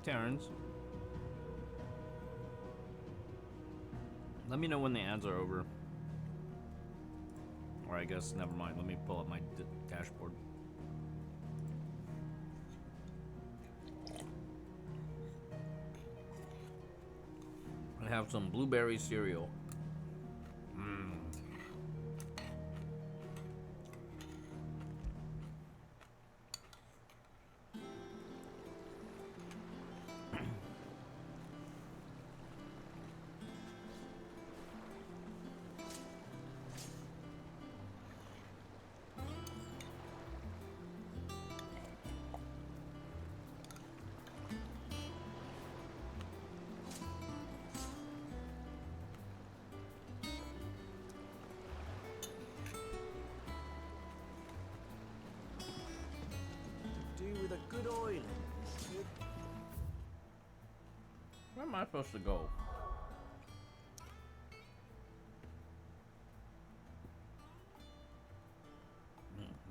Terrence. Let me know when the ads are over. Or I guess, never mind. Let me pull up my dashboard. I have some blueberry cereal. With a good oil. Where am I supposed to go?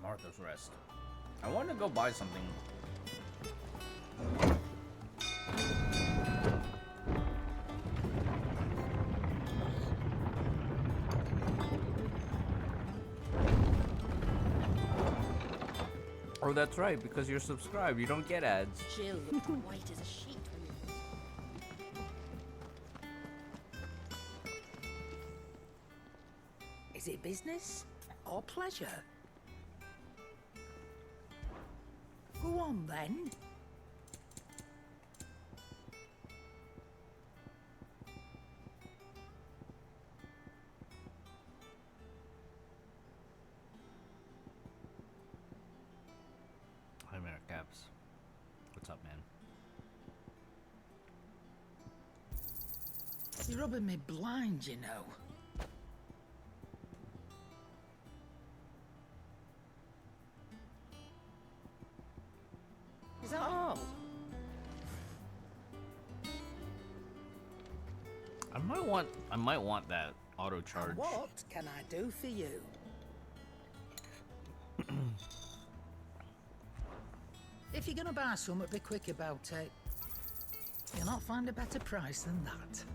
Martha's Rest. I want to go buy something. Oh, that's right, because you're subscribed, you don't get ads. Jill looked white as a sheet when you... Is it business or pleasure? Go on then. Hi, Merrick Caps. What's up, man? You're rubbing me blind, you know. Is that all? I might want that auto charge. And what can I do for you? If you're gonna buy something, be quick about it. You'll not find a better price than that.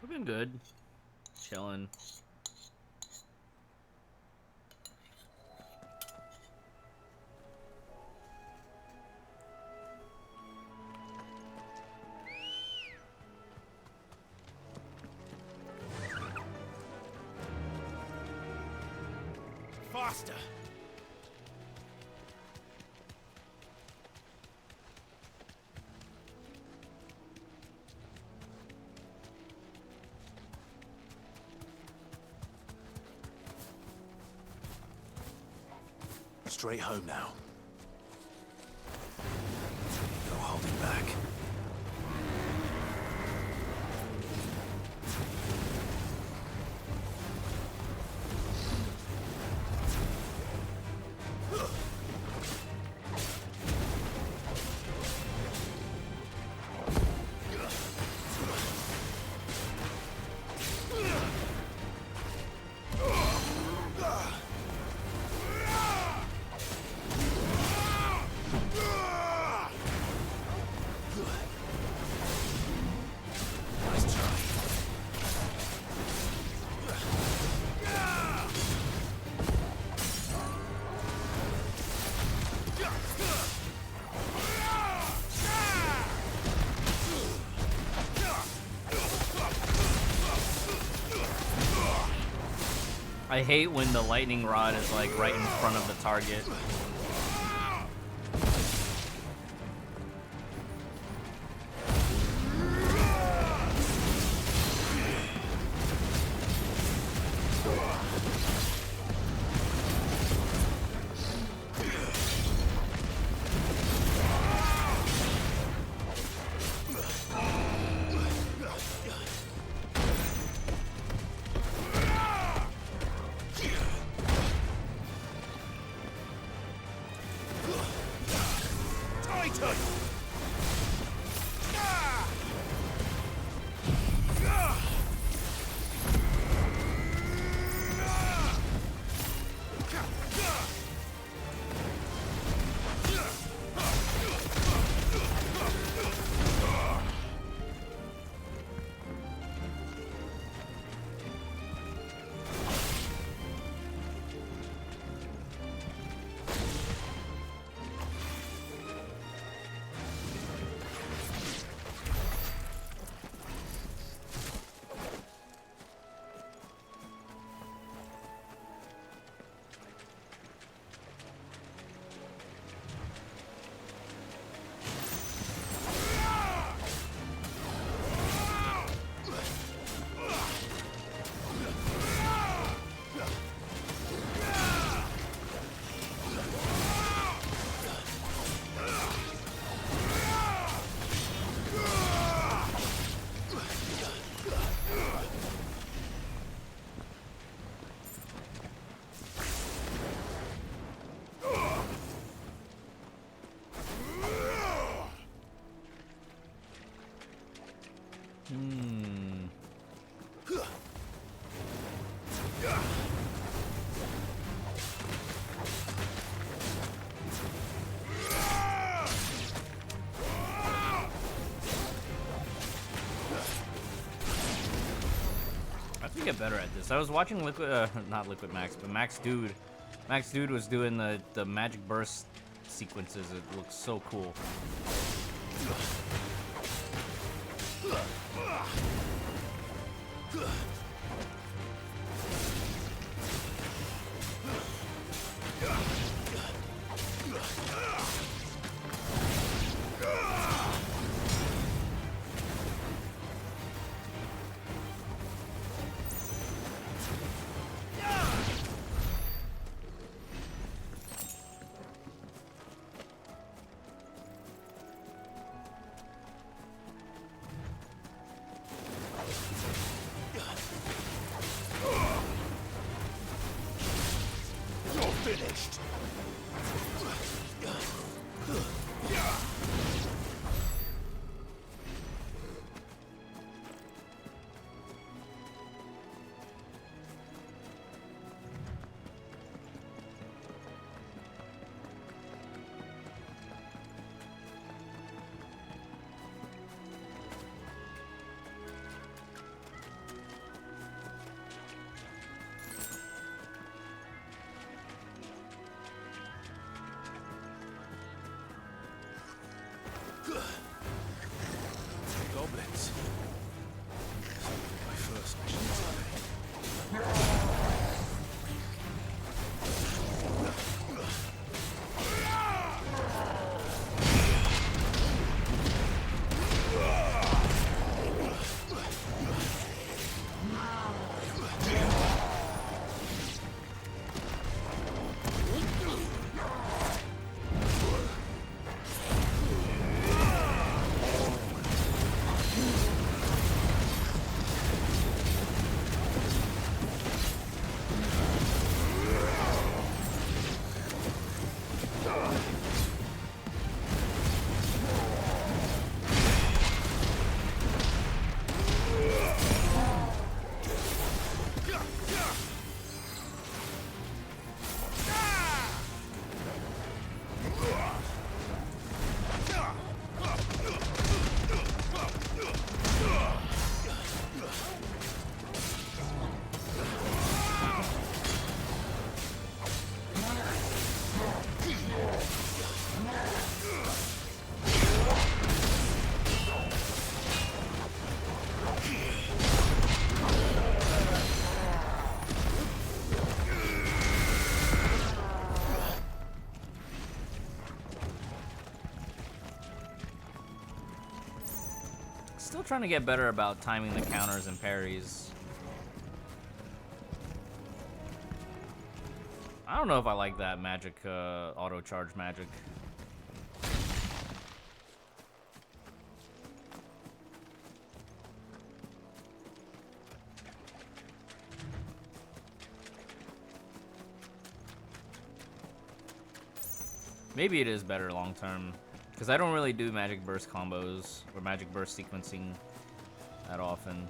We've been good. Chilling. Faster! Straight home now. No holding back. I hate when the lightning rod is like right in front of the target. Get better at this. I was watching not Liquid Max, but Max Dude. Max Dude was doing the magic burst sequences. It looks so cool. Finished. trying to get better about timing the counters and parries. I don't know if I like that magic, auto charge magic. Maybe it is better long term, because I don't really do magic burst combos or magic burst sequencing that often.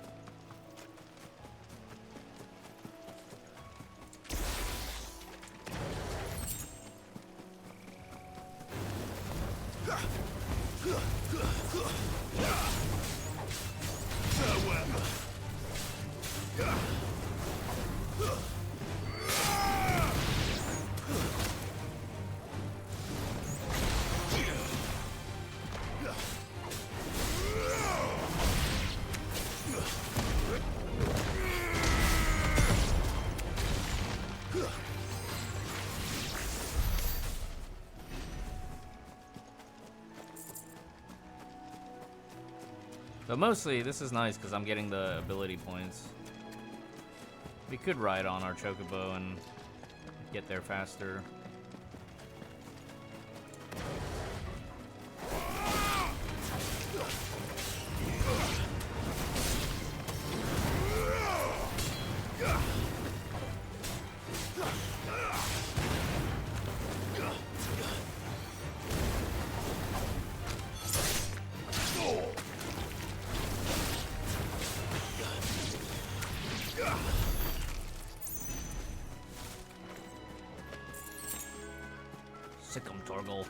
But mostly, this is nice because I'm getting the ability points. We could ride on our chocobo and get there faster. Sick'em, Torgal.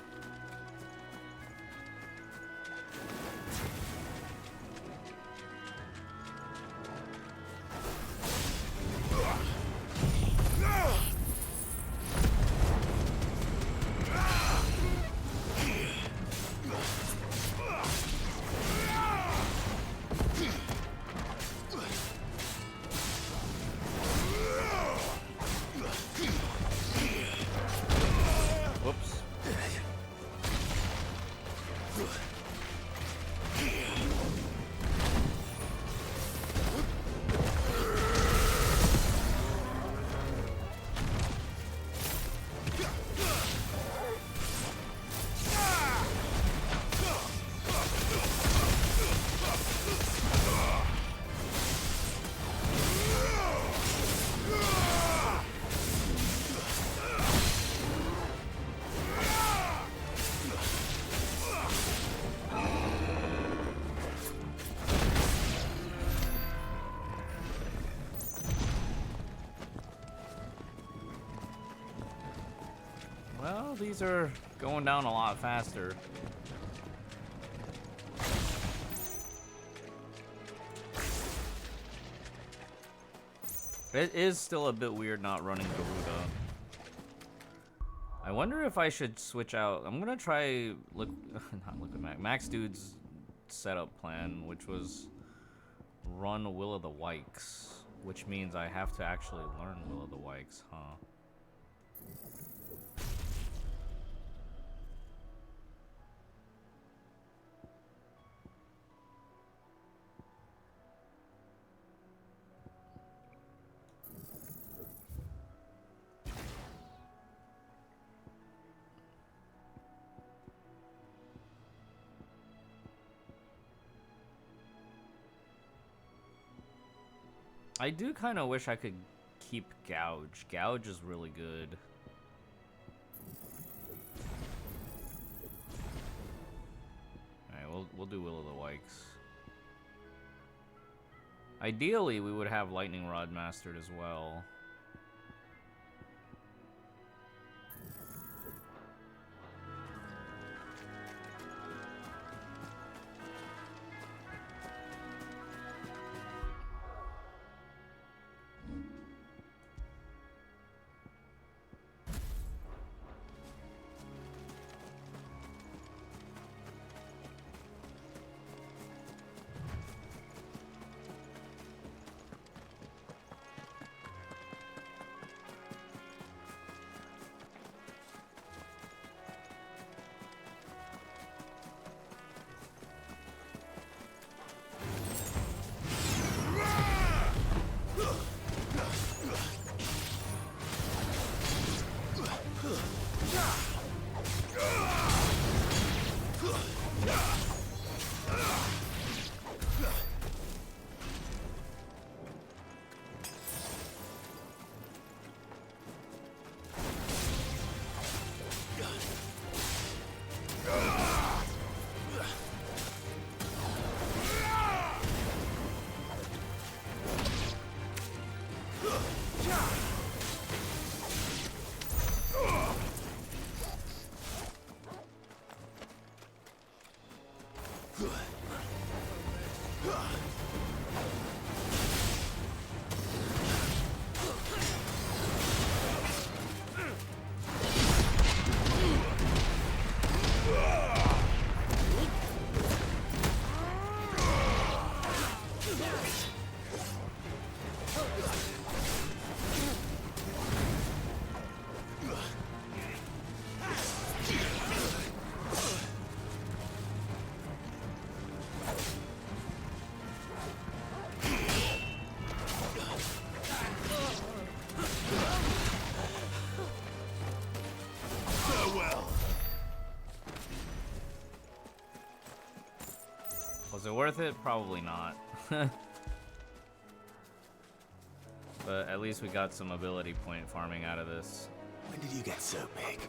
Whoops. Well, these are going down a lot faster. It is still a bit weird not running Garuda. I wonder if I should switch out. I'm gonna try not look at Max Dude's setup plan, which was run Will of the Wikes, which means I have to actually learn Will of the Wikes, huh? I do kind of wish I could keep Gouge. Gouge is really good. Alright, we'll do Will of the Wikes. Ideally, we would have Lightning Rod mastered as well. Was it worth it? Probably not. But at least we got some ability point farming out of this. When did you get so big?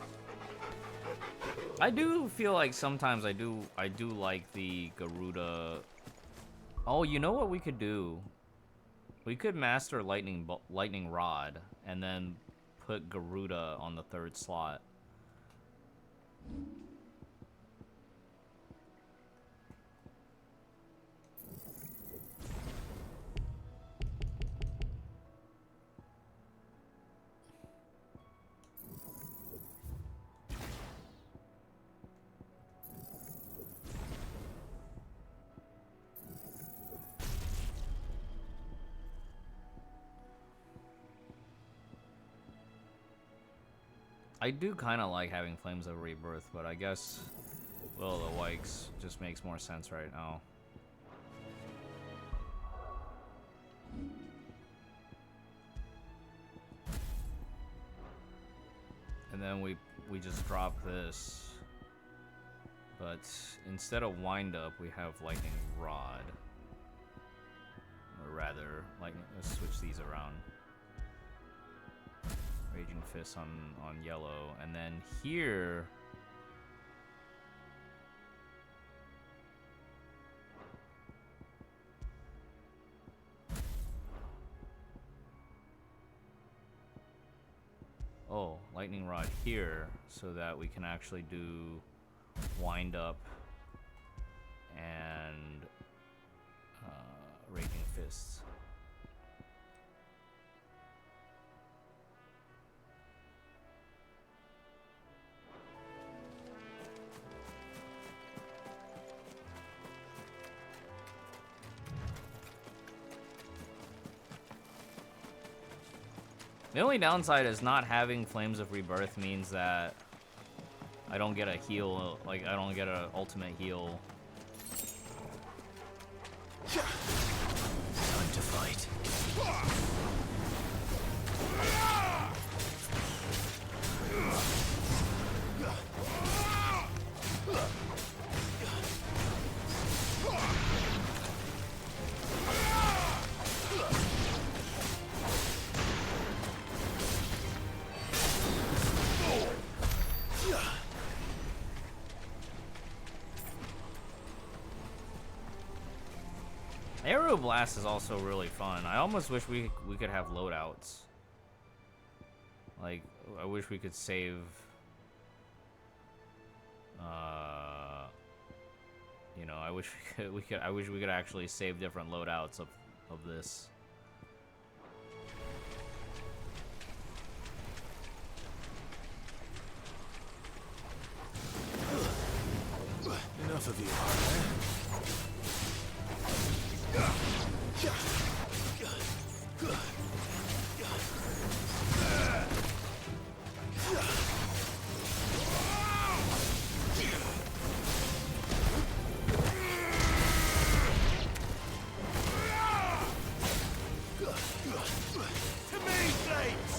I do feel like sometimes I do like the Garuda. Oh, you know what we could do? We could master lightning rod and then put Garuda on the 3rd slot. I do kind of like having Flames of Rebirth, but I guess Will of the Wikes just makes more sense right now. And then we just drop this, but instead of Wind Up, we have Lightning Rod, or rather, let's switch these around. Raging Fist on yellow, and then here Lightning Rod here, so that we can actually do Wind Up and Raging Fists. The only downside is not having Flames of Rebirth means that I don't get a heal, I don't get an ultimate heal. Time to fight. Aero Blast is also really fun. I almost wish we could have loadouts. Like, I wish we could save. You know, I wish I wish we could actually save different loadouts of this. Enough of you, Harley. To me, Blades!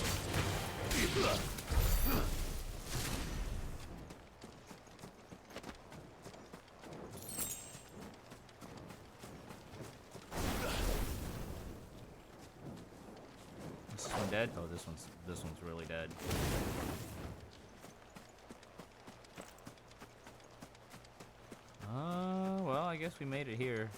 This one dead? Oh, this one's really dead. Well, I guess we made it here.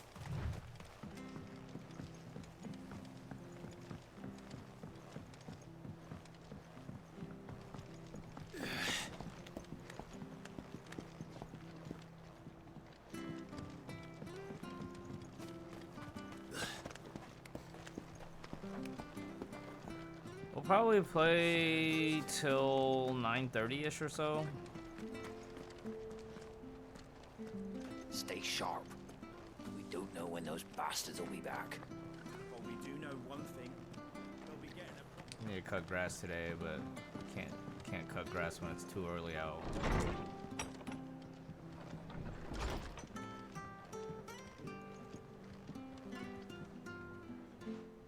We'll probably play till 9:30ish or so. Stay sharp. We don't know when those bastards will be back. Well, we do know one thing. They'll be getting a... I need to cut grass today, but can't cut grass when it's too early out.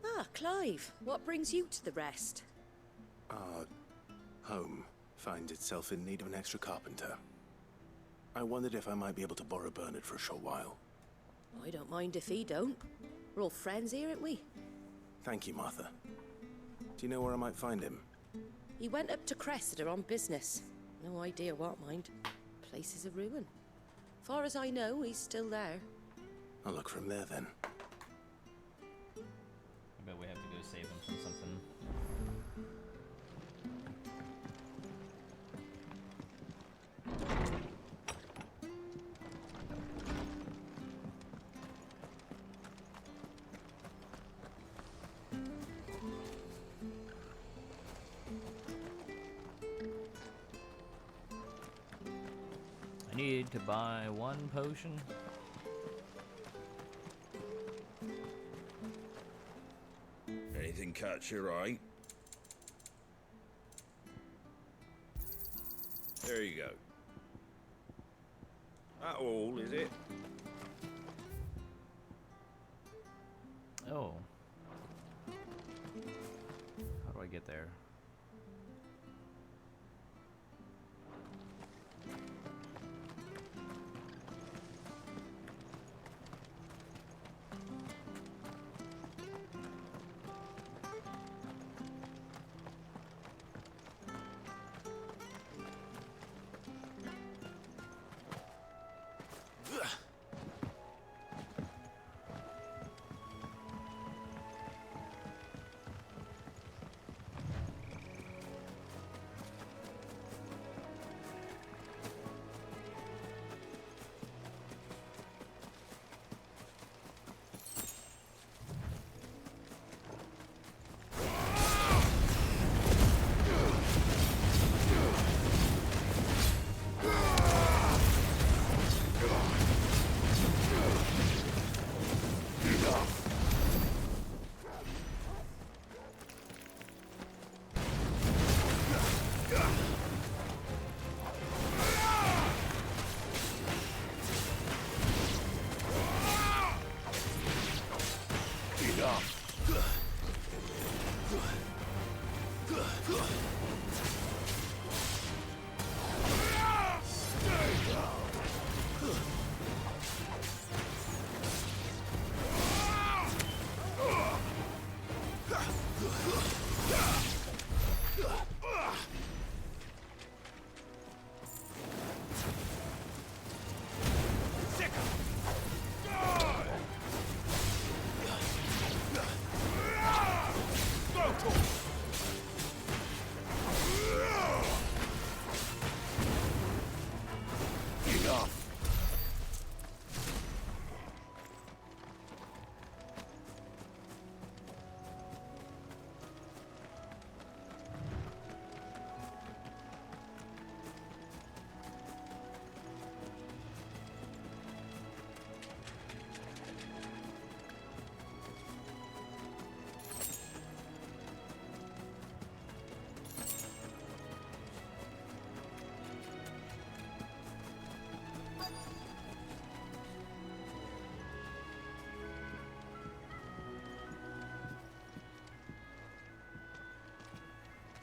Ah, Clive, what brings you to the rest? Our home finds itself in need of an extra carpenter. I wondered if I might be able to borrow Bernard for a short while. I don't mind if he don't. We're all friends here, aren't we? Thank you, Martha. Do you know where I might find him? He went up to Cressida on business. No idea what, mind. Place is a ruin. Far as I know, he's still there. I'll look for him there then. I bet we have to go save him from something. I need to buy 1 potion. Anything catch your eye? There you go. That all, is it? Oh. How do I get there?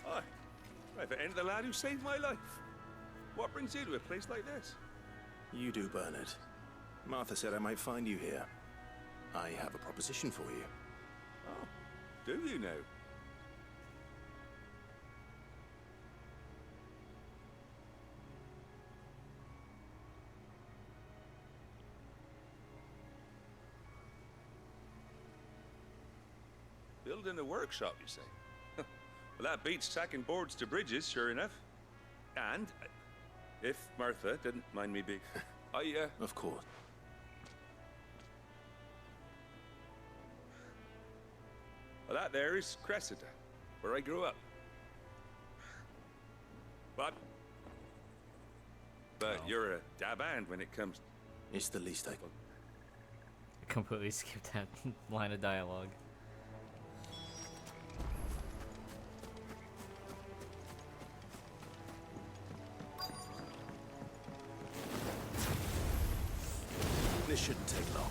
Hi. Private End, the lad who saved my life. What brings you to a place like this? You do, Bernard. Martha said I might find you here. I have a proposition for you. Oh, do you now? Building a workshop, you say? Well, that beats tacking boards to bridges, sure enough. And, if Martha didn't mind me being... Of course. Well, that there is Cressida, where I grew up. But you're a dab hand when it comes... It's the least I can. I completely skipped that line of dialogue. This shouldn't take long.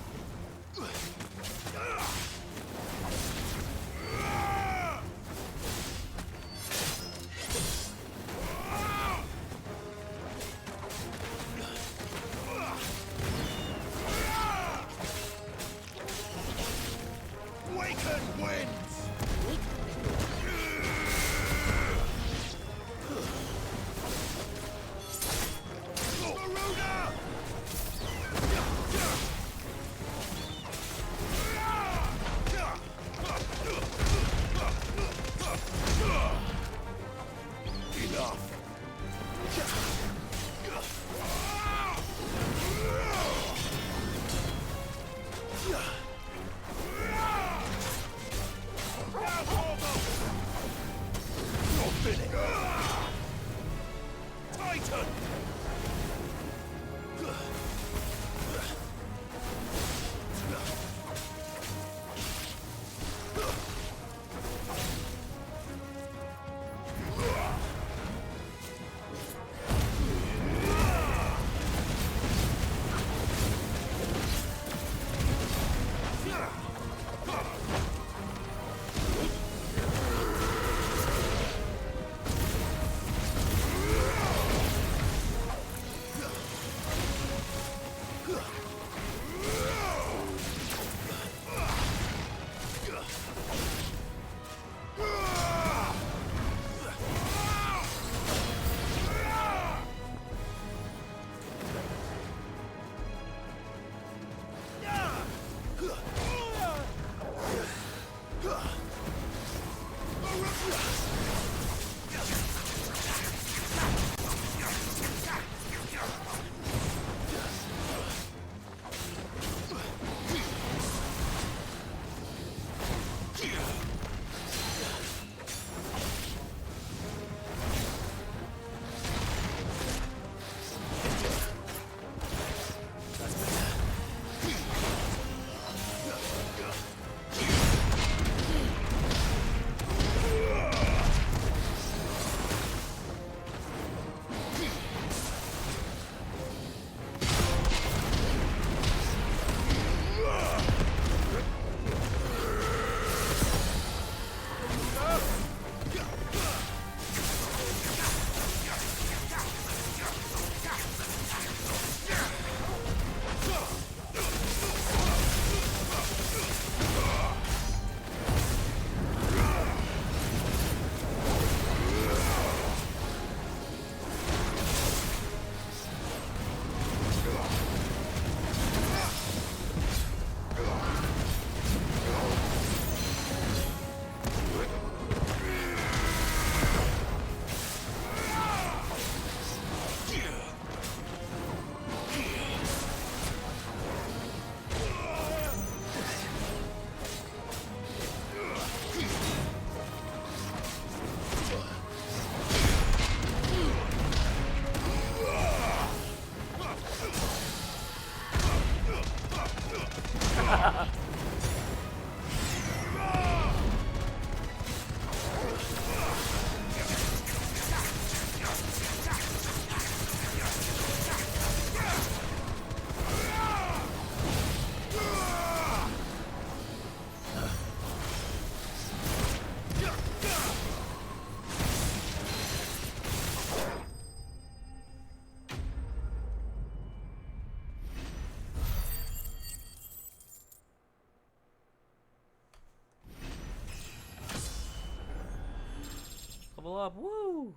Level up, woo!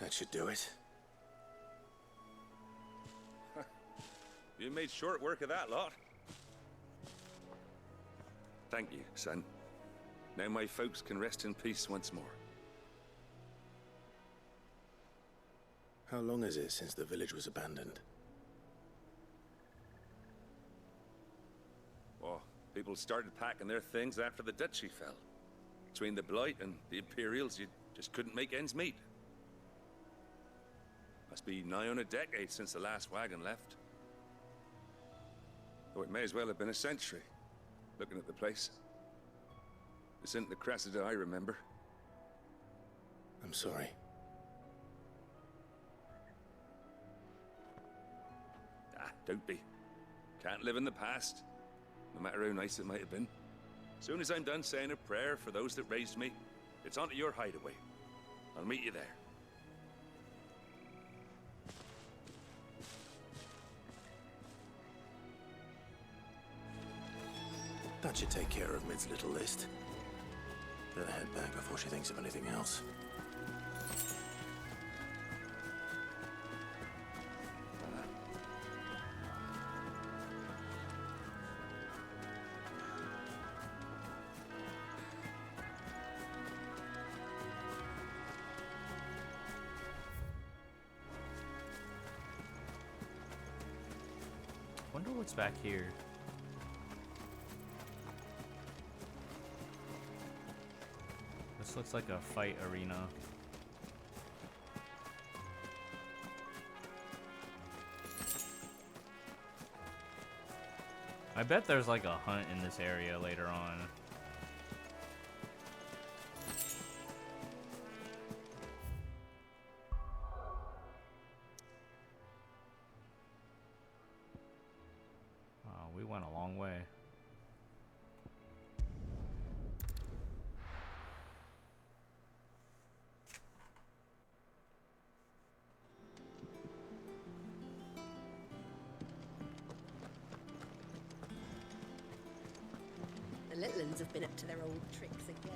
That should do it. You made short work of that lot. Thank you, son. Now my folks can rest in peace once more. How long is it since the village was abandoned? Oh, people started packing their things after the duchy fell. Between the Blight and the Imperials, you just couldn't make ends meet. Must be nigh on a decade since the last wagon left. Oh, it may as well have been a century, looking at the place. This isn't the Cressida I remember. I'm sorry. Ah, don't be. Can't live in the past, no matter how nice it might have been. Soon as I'm done saying a prayer for those that raised me, it's on to your hideaway. I'll meet you there. That should take care of Mid's little list. Better head back before she thinks of anything else. Wonder what's back here. This looks like a fight arena. I bet there's like a hunt in this area later on. Wow, we went a long way. The little uns have been up to their old tricks again.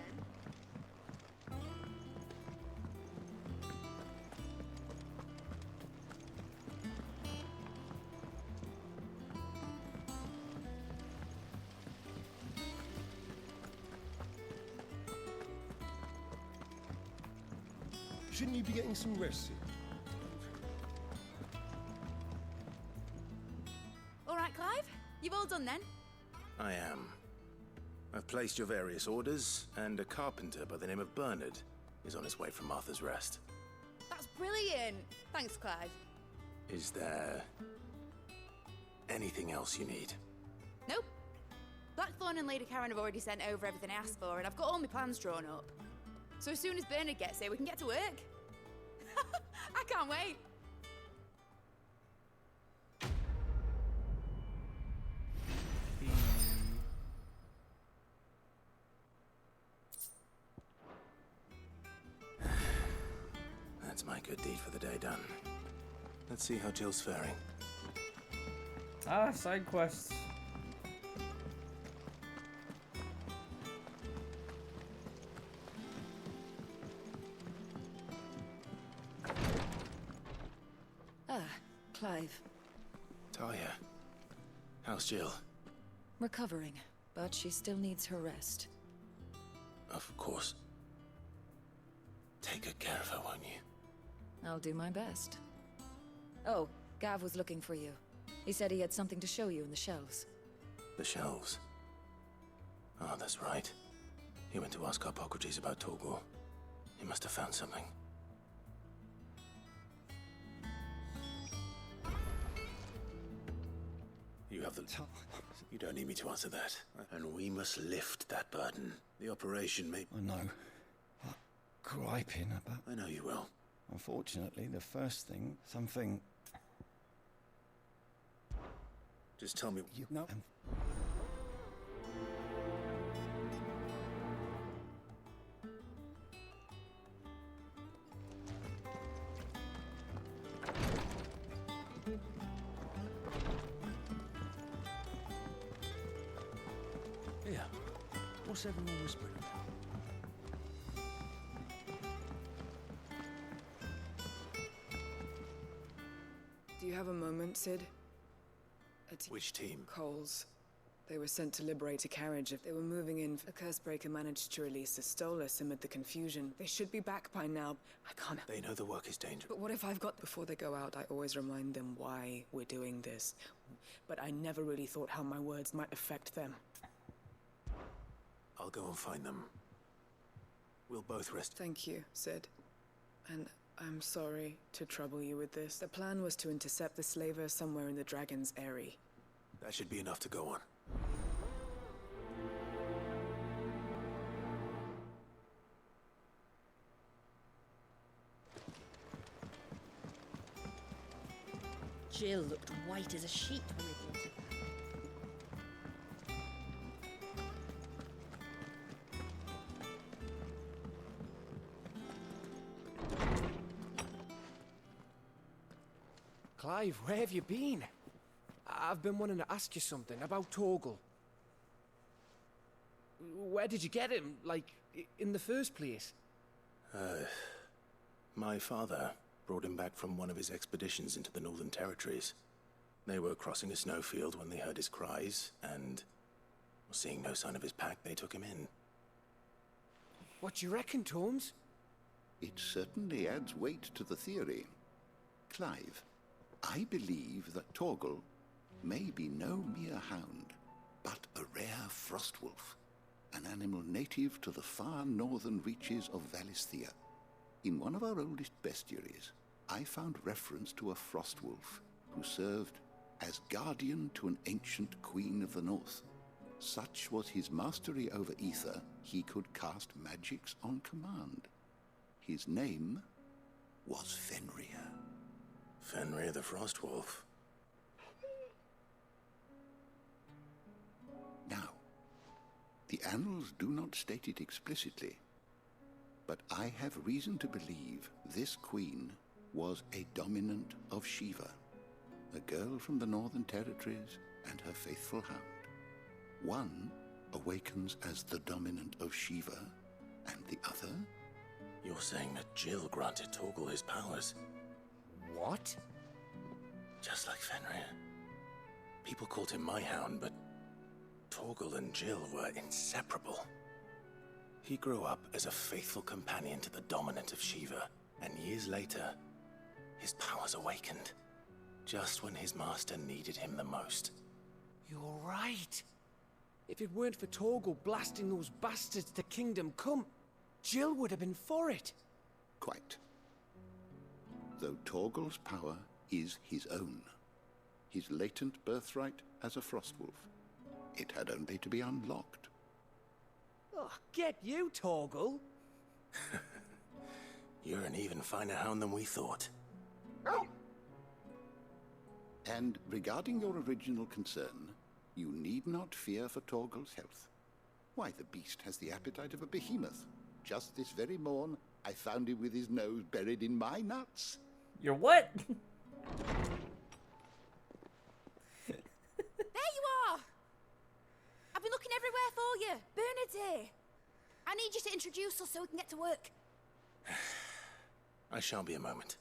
Shouldn't you be getting some rest? All right, Clive? You've all done then? I am. I've placed your various orders, and a carpenter by the name of Bernard is on his way from Martha's Rest. That's brilliant. Thanks, Clive. Is there anything else you need? Nope. Blackthorn and Lady Karen have already sent over everything I asked for, and I've got all my plans drawn up. So as soon as Bernard gets here, we can get to work. I can't wait. That's my good deed for the day done. Let's see how Jill's faring. Ah, side quests. Ah, Clive. Talia, how's Jill? Recovering, but she still needs her rest. Of course. Take good care of her, won't you? I'll do my best. Oh, Gav was looking for you. He said he had something to show you in the shelves. The shelves. Oh, that's right. He went to ask Hippocrates about Torgor. He must have found something. You have the... You don't need me to answer that. And we must lift that burden. The operation may... I know. But griping about... I know you will. Unfortunately, the first thing, something... Just tell me... You know... Here. What's everyone whispering about? Do you have a moment, Sid? Which team? Coles. They were sent to liberate a carriage. If they were moving in, a Cursebreaker managed to release a Stolas amid the confusion. They should be back by now. I can't... They know the work is dangerous. But what if I've got... Before they go out, I always remind them why we're doing this. But I never really thought how my words might affect them. I'll go and find them. We'll both rest. Thank you, Sid. And I'm sorry to trouble you with this. The plan was to intercept the slaver somewhere in the Dragon's Eyrie. That should be enough to go on. Jill looked white as a sheet when we brought her back. Clive, where have you been? I've been wanting to ask you something about Torgal. Where did you get him, like, in the first place? My father brought him back from one of his expeditions into the Northern Territories. They were crossing a snowfield when they heard his cries, and seeing no sign of his pack, they took him in. What do you reckon, Tomes? It certainly adds weight to the theory. Clive, I believe that Torgal may be no mere hound, but a rare frostwolf. an animal native to the far northern reaches of Valisthea. In one of our oldest bestiaries, I found reference to a frost wolf who served as guardian to an ancient queen of the north. Such was his mastery over ether, he could cast magics on command. His name was Fenrir. Fenrir the Frost Wolf. Now, the annals do not state it explicitly, but I have reason to believe this queen was a dominant of Shiva, a girl from the Northern Territories and her faithful hound. One awakens as the dominant of Shiva, and the other? You're saying that Jill granted Torgal his powers? What? Just like Fenrir. People called him my hound, but Torgal and Jill were inseparable. He grew up as a faithful companion to the dominant of Shiva, and years later, his powers awakened, just when his master needed him the most. You're right. If it weren't for Torgal blasting those bastards to Kingdom Come, Jill would have been for it. Quite. Though Torgal's power is his own, his latent birthright as a Frostwolf, it had only to be unlocked. Oh, get you, Torgal! You're an even finer hound than we thought. And regarding your original concern, you need not fear for Torgal's health. Why, the beast has the appetite of a behemoth. Just this very morn, I found him with his nose buried in my nuts. You're what? There you are! I've been looking everywhere for you. Bernard's here. I need you to introduce us so we can get to work. I shall be a moment.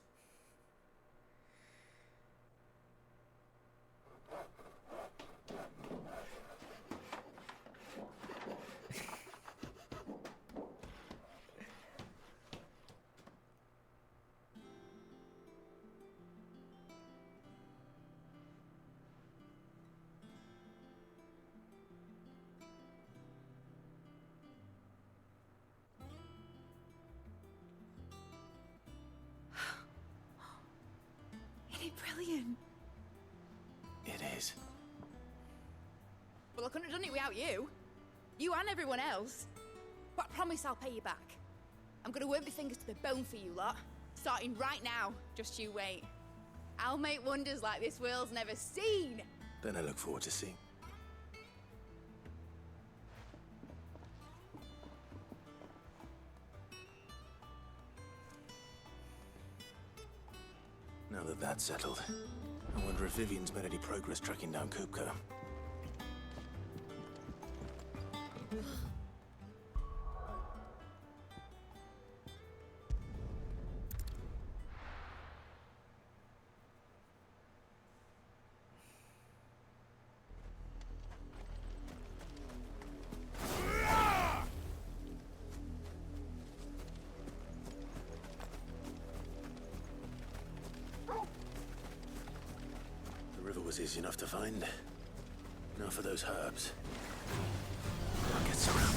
Brilliant. It is. Well, I couldn't have done it without you. You and everyone else. But I promise I'll pay you back. I'm gonna work my fingers to the bone for you lot. Starting right now. Just you wait. I'll make wonders like this world's never seen. Then I look forward to seeing. Now that that's settled, I wonder if Vivian's made any progress tracking down Kupka. Was easy enough to find. Now for those herbs. I'll get surrounded.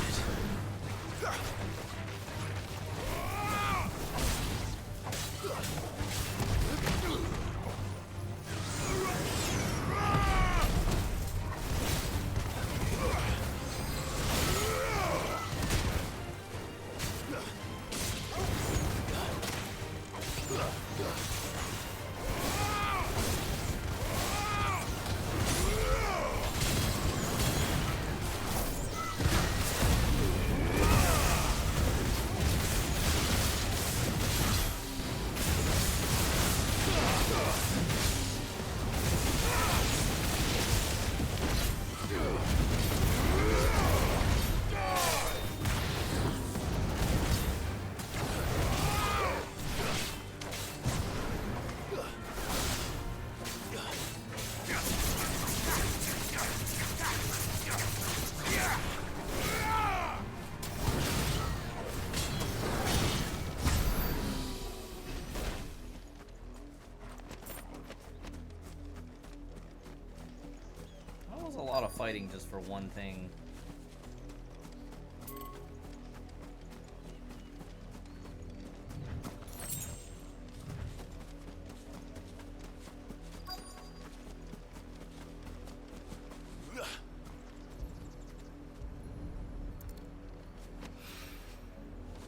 A lot of fighting just for one thing.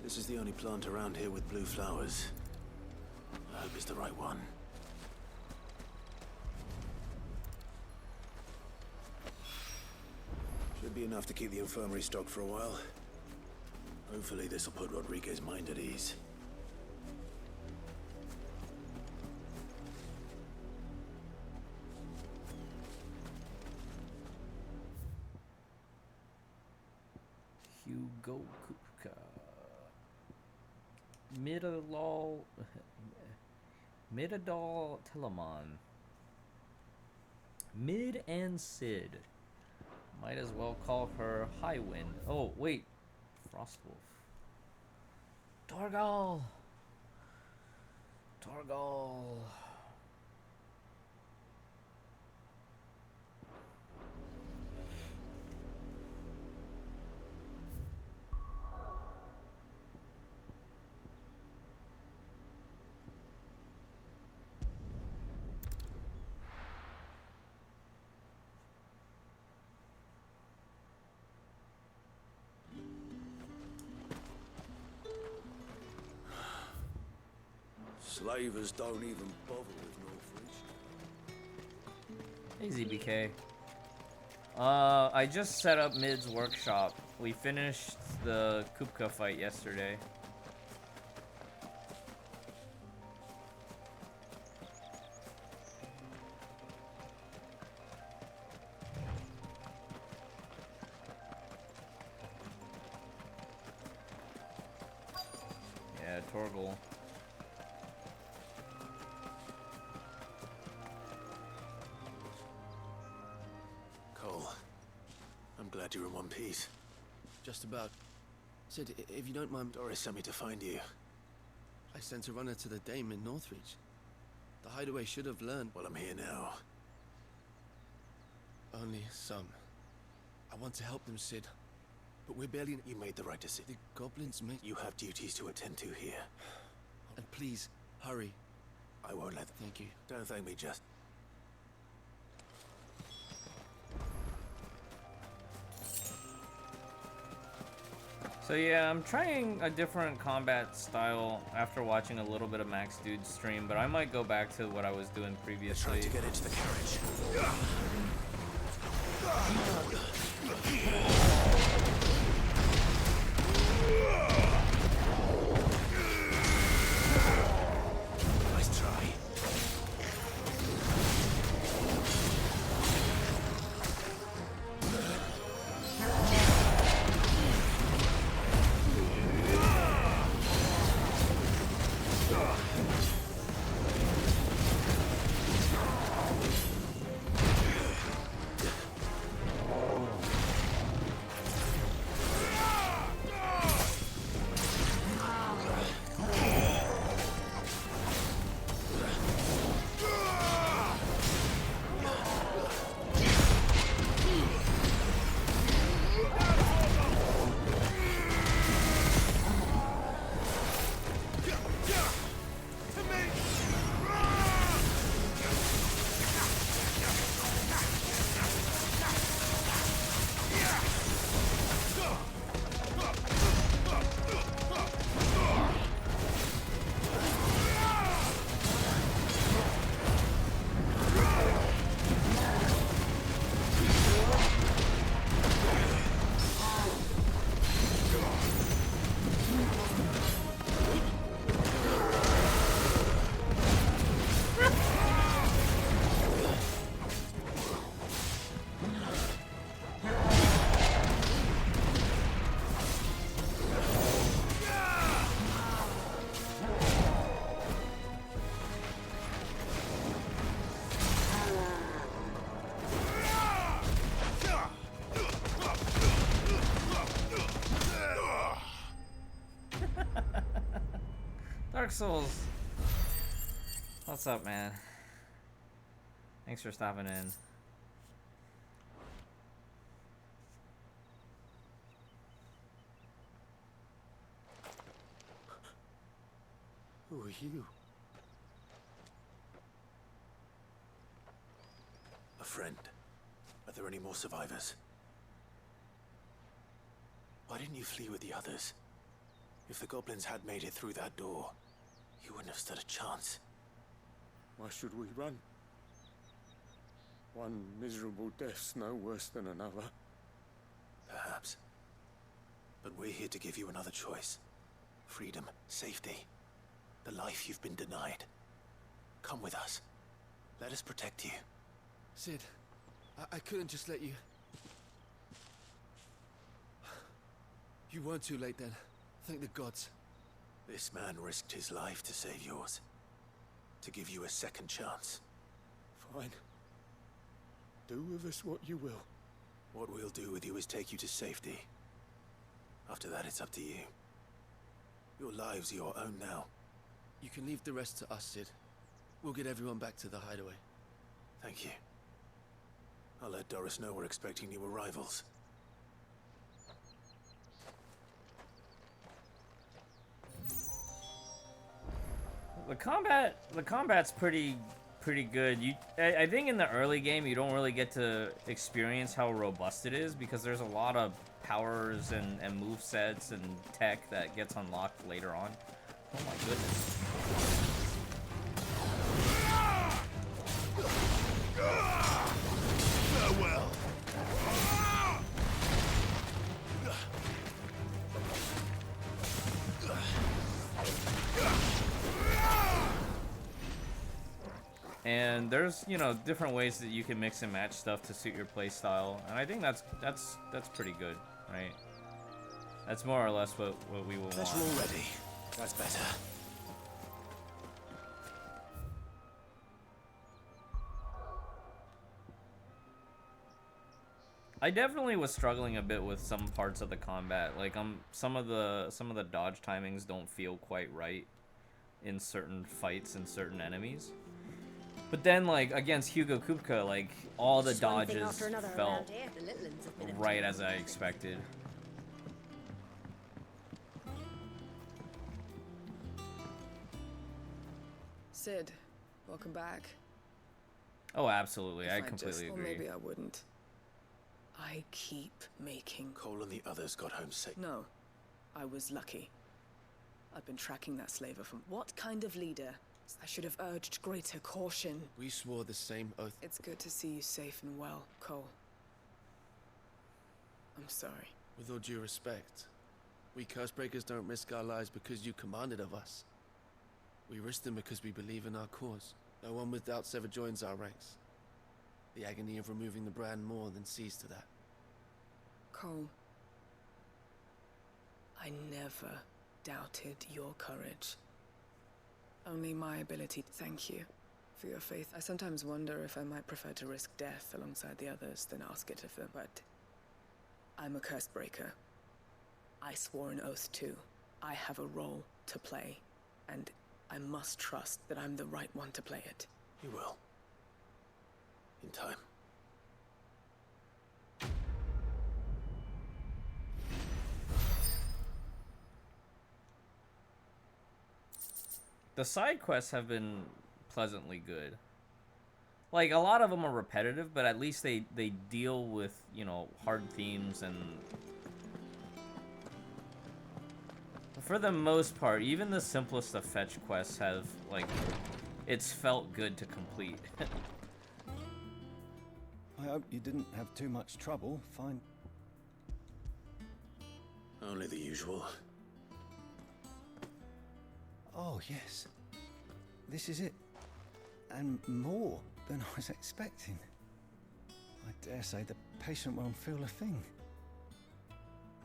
This is the only plant around here with blue flowers. I hope it's the right one. Should be enough to keep the infirmary stocked for a while. Hopefully this will put Rodriguez's mind at ease. Hugo Kupka. Midadol Telemon. Mid and Sid. Might as well call her Highwind. Oh, wait. Frostwolf. Torgal. Slavers don't even bother with Northridge. Hey, ZBK. I just set up Mid's workshop. We finished the Kupka fight yesterday. Yeah, Torgal. Cole, I'm glad you're in one piece. Just about. Sid, if you don't mind... Doris sent me to find you. I sent a runner to the Dame in Northridge. The hideaway should have learned... Well, I'm here now. Only some. I want to help them, Sid. But we're barely... You made the right decision. The goblins make... You have duties to attend to here. And please, hurry. I won't let... Thank you. Don't thank me, just... So yeah, I'm trying a different combat style after watching a little bit of Max Dude's stream, but I might go back to what I was doing previously. Trying to get into the carriage. Nice try. Dark Souls. What's up, man? Thanks for stopping in. Who are you? A friend. Are there any more survivors? Why didn't you flee with the others? If the goblins had made it through that door, you wouldn't have stood a chance. Why should we run? One miserable death's no worse than another. Perhaps. But we're here to give you another choice. Freedom, safety, the life you've been denied. Come with us. Let us protect you. Sid, I couldn't just let you... You weren't too late then. Thank the gods. This man risked his life to save yours. To give you a second chance. Fine. Do with us what you will. What we'll do with you is take you to safety. After that, it's up to you. Your lives are your own now. You can leave the rest to us, Sid. We'll get everyone back to the hideaway. Thank you. I'll let Doris know we're expecting new arrivals. The combat's pretty good. I think in the early game you don't really get to experience how robust it is because there's a lot of powers and movesets and tech that gets unlocked later on. Oh my goodness. Farewell. And there's, you know, different ways that you can mix and match stuff to suit your play style, and I think that's pretty good, right? That's more or less what we will want. That's all ready. That's better. I definitely was struggling a bit with some parts of the combat. Like some of the dodge timings don't feel quite right in certain fights and certain enemies. But then, like, against Hugo Kupka, like, all the dodges felt right as I expected. Sid, welcome back. Oh, absolutely. I If completely or agree. maybe I wouldn't. I keep making... Cole and the others got home safe. No, I was lucky. I've been tracking that slaver from... What kind of leader? I should have urged greater caution. We swore the same oath. It's good to see you safe and well, Cole. I'm sorry. With all due respect, we Cursebreakers don't risk our lives because you commanded of us. We risk them because we believe in our cause. No one with doubts ever joins our ranks. The agony of removing the brand more than sees to that. Cole, I never doubted your courage. Only my ability to thank you for your faith. I sometimes wonder if I might prefer to risk death alongside the others than ask it of them, but I'm a Cursebreaker. I swore an oath too. I have a role to play, and I must trust that I'm the right one to play it. You will. In time. The side quests have been pleasantly good. Like, a lot of them are repetitive, but at least they deal with, you know, hard themes, and for the most part, even the simplest of fetch quests have, like, it's felt good to complete. I hope you didn't have too much trouble. Fine. Only the usual. Oh, yes. This is it. And more than I was expecting. I dare say the patient won't feel a thing.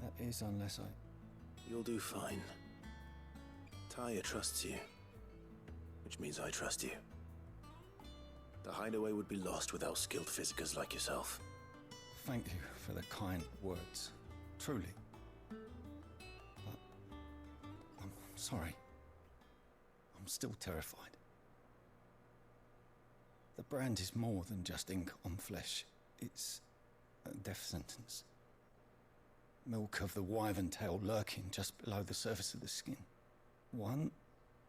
That is, unless I... You'll do fine. Tyre trusts you. Which means I trust you. The hideaway would be lost without skilled physicers like yourself. Thank you for the kind words. Truly. But... I'm sorry. I'm still terrified. The brand is more than just ink on flesh. It's a death sentence. Milk of the wyvern tail lurking just below the surface of the skin. One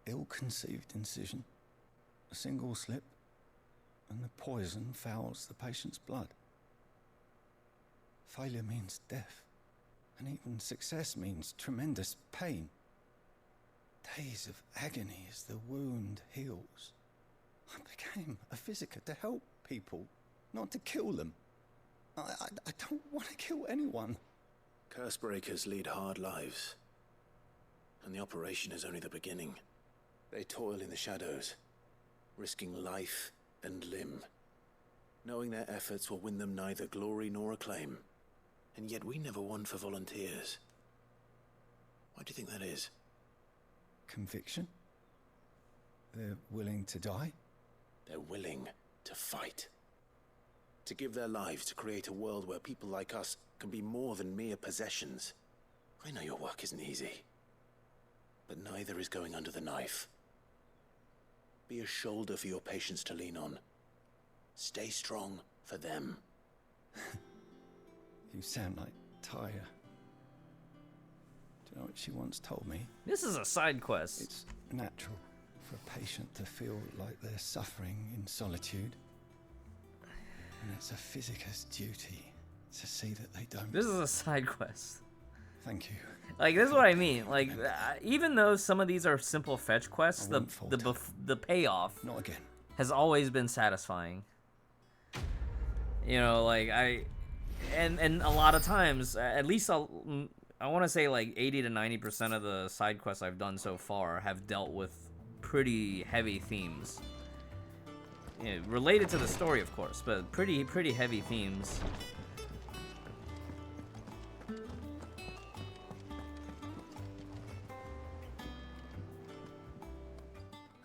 ill-conceived incision, a single slip, and the poison fouls the patient's blood. Failure means death, and even success means tremendous pain. days of agony as the wound heals. I became a Visitor to help people, not to kill them. I don't want to kill anyone. Cursebreakers lead hard lives. And the operation is only the beginning. They toil in the shadows, risking life and limb, knowing their efforts will win them neither glory nor acclaim. And yet we never won for volunteers. Why do you think that is? Conviction? They're willing to die? They're willing to fight. To give their lives to create a world where people like us can be more than mere possessions. I know your work isn't easy, but neither is going under the knife. Be a shoulder for your patients to lean on. Stay strong for them. You sound like Tyre. Do you know what she once told me? This is a side quest. It's natural for a patient to feel like they're suffering in solitude. And it's a physicist's duty to see that they don't. This is a side quest. Thank you. Like, this is what I mean. Like, even though some of these are simple fetch quests, the payoff not again has always been satisfying. You know, like, and a lot of times, at least I want to say like 80 to 90% of the side quests I've done so far have dealt with pretty heavy themes. You know, related to the story, of course, but pretty heavy themes.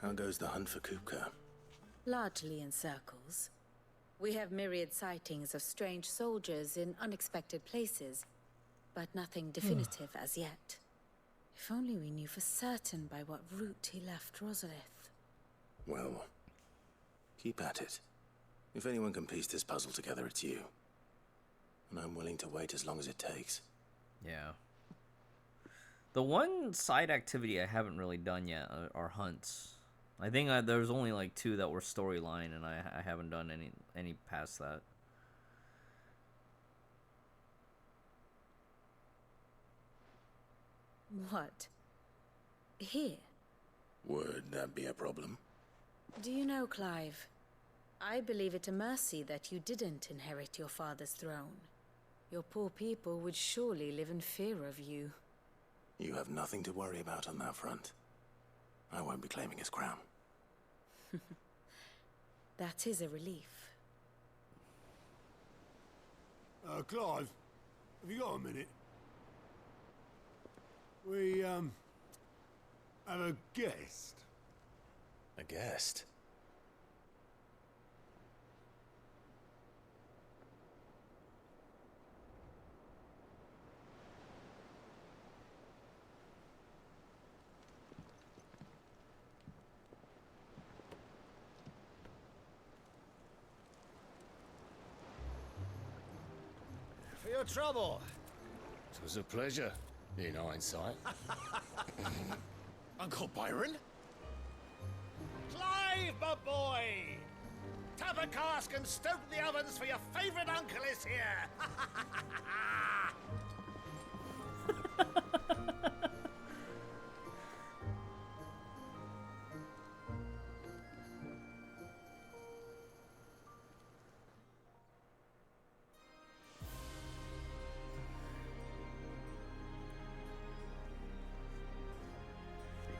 How goes the hunt for Kupka? Largely in circles. We have myriad sightings of strange soldiers in unexpected places, but nothing definitive as yet. If only we knew for certain by what route he left Rosalith. Well, keep at it. If anyone can piece this puzzle together, it's you. And I'm willing to wait as long as it takes. Yeah. The one side activity I haven't really done yet are hunts. I think there's only like 2 that were storyline, and I haven't done any past that. What? Here? Would that be a problem? Do you know, Clive? I believe it a mercy that you didn't inherit your father's throne. Your poor people would surely live in fear of you. You have nothing to worry about on that front. I won't be claiming his crown. That is a relief. Clive, have you got a minute? We, have a guest. A guest? For your trouble. It was a pleasure, in hindsight. Uncle Byron? Clive, my boy! Tap a cask and stoke the ovens, for your favorite uncle is here!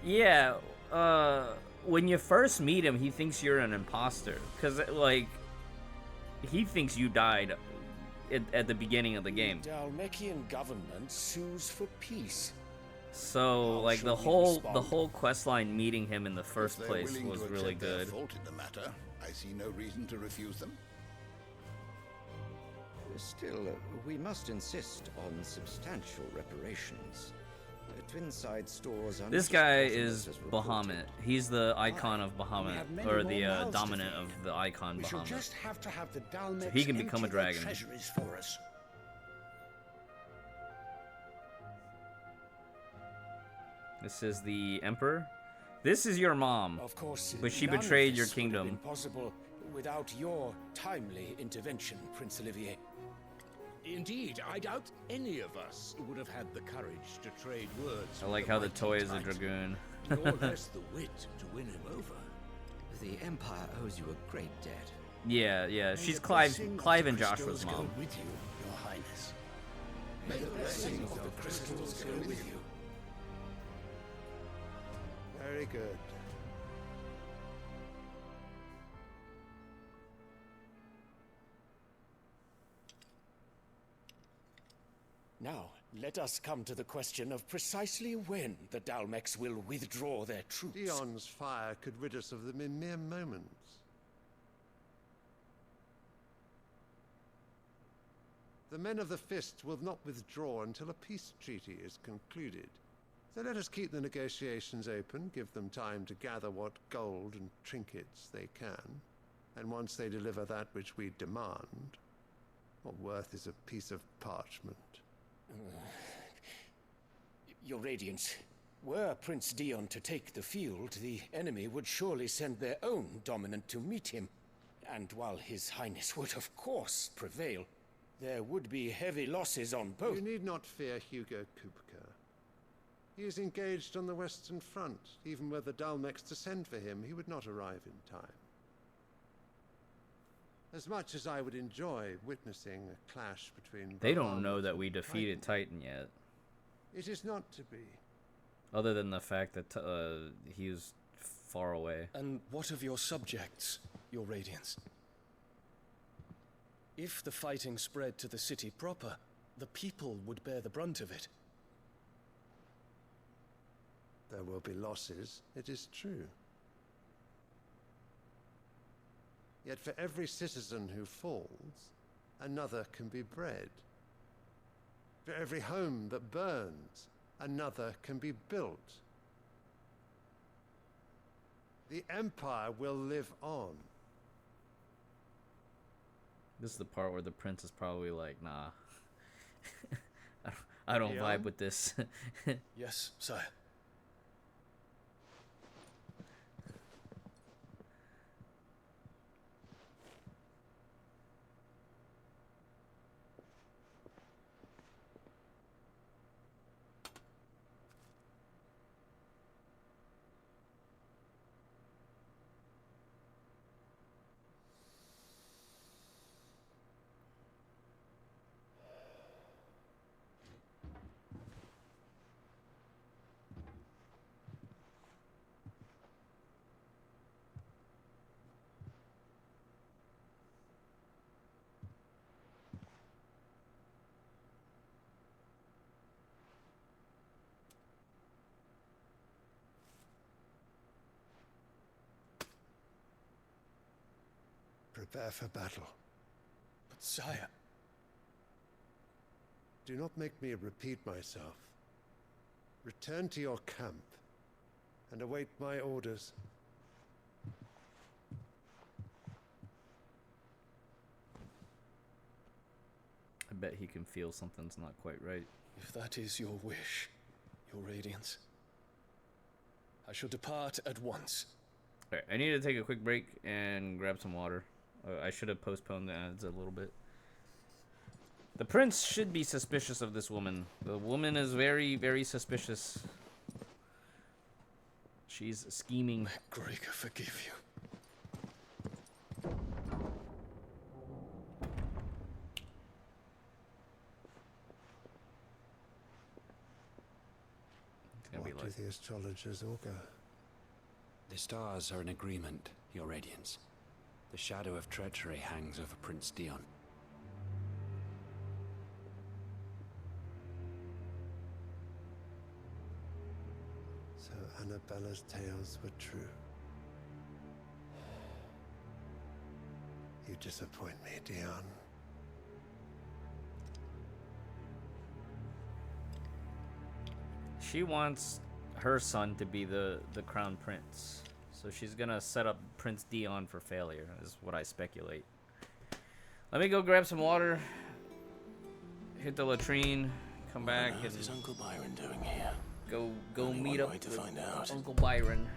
Yeah, when you first meet him, he thinks you're an imposter. Because, like, he thinks you died at the beginning of the game. Dalmekian government sues for peace. So, like, the whole questline meeting him in the first place was really good. Fault in the matter, I see no reason to refuse them. Still, we must insist on substantial reparations. Twinside stores. This guy is Bahamut. He's the icon of Bahamut, or the dominant of the icon We shall Bahamut. just have to have the So he can become a empty their dragon. treasuries for us. This is the Emperor. This is your mom. Of course, but she none of betrayed your this would have kingdom. been possible without your timely intervention, Prince Olivier. Indeed, I doubt any of us would have had the courage to trade words. I like how the toy is a dragoon. Nor less the wit to win him over. The Empire owes you a great debt. Yeah, yeah. May She's the Clive blessing of and the Joshua's crystals mom. Go with you, Your Highness. May the blessing of the crystals go with you. Very good. Now, let us come to the question of precisely when the Dalmex will withdraw their troops. Dion's fire could rid us of them in mere moments. The men of the Fist will not withdraw until a peace treaty is concluded. So let us keep the negotiations open, give them time to gather what gold and trinkets they can, and once they deliver that which we demand, what worth is a piece of parchment? Your Radiance, were Prince Dion to take the field, the enemy would surely send their own dominant to meet him. And while His Highness would of course prevail, there would be heavy losses on both. You need not fear Hugo Kupka. He is engaged on the Western Front. Even were the Dalmex to send for him, he would not arrive in time. As much as I would enjoy witnessing a clash between... They don't know that we defeated Titan yet. It is not to be. Other than the fact that he is far away. And what of your subjects, Your Radiance? If the fighting spread to the city proper, the people would bear the brunt of it. There will be losses, it is true. Yet for every citizen who falls, another can be bred. For every home that burns, another can be built. The Empire will live on. This is the part where the prince is probably like, nah. I don't vibe with this. Yes, sire. Prepare for battle. But sire... Do not make me repeat myself. Return to your camp and await my orders. I bet he can feel something's not quite right. If that is your wish, Your Radiance, I shall depart at once. Alright, I need to take a quick break and grab some water. I should have postponed the ads a little bit. The prince should be suspicious of this woman. The woman is very, very suspicious. She's scheming. Let Gregor forgive you. What do the astrologers augur? The stars are in agreement, Your Radiance. The shadow of treachery hangs over Prince Dion. So Annabella's tales were true. You disappoint me, Dion. She wants her son to be the crown prince. So she's gonna set up Prince Dion for failure, is what I speculate. Let me go grab some water, hit the latrine, come back, What and is Uncle Byron doing here? go Only meet one up way to with find out. Uncle Byron.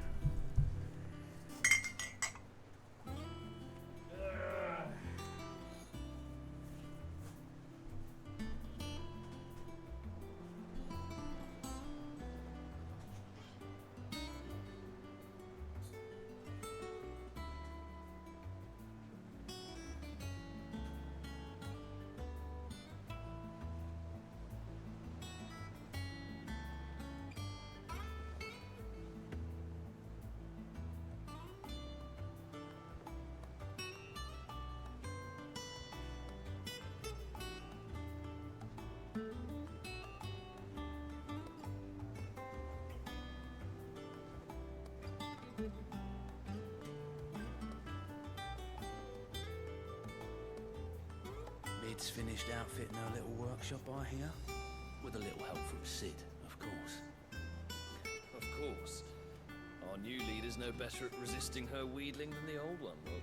Kid's finished outfitting her little workshop, I hear. With a little help from Sid, of course. Of course. Our new leader's no better at resisting her wheedling than the old one was.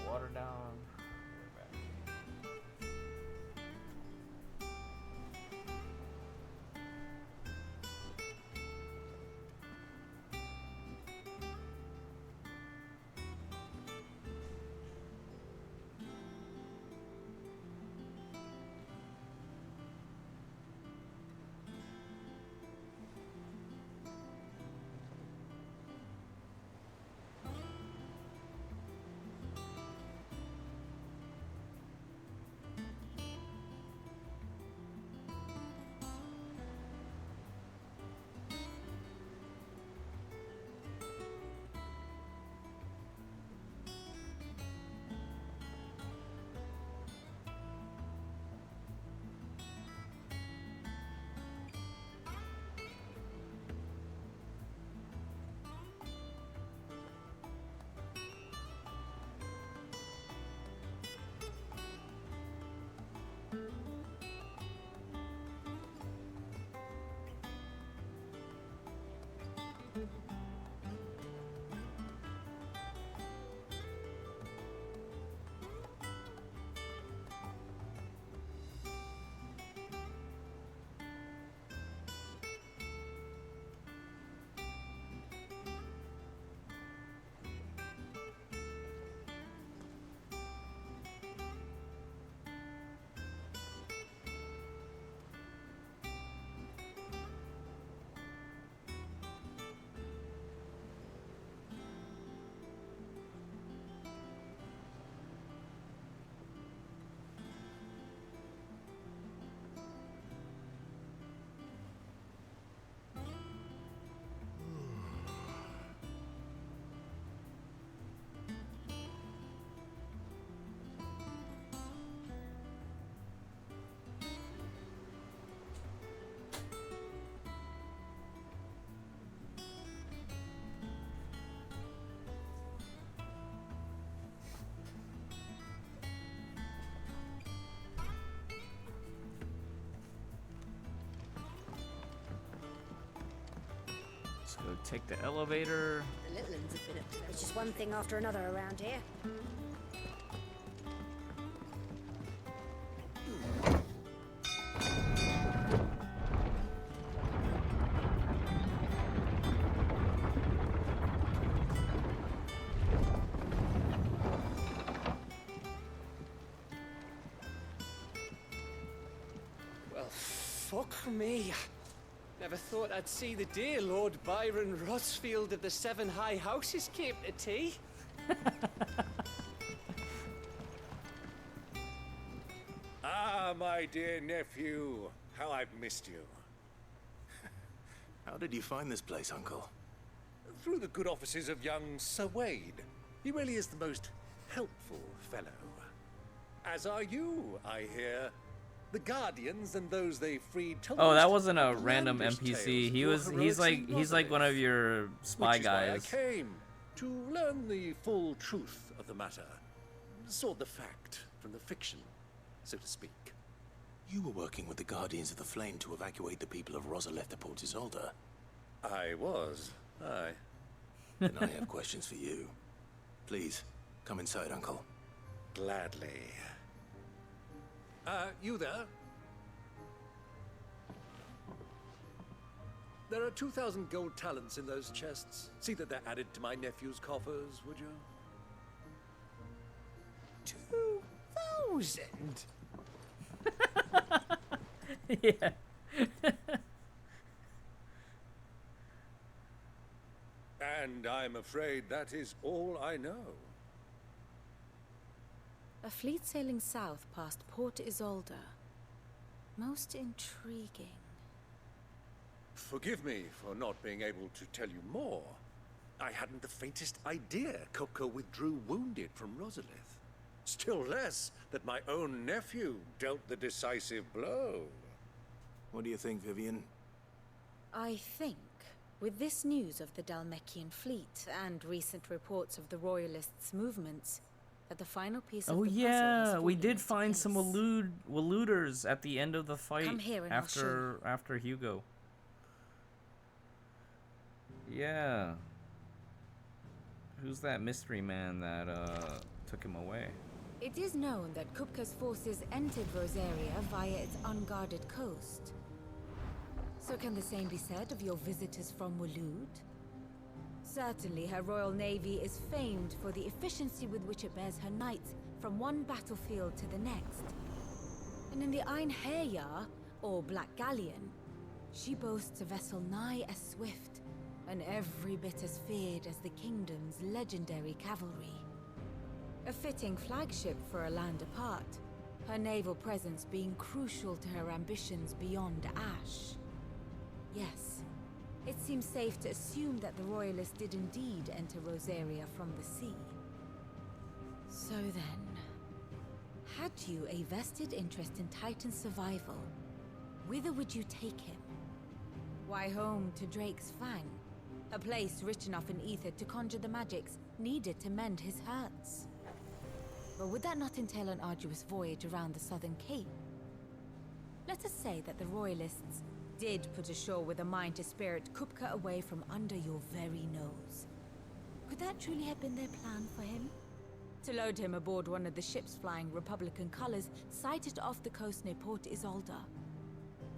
Water down. Let's go take the elevator. The little ones have been up to It's just one thing after another around here. Well, fuck me. Never thought I'd see the dear Lord Byron Rossfield of the Seven High Houses came to tea. Ah, my dear nephew. How I've missed you. How did you find this place, Uncle? Through the good offices of young Sir Wade. He really is the most helpful fellow. As are you, I hear. The Guardians and those they freed told Oh, us that wasn't a random outlandish NPC. tales of your He's heroics in like one of your spy which is guys. why I came to learn the full truth of the matter, sort the fact from the fiction, so to speak. You were working with the Guardians of the Flame to evacuate the people of Rosalith to Port Isolde. I was. Aye. Then I have questions for you. Please, come inside, Uncle. Gladly. You there? There are 2,000 gold talents in those chests. See that they're added to my nephew's coffers, would you? 2,000? Yeah. And I'm afraid that is all I know. A fleet sailing south past Port Isolde. Most intriguing. Forgive me for not being able to tell you more. I hadn't the faintest idea Kupka withdrew wounded from Rosalith. Still less that my own nephew dealt the decisive blow. What do you think, Vivian? I think, with this news of the Dalmekian fleet and recent reports of the Royalists' movements, that the final piece of Oh the puzzle yeah, has we fallen did into find place. some Waluders at the end of the fight Come here and I'll show after Hugo. Yeah. Who's that mystery man that took him away? It is known that Kupka's forces entered Rosaria via its unguarded coast. So can the same be said of your visitors from Walud? Certainly her Royal Navy is famed for the efficiency with which it bears her knights from one battlefield to the next. And in the Einherjar, or Black Galleon, she boasts a vessel nigh as swift and every bit as feared as the kingdom's legendary cavalry. A fitting flagship for a land apart, her naval presence being crucial to her ambitions beyond Ash. Yes, it seems safe to assume that the Royalists did indeed enter Rosaria from the sea. So then, had you a vested interest in Titan's survival, whither would you take him? Why, home to Drake's Fang, a place rich enough in ether to conjure the magics needed to mend his hurts. But would that not entail an arduous voyage around the southern cape? Let us say that the Royalists did put ashore with a mind to spirit Kupka away from under your very nose. Could that truly have been their plan for him? To load him aboard one of the ships flying Republican colors sighted off the coast near Port Isolde.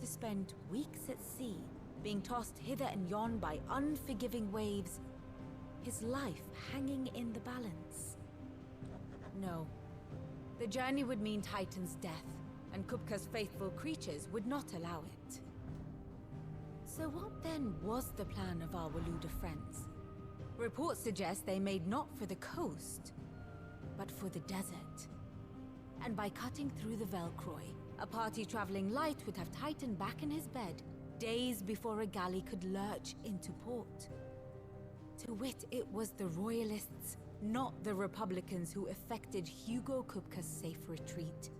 To spend weeks at sea, being tossed hither and yon by unforgiving waves, his life hanging in the balance. No. The journey would mean Titan's death, and Kupka's faithful creatures would not allow it. So what then was the plan of our Waluda friends? Reports suggest they made not for the coast, but for the desert. And by cutting through the Velcroy, a party traveling light would have Titan back in his bed days before a galley could lurch into port. To wit, it was the Royalists, not the Republicans, who effected Hugo Kupka's safe retreat.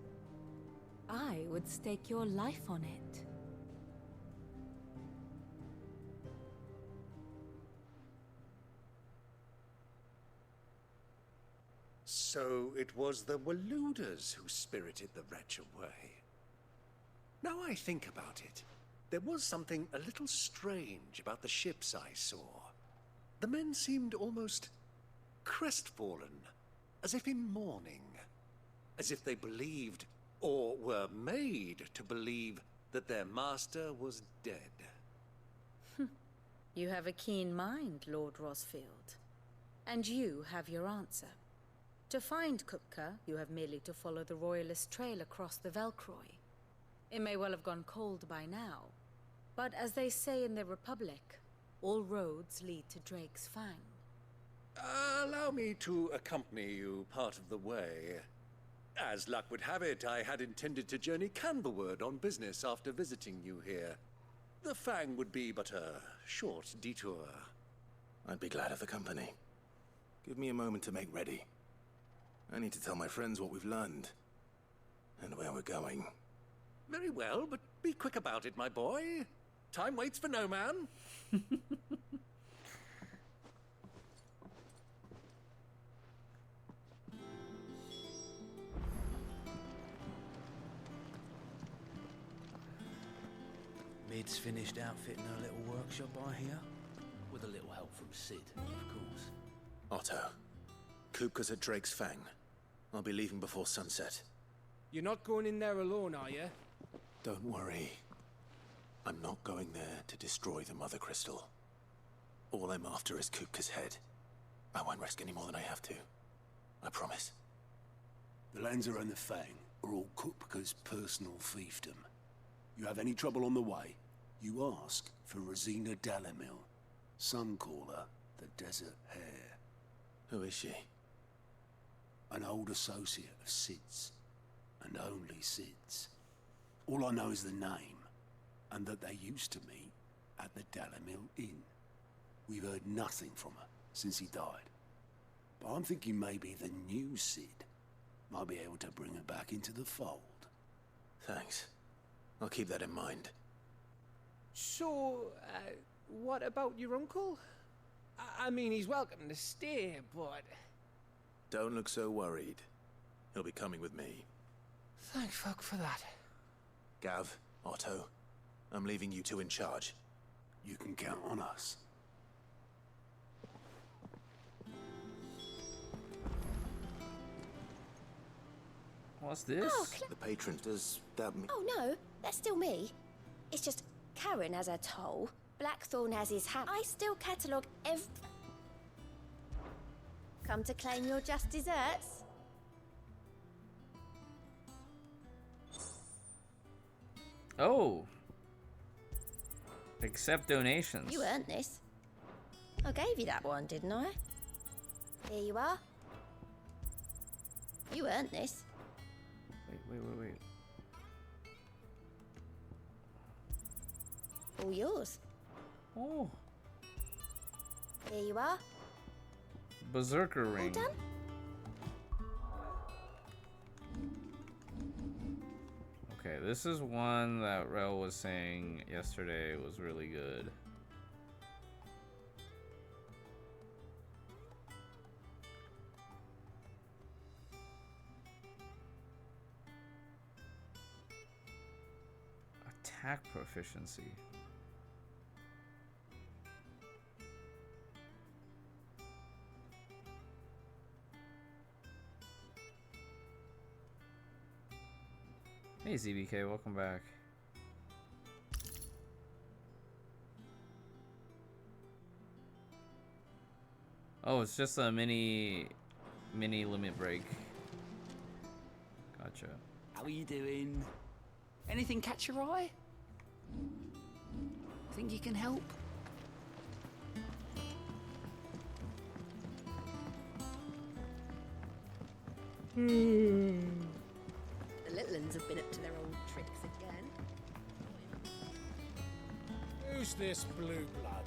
I would stake your life on it. So it was the Waluders who spirited the wretch away. Now I think about it, there was something a little strange about the ships I saw. The men seemed almost crestfallen, as if in mourning, as if they believed, or were made to believe, that their master was dead. You have a keen mind, Lord Rosfield. And you have your answer. To find Kupka, you have merely to follow the Royalist trail across the Velcroy. It may well have gone cold by now, but as they say in the Republic, all roads lead to Drake's Fang. Allow me to accompany you part of the way. As luck would have it, I had intended to journey Canberward on business after visiting you here. The Fang would be but a short detour. I'd be glad of the company. Give me a moment to make ready. I need to tell my friends what we've learned, and where we're going. Very well, but be quick about it, my boy. Time waits for no man. Mid's finished outfitting her little workshop, I hear. With a little help from Sid, of course. Otto, Kupka's at Drake's Fang. I'll be leaving before sunset. You're not going in there alone, are you? Don't worry. I'm not going there to destroy the Mother Crystal. All I'm after is Kupka's head. I won't risk any more than I have to. I promise. The lands around the Fang are all Kupka's personal fiefdom. You have any trouble on the way, you ask for Rosina Dalamil, Suncaller, the Desert Hare. Who is she? An old associate of Sid's, and only Sid's. All I know is the name, and that they used to meet at the Dalamil Inn. We've heard nothing from her since he died. But I'm thinking maybe the new Sid might be able to bring her back into the fold. Thanks. I'll keep that in mind. So, what about your uncle? I mean, he's welcome to stay, but... Don't look so worried. He'll be coming with me. Thank fuck for that. Gav, Otto, I'm leaving you two in charge. You can count on us. What's this? Oh, The patron, does that mean... Oh no, that's still me. It's just Karen has her toll, Blackthorn has his hat. I still catalogue Come to claim your just desserts? Oh. Accept donations. You earned this. I gave you that one, didn't I? Here you are. You earned this. Wait. All yours. Oh. Here you are. Berserker ring. All done? Okay, this is one that Rel was saying yesterday was really good. Attack proficiency. Hey ZBK, welcome back. Oh, it's just a mini limit break. Gotcha. How are you doing? Anything catch your eye? Think you can help? The little uns have been up to their old tricks again. Who's this blue blood?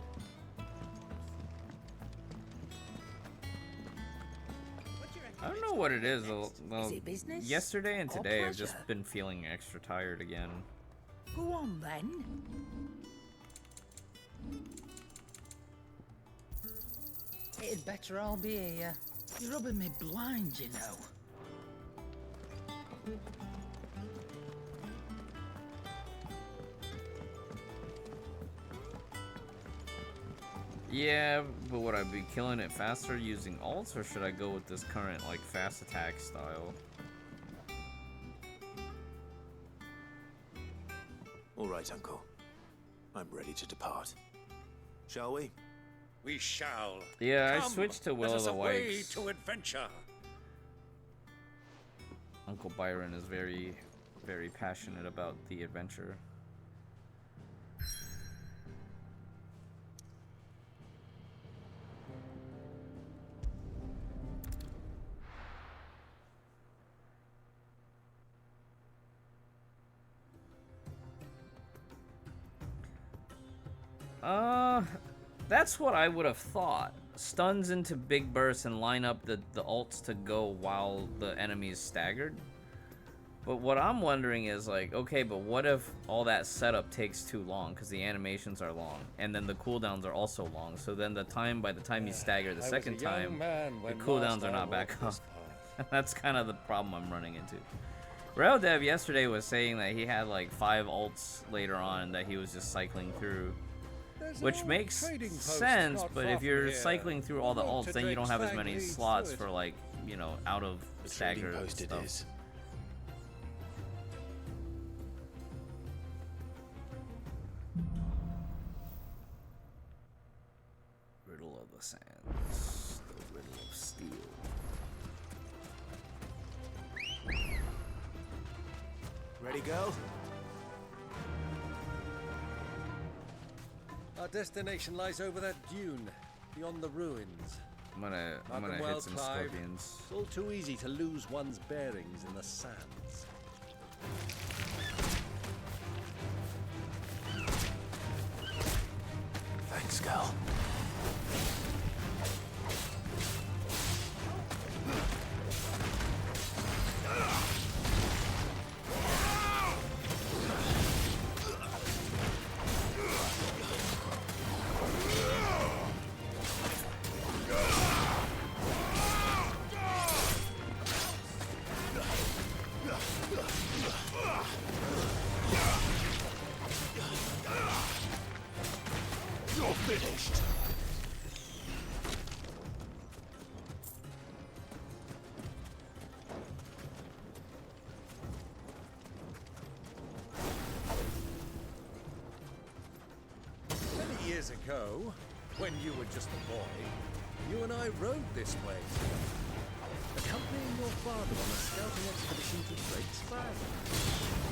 I don't know what it is. Is it business Yesterday and or today I've just pleasure? been feeling extra tired again. Go on then. It'd better all be here. You're rubbing me blind, you know. Yeah, but would I be killing it faster using ults, or should I go with this current like fast attack style? All right, Uncle. I'm ready to depart. Shall we? We shall. Yeah, I Come, switched to let Will of us the away Wikes. to adventure. Uncle Byron is very, very passionate about the adventure. That's what I would have thought. Stuns into big bursts and line up the ults to go while the enemy is staggered. But what I'm wondering is like, okay, but what if all that setup takes too long because the animations are long, and then the cooldowns are also long. So then by the time you stagger the second time, the cooldowns are not back up. That's kind of the problem I'm running into. Rail Dev yesterday was saying that he had like 5 ults later on that he was just cycling through. Which makes sense, but if you're cycling through all the ults, then you don't have as many slots for like, you know, out of stagger stuff. Riddle of the Sands, the Riddle of Steel. Ready, go? Our destination lies over that dune, beyond the ruins. I'm gonna hit some scorpions. It's all too easy to lose one's bearings in the sands. Thanks, girl. You're finished. Many years ago, when you were just a boy, you and I rode this way, accompanying your father on a scouting expedition to Drake's Flag.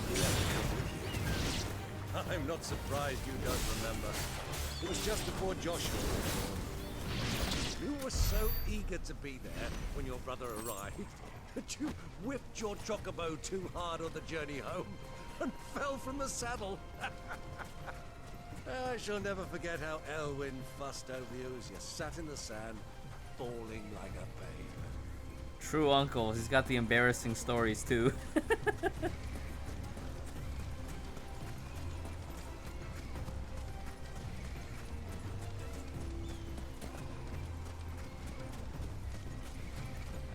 You have to come with you. I'm not surprised you don't remember. It was just before Joshua was born. You were so eager to be there when your brother arrived that you whipped your chocobo too hard on the journey home and fell from the saddle. I shall never forget how Elwyn fussed over you as you sat in the sand, bawling like a babe. True uncle. He's got the embarrassing stories too.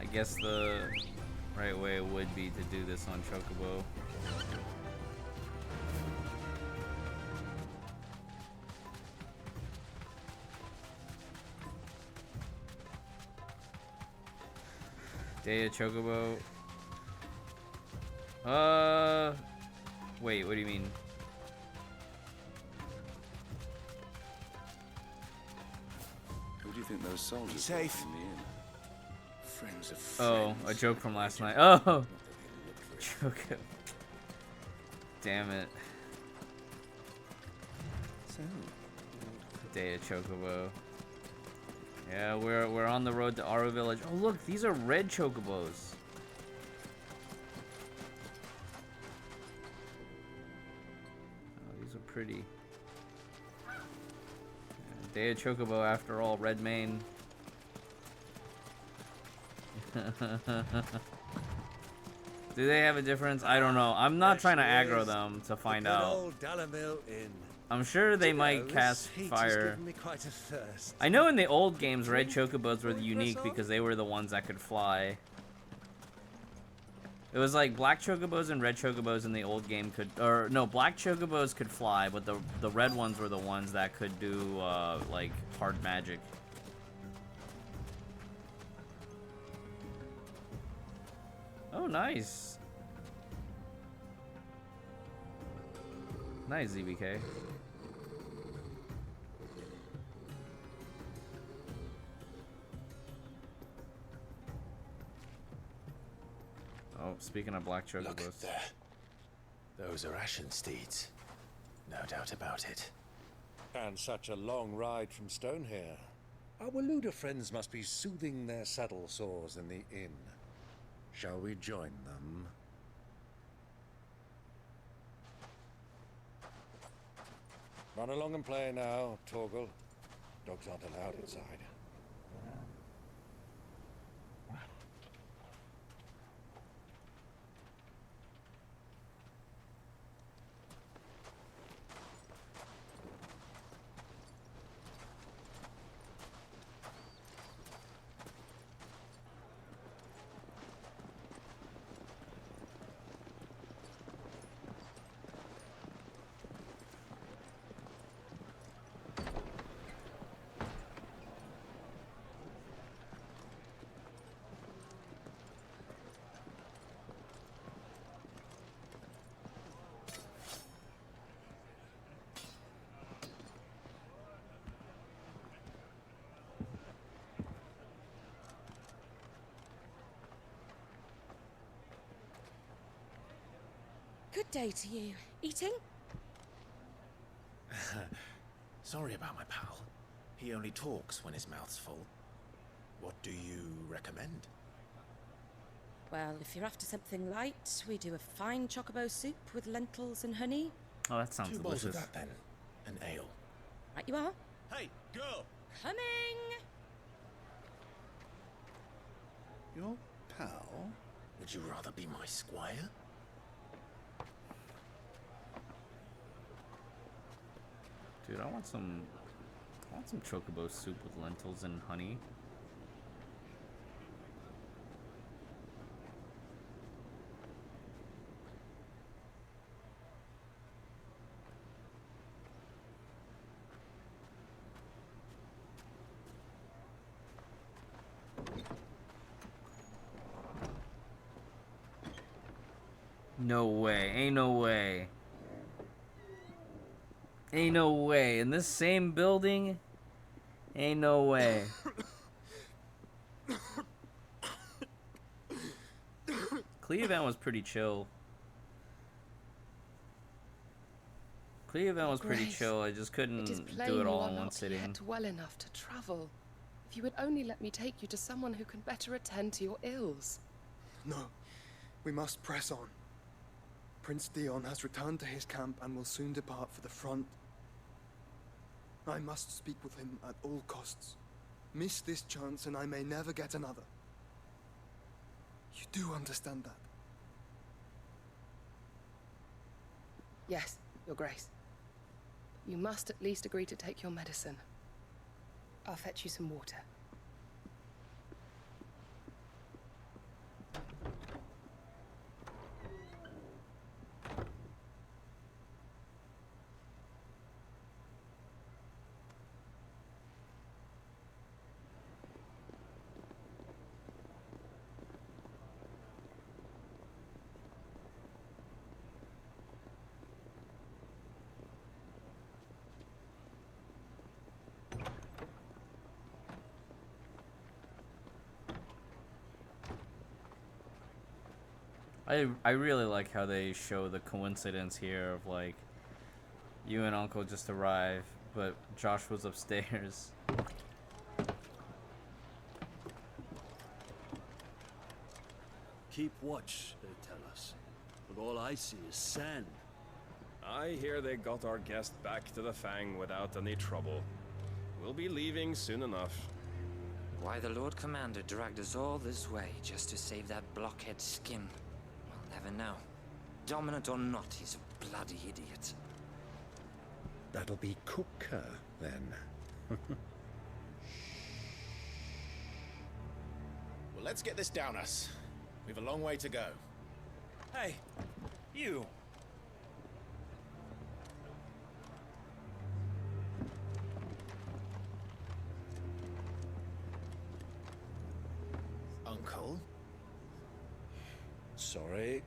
I guess the right way would be to do this on Chocobo. Data Chocobo. Wait, what do you mean? Who do you think those soldiers safe in the inn? Friends of Oh, friends. a joke from last night. Oh, Chocobo. Damn it. So, Data Chocobo. Yeah, we're on the road to Aru Village. Oh look, these are red chocobos. Oh, these are pretty. Yeah, Data Chocobo after all, red mane. Do they have a difference? I don't know. I'm not trying to aggro them to find out. Old Dalamil Inn. I'm sure they might cast fire. I know in the old games, red chocobos were unique because they were the ones that could fly. It was like black chocobos and red chocobos in the old game could, or no, black chocobos could fly, but the red ones were the ones that could do like hard magic. Oh, nice. Nice, ZBK. Oh, speaking of black chocobos. Look there. Those are Ashen steeds. No doubt about it. And such a long ride from Stonehair. Our Waluda friends must be soothing their saddle sores in the inn. Shall we join them? Run along and play now, Torgal. Dogs aren't allowed inside. Good day to you. Eating? Sorry about my pal. He only talks when his mouth's full. What do you recommend? Well, if you're after something light, we do a fine chocobo soup with lentils and honey. Oh, that sounds 2 bowls delicious. of that then. An ale. Right you are. Hey, girl! Coming! Your pal? Would you rather be my squire? Dude, I want some chocobo soup with lentils and honey. No way. Ain't no way. Ain't no way. In this same building? Ain't no way. Cleveland was pretty chill. Cleveland was pretty Grace, chill. I just couldn't It is plain do it all you are in one not sitting. yet well enough to travel. If you would only let me take you to someone who can better attend to your ills. No, we must press on. Prince Dion has returned to his camp and will soon depart for the front. I must speak with him at all costs. Miss this chance and I may never get another. You do understand that? Yes, Your Grace. You must at least agree to take your medicine. I'll fetch you some water. I really like how they show the coincidence here of like you and Uncle just arrived, but Josh was upstairs. Keep watch, they tell us. But all I see is sand. I hear they got our guest back to the Fang without any trouble. We'll be leaving soon enough. Why the Lord Commander dragged us all this way just to save that blockhead skin, we'll never know. Dominant or not, he's a bloody idiot. That'll be Cooker, then. Well, let's get this down us. We've a long way to go. Hey, you. Uncle? Sorry.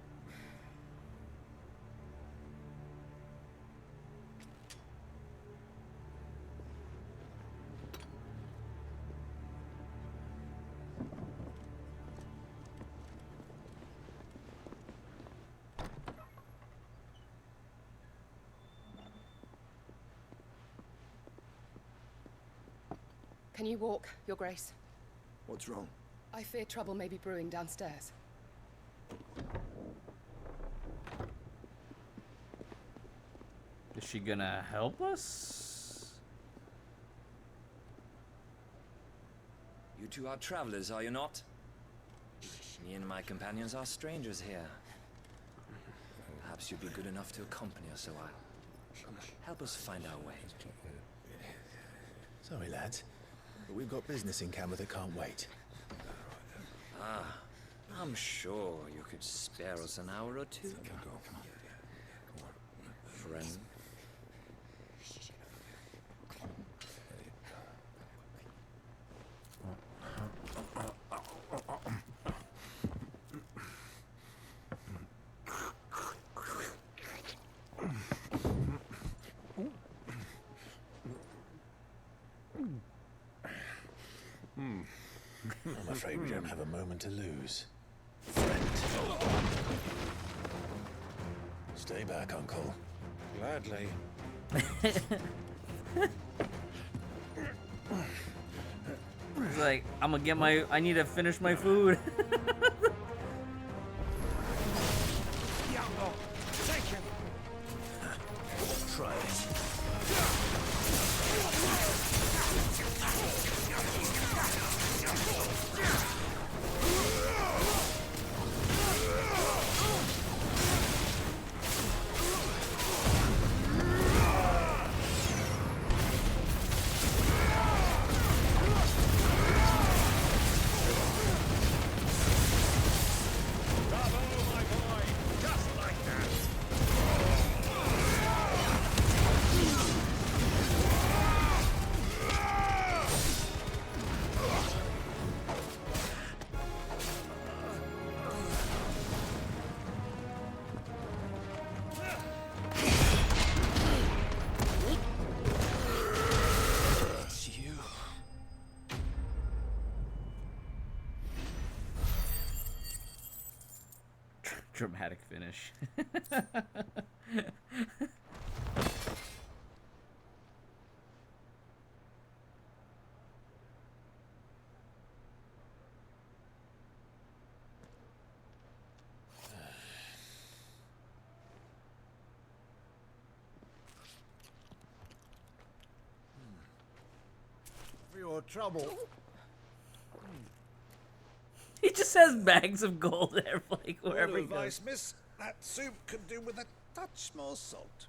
Can you walk, Your Grace? What's wrong? I fear trouble may be brewing downstairs. Is she gonna help us? You two are travelers, are you not? Me and my companions are strangers here. Perhaps you'd be good enough to accompany us a while. Help us find our way. Sorry, lads, but we've got business in camera that can't wait. Ah, I'm sure you could spare us an hour or two. Friend. I'm afraid we don't have a moment to lose. Stay back, Uncle. Gladly. He's like, I'm gonna get my. I need to finish my food. Diablo! Take him! Try it. Dramatic finish. For your trouble. He just has bags of gold there, like wherever Word he of goes. advice, miss. That soup could do with a touch more salt.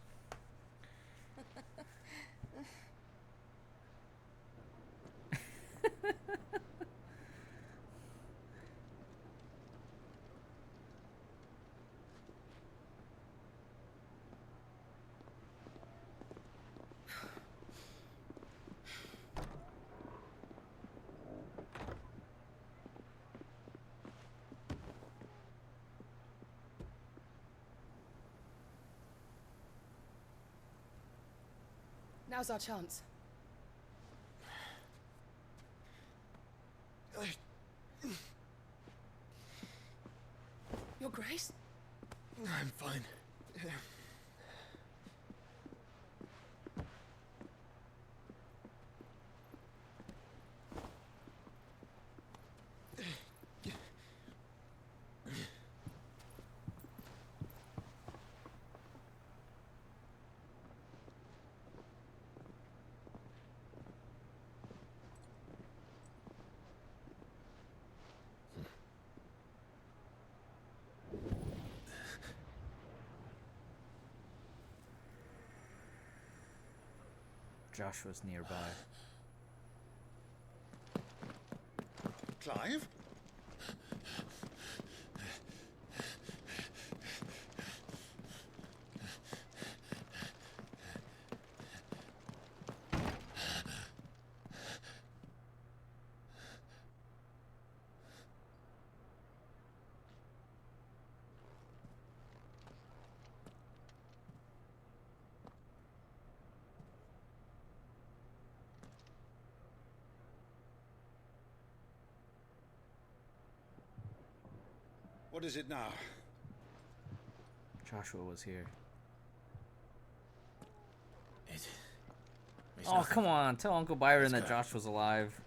Now's our chance. Your Grace? I'm fine. Joshua's nearby. Clive? What is it now? Joshua was here. It. Oh, come on. Tell Uncle Byron that Josh was alive.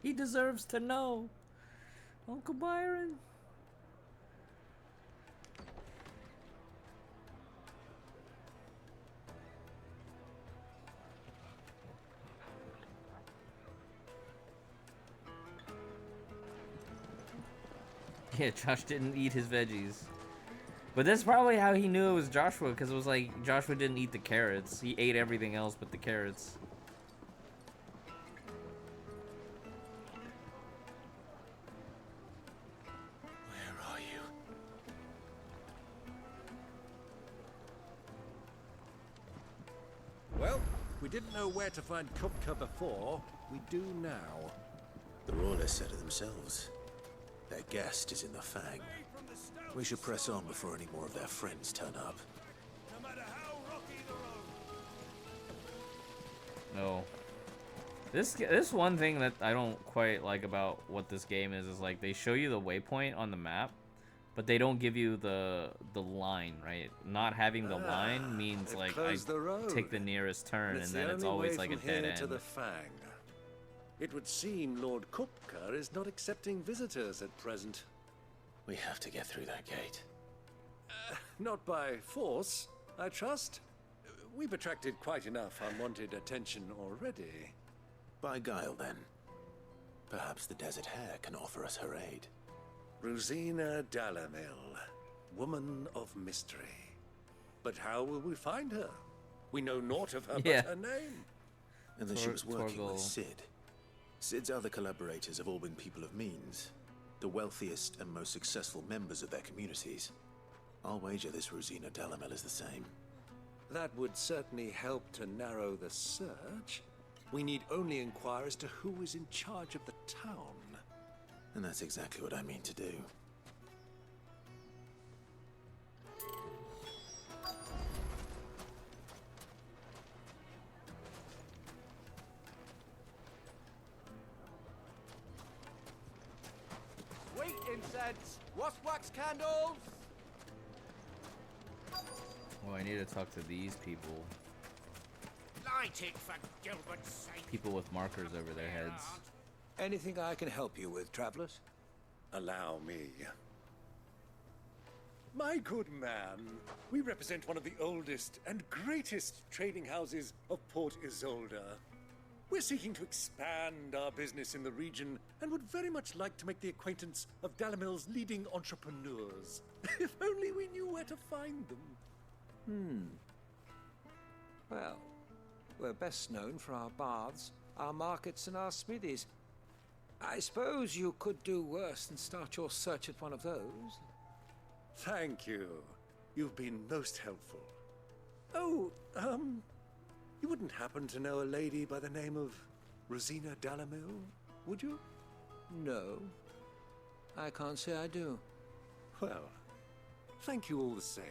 He deserves to know. Uncle Byron. Yeah, Josh didn't eat his veggies. But that's probably how he knew it was Joshua, because it was like Joshua didn't eat the carrots. He ate everything else but the carrots. Where are you? Well, we didn't know where to find Kupka before. We do now. The Royalists said it themselves. Their guest is in the Fang. We should press on before any more of their friends turn up. No. This one thing that I don't quite like about what this game is like they show you the waypoint on the map, But they don't give you the line, right? Not having the line means like I take the nearest turn, and then it's always like a dead end. To the Fang. It would seem Lord Kupka is not accepting visitors at present. We have to get through that gate. Not by force, I trust. We've attracted quite enough unwanted attention already. By guile, then. Perhaps the Desert Hare can offer us her aid. Rosina Dalamil, woman of mystery. But how will we find her? We know naught of her but her name. And that she was working with Cid. Cid's other collaborators have all been people of means, the wealthiest and most successful members of their communities. I'll wager this Rosina Dalamil is the same. That would certainly help to narrow the search. We need only inquire as to who is in charge of the town. And that's exactly what I mean to do. Sweet incense, wax candles. Oh, I need to talk to these people. Light it for Gilbert's sake. People with markers over their heads. Anything I can help you with, travelers? Allow me. My good man, we represent one of the oldest and greatest trading houses of Port Isolde. We're seeking to expand our business in the region and would very much like to make the acquaintance of Dalamil's leading entrepreneurs. If only we knew where to find them. Well, we're best known for our baths, our markets, and our smithies. I suppose you could do worse than start your search at one of those. Thank you. You've been most helpful. Oh, you wouldn't happen to know a lady by the name of Rosina Dalamil, would you? No, I can't say I do. Well, thank you all the same.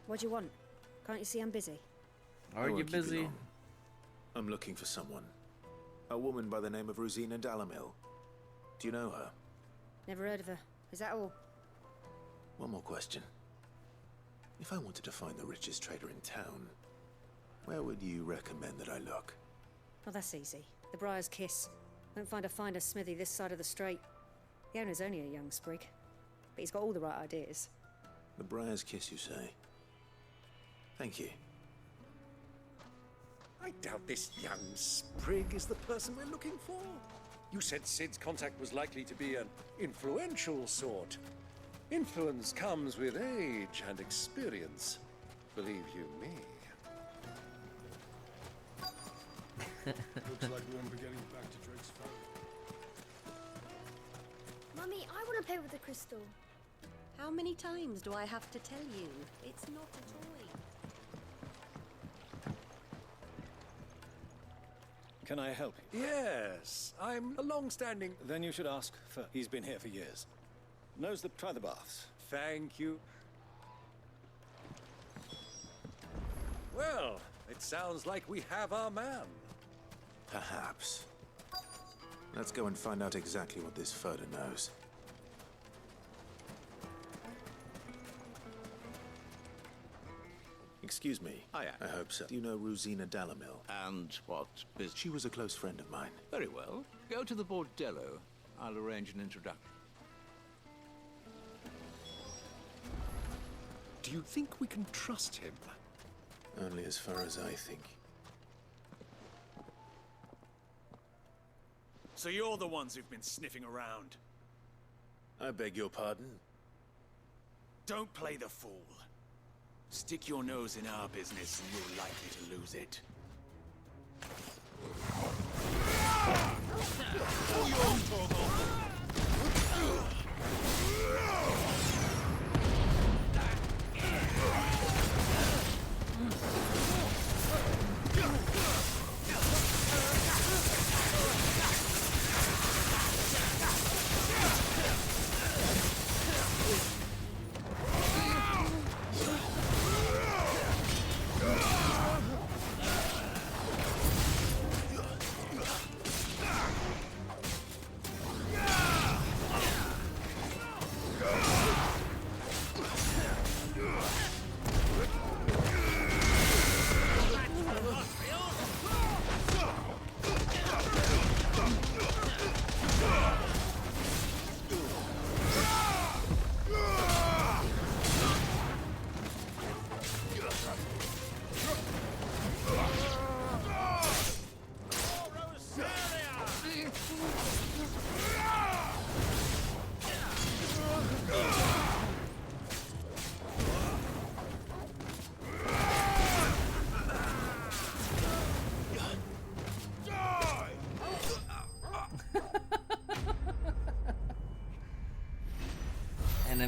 What do you want? Can't you see I'm busy? Are you busy? I'm looking for someone. A woman by the name of Rosina Dalamil. Do you know her? Never heard of her. Is that all? One more question. If I wanted to find the richest trader in town, where would you recommend that I look? Oh, that's easy. The Briar's Kiss. Won't find a finer smithy this side of the strait. The owner's only a young sprig, but he's got all the right ideas. The Briar's Kiss, you say? Thank you. I doubt this young sprig is the person we're looking for. You said Cid's contact was likely to be an influential sort. Influence comes with age and experience. Believe you me. Looks like we won't be getting back to Drake's farm. Mummy, I want to play with the crystal. How many times do I have to tell you? It's not a toy. Can I help you? Yes, I'm a long-standing... Then you should ask for... He's been here for years. Knows the... Try the baths. Thank you. Well, it sounds like we have our man. Perhaps. Let's go and find out exactly what this Furder knows. Excuse me. Hiya. I hope so. Do you know Rosina Dalamil? And what business? She was a close friend of mine. Very well. Go to the bordello. I'll arrange an introduction. Do you think we can trust him? Only as far as I think. So you're the ones who've been sniffing around. I beg your pardon? Don't play the fool. Stick your nose in our business and you're likely to lose it. All yours, Torgal!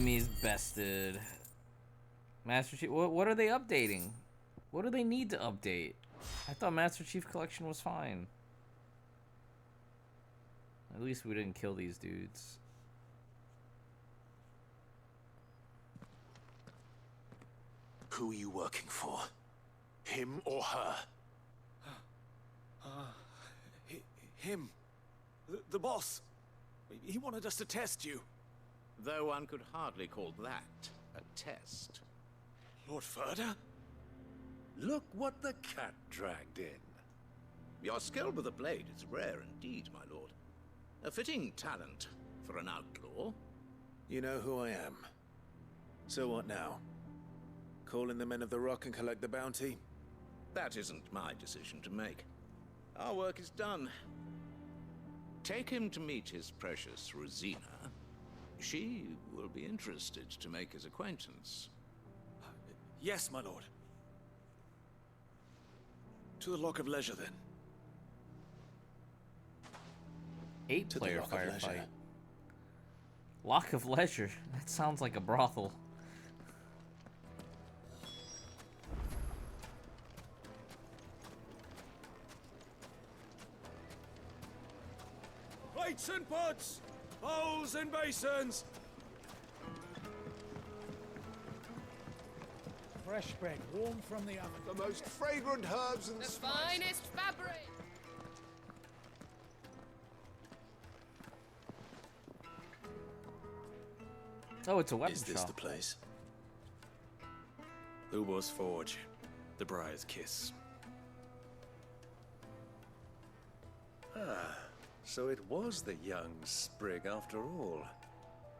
enemies bested. Master Chief, what are they updating? What do they need to update? I thought Master Chief Collection was fine. At least we didn't kill these dudes. Who are you working for? Him or her? Him. The boss. He wanted us to test you. Though one could hardly call that a test. Lord Furder? Look what the cat dragged in. Your skill with the blade is rare indeed, my lord. A fitting talent for an outlaw. You know who I am. So what now? Call in the Men of the Rock and collect the bounty? That isn't my decision to make. Our work is done. Take him to meet his precious Rosina. She will be interested to make his acquaintance. Yes, my lord. To the Lock of Leisure, then. 8-player firefight. Lock of Leisure. That sounds like a brothel. Plates and pots! Bowls and basins! Fresh bread, warm from the oven. The most fragrant herbs and The finest fabric! Oh, it's a weapon Is this shop. the place? Ubor's Forge. The Briar's Kiss. Ah, so it was the young sprig after all.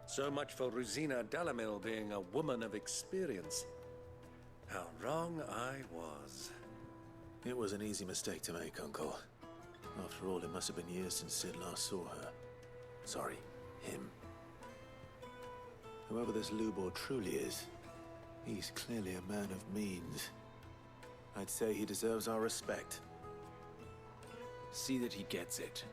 So much for Rosina Delamil being a woman of experience. How wrong I was. It was an easy mistake to make, Uncle. After all, it must have been years since Sid last saw her. Sorry, him. Whoever this Lubor truly is, he's clearly a man of means. I'd say he deserves our respect. See that he gets it.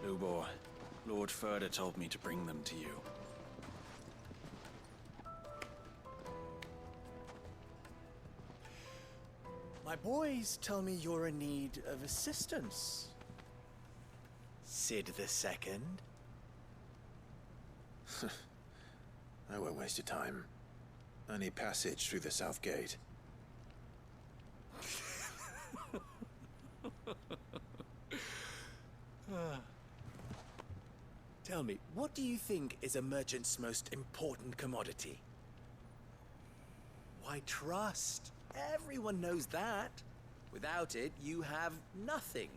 Lubor, Lord Furder told me to bring them to you. My boys tell me you're in need of assistance. Sid the Second. I won't waste your time. I need passage through the south gate. Tell me, what do you think is a merchant's most important commodity? Why, trust. Everyone knows that. Without it, you have nothing.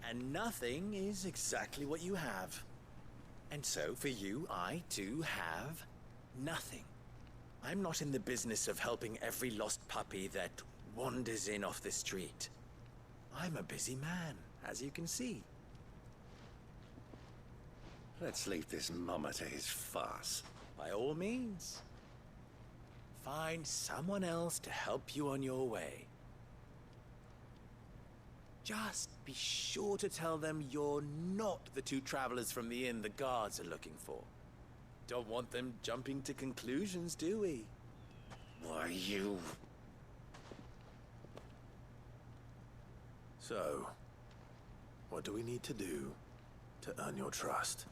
And nothing is exactly what you have. And so, for you, I, too, have nothing. I'm not in the business of helping every lost puppy that wanders in off the street. I'm a busy man, as you can see. Let's leave this mummer to his farce. By all means. Find someone else to help you on your way. Just be sure to tell them you're not the two travelers from the inn the guards are looking for. Don't want them jumping to conclusions, do we? Why, you... So, what do we need to do to earn your trust?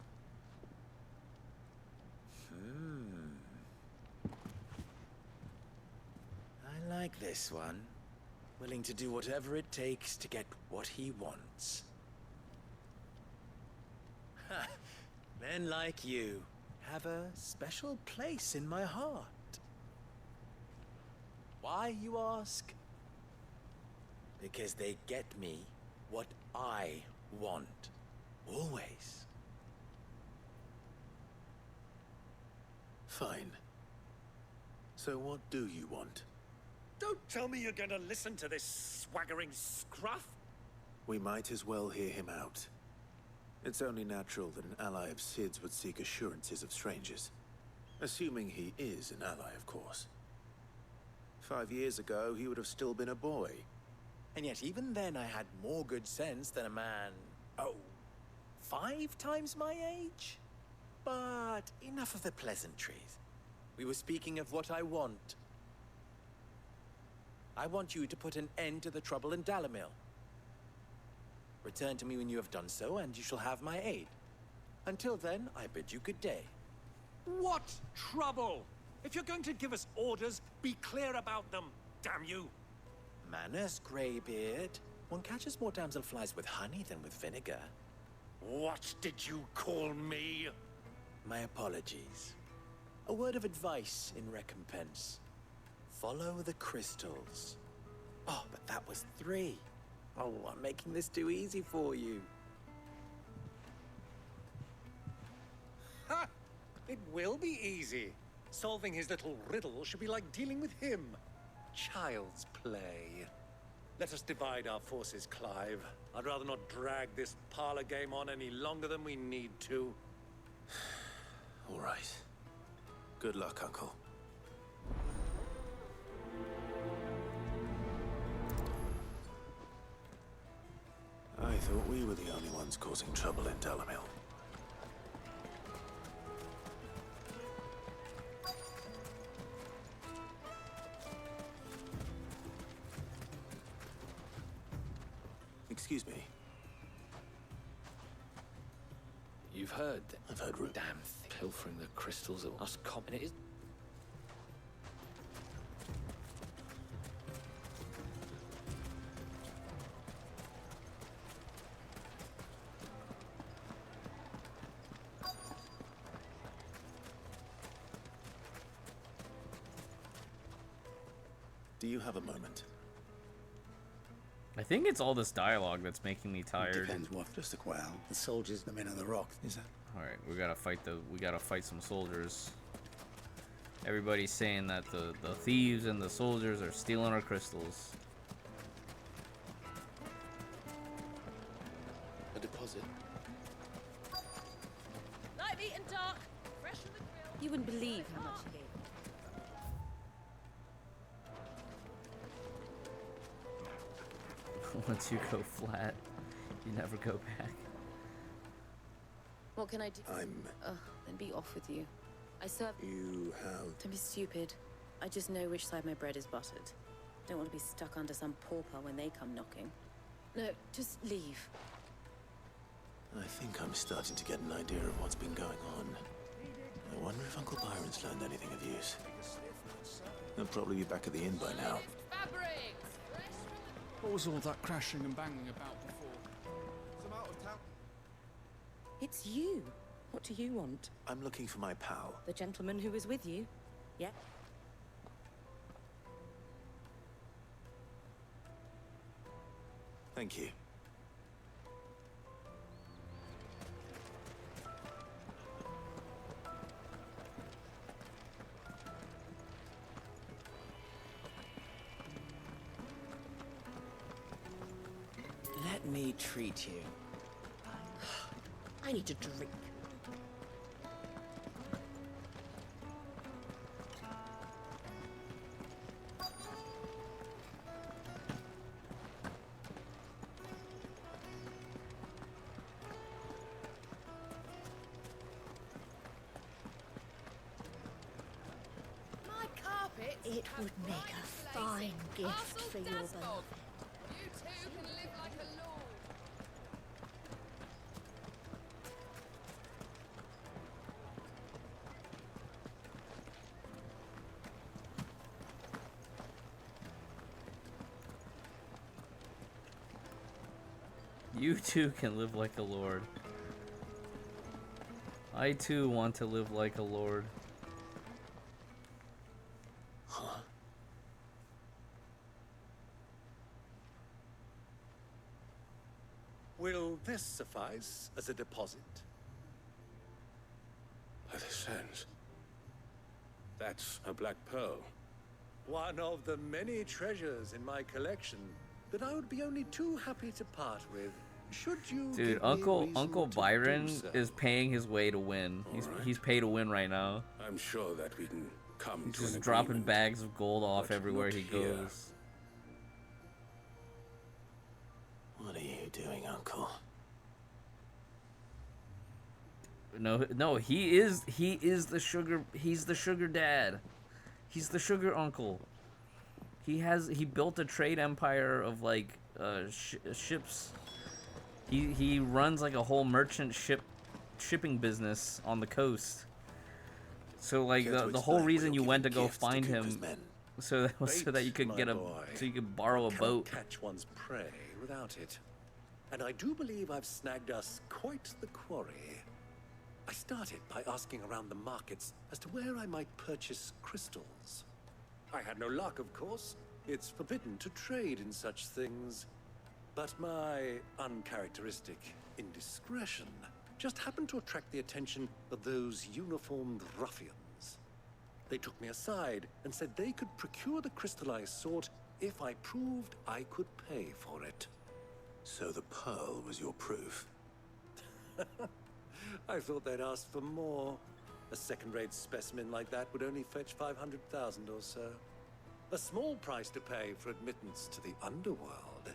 I like this one. Willing to do whatever it takes to get what he wants. Ha! Men like you have a special place in my heart. Why, you ask? Because they get me what I want. Always. Fine. So what do you want? Don't tell me you're going to listen to this swaggering scruff. We might as well hear him out. It's only natural that an ally of Sid's would seek assurances of strangers. Assuming he is an ally, of course. 5 years ago, he would have still been a boy. And yet even then I had more good sense than a man, 5 times my age? But enough of the pleasantries. We were speaking of what I want. I want you to put an end to the trouble in Dalamil. Return to me when you have done so, and you shall have my aid. Until then, I bid you good day. What trouble? If you're going to give us orders, be clear about them, damn you! Manners, Greybeard. One catches more damselflies with honey than with vinegar. What did you call me? My apologies. A word of advice in recompense. Follow the crystals. Oh, but that was 3. Oh, I'm making this too easy for you. Ha! It will be easy. Solving his little riddle should be like dealing with him. Child's play. Let us divide our forces, Clive. I'd rather not drag this parlor game on any longer than we need to. All right. Good luck, Uncle. I thought we were the only ones causing trouble in Dalamil. Excuse me. You've heard? I've heard Damn thing. Pilfering the crystals of us common. It is. Do you have a moment? I think it's all this dialogue that's making me tired. Depends what. Just well, the soldiers, the men on the rock. Is that? All right, we gotta fight some soldiers. Everybody's saying that the thieves and the soldiers are stealing our crystals. A deposit. Light, meat, and dark. Fresh from the grill. You wouldn't believe how much he gave. Once you go flat, you never go back. What can I do? Then be off with you. I serve. You have. Don't be stupid. I just know which side my bread is buttered. Don't want to be stuck under some pauper when they come knocking. No, just leave. I think I'm starting to get an idea of what's been going on. I wonder if Uncle Byron's learned anything of use. He'll probably be back at the inn by now. What was all that crashing and banging about before? Some out of town. It's you. What do you want? I'm looking for my pal. The gentleman who was with you? Yeah? Thank you. Let me treat you. I need to drink. My carpet. It would make a fine gift for your beloved. You two can live like a lord. You too can live like a lord. I too want to live like a lord. Huh? Will this suffice as a deposit? By the sands. That's a black pearl. One of the many treasures in my collection that I would be only too happy to part with. Should you Dude, give me Uncle reason to Byron do so? is paying his way to win. He's paid to win right now. I'm sure that we can come He's to an just dropping agreement, bags of gold off but everywhere not he here. goes. What are you doing, Uncle? No, he's the sugar dad. He's the sugar uncle. He built a trade empire of like ships. He runs like a whole merchant shipping business on the coast. So like the whole reason you went to go find him, so that you could Bait, get my a boy. so you could borrow a Can't boat. catch one's prey without it. And I do believe I've snagged us quite the quarry. I started by asking around the markets as to where I might purchase crystals. I had no luck, of course. It's forbidden to trade in such things. But my uncharacteristic indiscretion just happened to attract the attention of those uniformed ruffians. They took me aside and said they could procure the crystal I sought if I proved I could pay for it. So the pearl was your proof? I thought they'd ask for more. A second-rate specimen like that would only fetch 500,000 or so. A small price to pay for admittance to the underworld.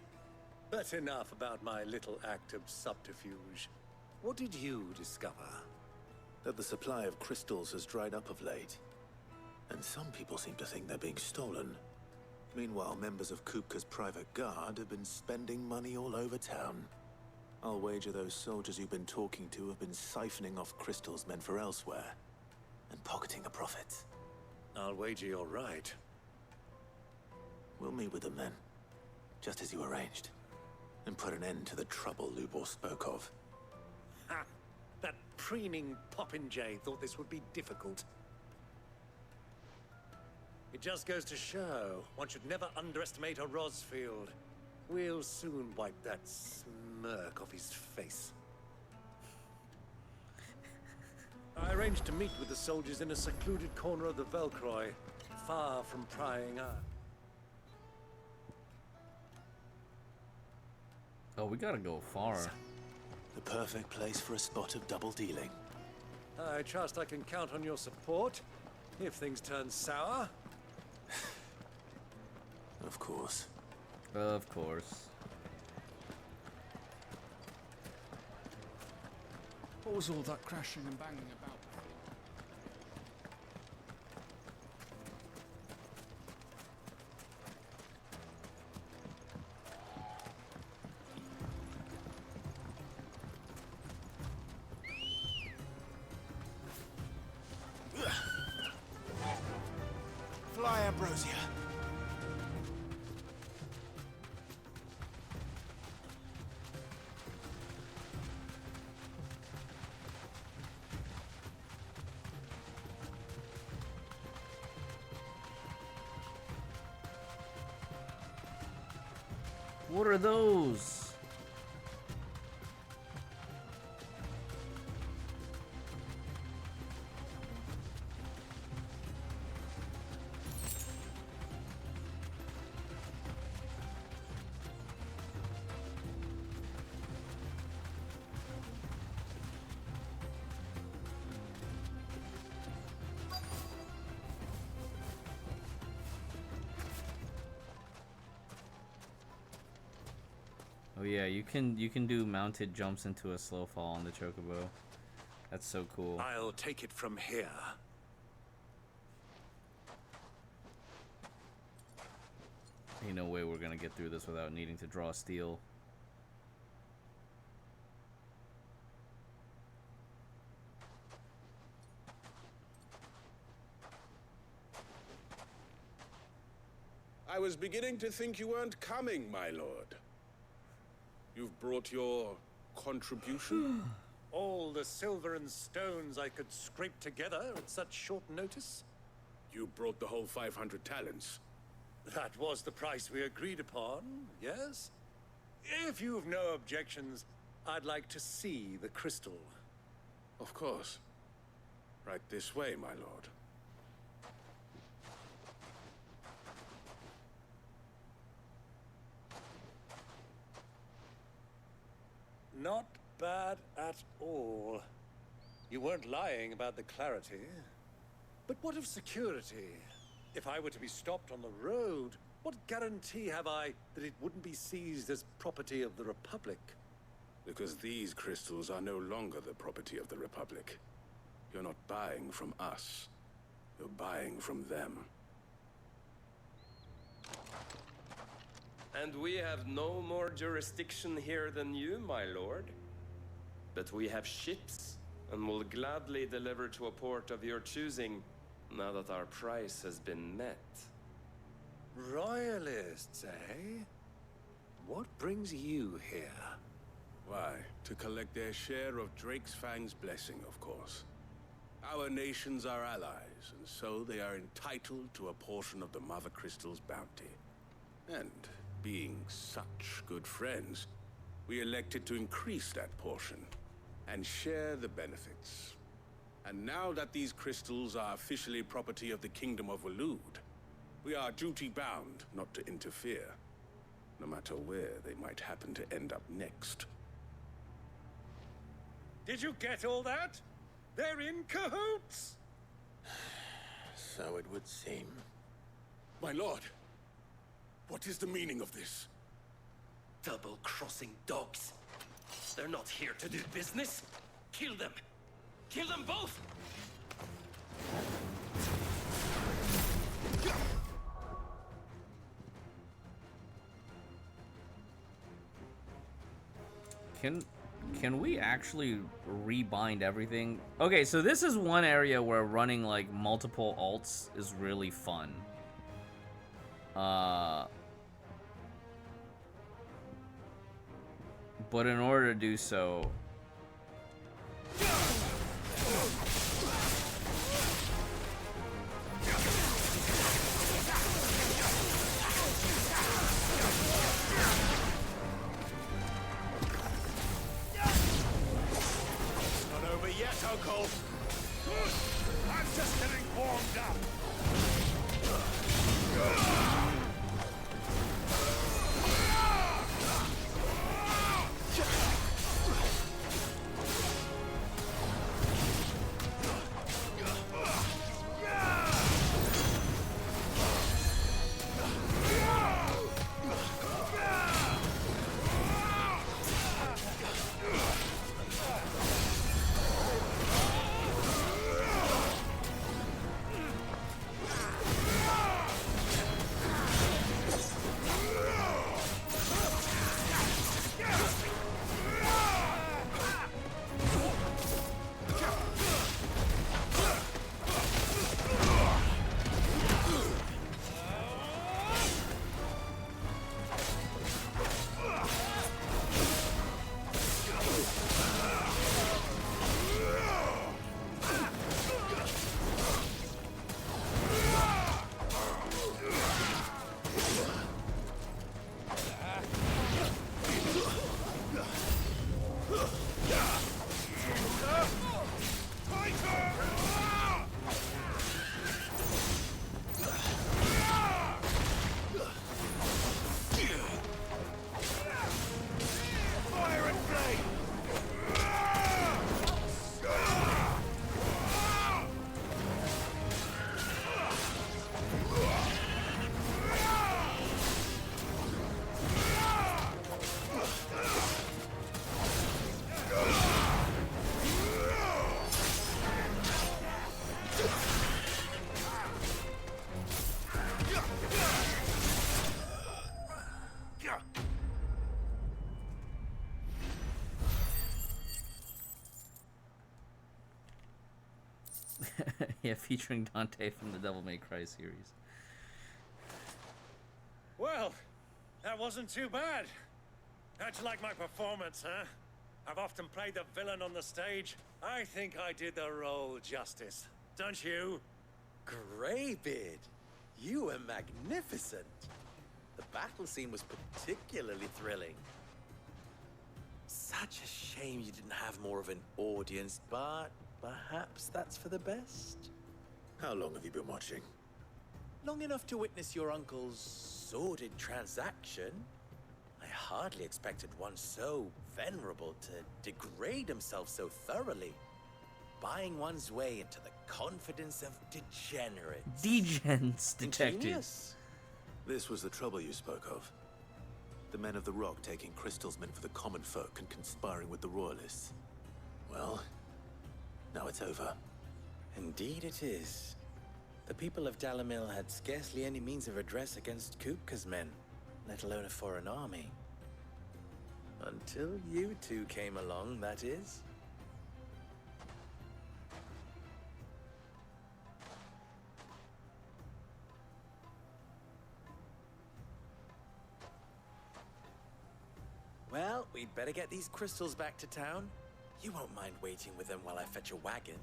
But enough about my little act of subterfuge. What did you discover? That the supply of crystals has dried up of late. And some people seem to think they're being stolen. Meanwhile, members of Kupka's private guard have been spending money all over town. I'll wager those soldiers you've been talking to have been siphoning off crystals meant for elsewhere, and pocketing the profits. I'll wager you're right. We'll meet with them then, just as you arranged, and put an end to the trouble Lubor spoke of. Ha! That preening popinjay thought this would be difficult. It just goes to show one should never underestimate a Rosfield. We'll soon wipe that smirk off his face. I arranged to meet with the soldiers in a secluded corner of the Velcroy, far from prying eye. Oh, we gotta go far. The perfect place for a spot of double dealing. I trust I can count on your support if things turn sour. Of course. Of course. What was all that crashing and banging about before? Fly, Ambrosia. What are those? Oh yeah, you can do mounted jumps into a slow fall on the chocobo. That's so cool. I'll take it from here. Ain't no way we're gonna get through this without needing to draw steel. I was beginning to think you weren't coming, my lord. You've brought your contribution? All the silver and stones I could scrape together at such short notice? You brought the whole 500 talents. That was the price we agreed upon, yes? If you've no objections, I'd like to see the crystal. Of course. Right this way, my lord. Not bad at all. You weren't lying about the clarity. But what of security? If I were to be stopped on the road, what guarantee have I that it wouldn't be seized as property of the Republic? Because these crystals are no longer the property of the Republic. You're not buying from us. You're buying from them. And we have no more jurisdiction here than you, my lord. But we have ships, and will gladly deliver to a port of your choosing, now that our price has been met. Royalists, eh? What brings you here? Why, to collect their share of Drake's Fang's blessing, of course. Our nations are allies, and so they are entitled to a portion of the Mother Crystal's bounty. And being such good friends, we elected to increase that portion and share the benefits. And now that these crystals are officially property of the Kingdom of Waloed, we are duty-bound not to interfere, no matter where they might happen to end up next. Did you get all that? They're in cahoots! So it would seem. My lord, what is the meaning of this? Double-crossing dogs. They're not here to do business. Kill them. Kill them both! Can we actually rebind everything? Okay, so this is one area where running like multiple alts is really fun. But in order to do so, Not over yet, Uncle. Good. I'm just getting warmed up. yeah, featuring Dante from the Devil May Cry series. Well, that wasn't too bad. How'd you like my performance, huh? I've often played the villain on the stage. I think I did the role justice. Don't you? Greybeard, you were magnificent. The battle scene was particularly thrilling. Such a shame you didn't have more of an audience, but perhaps that's for the best. How long have you been watching? Long enough to witness your uncle's sordid transaction. I hardly expected one so venerable to degrade himself so thoroughly. buying one's way into the confidence of degenerates. Degens detected. Ingenious. This was the trouble you spoke of. The men of the Rock taking crystals meant for the common folk and conspiring with the Royalists. Well, now it's over. Indeed it is. The people of Dalamil had scarcely any means of redress against Kupka's men, let alone a foreign army. Until you two came along, that is. Well, we'd better get these crystals back to town. You won't mind waiting with them while I fetch a wagon.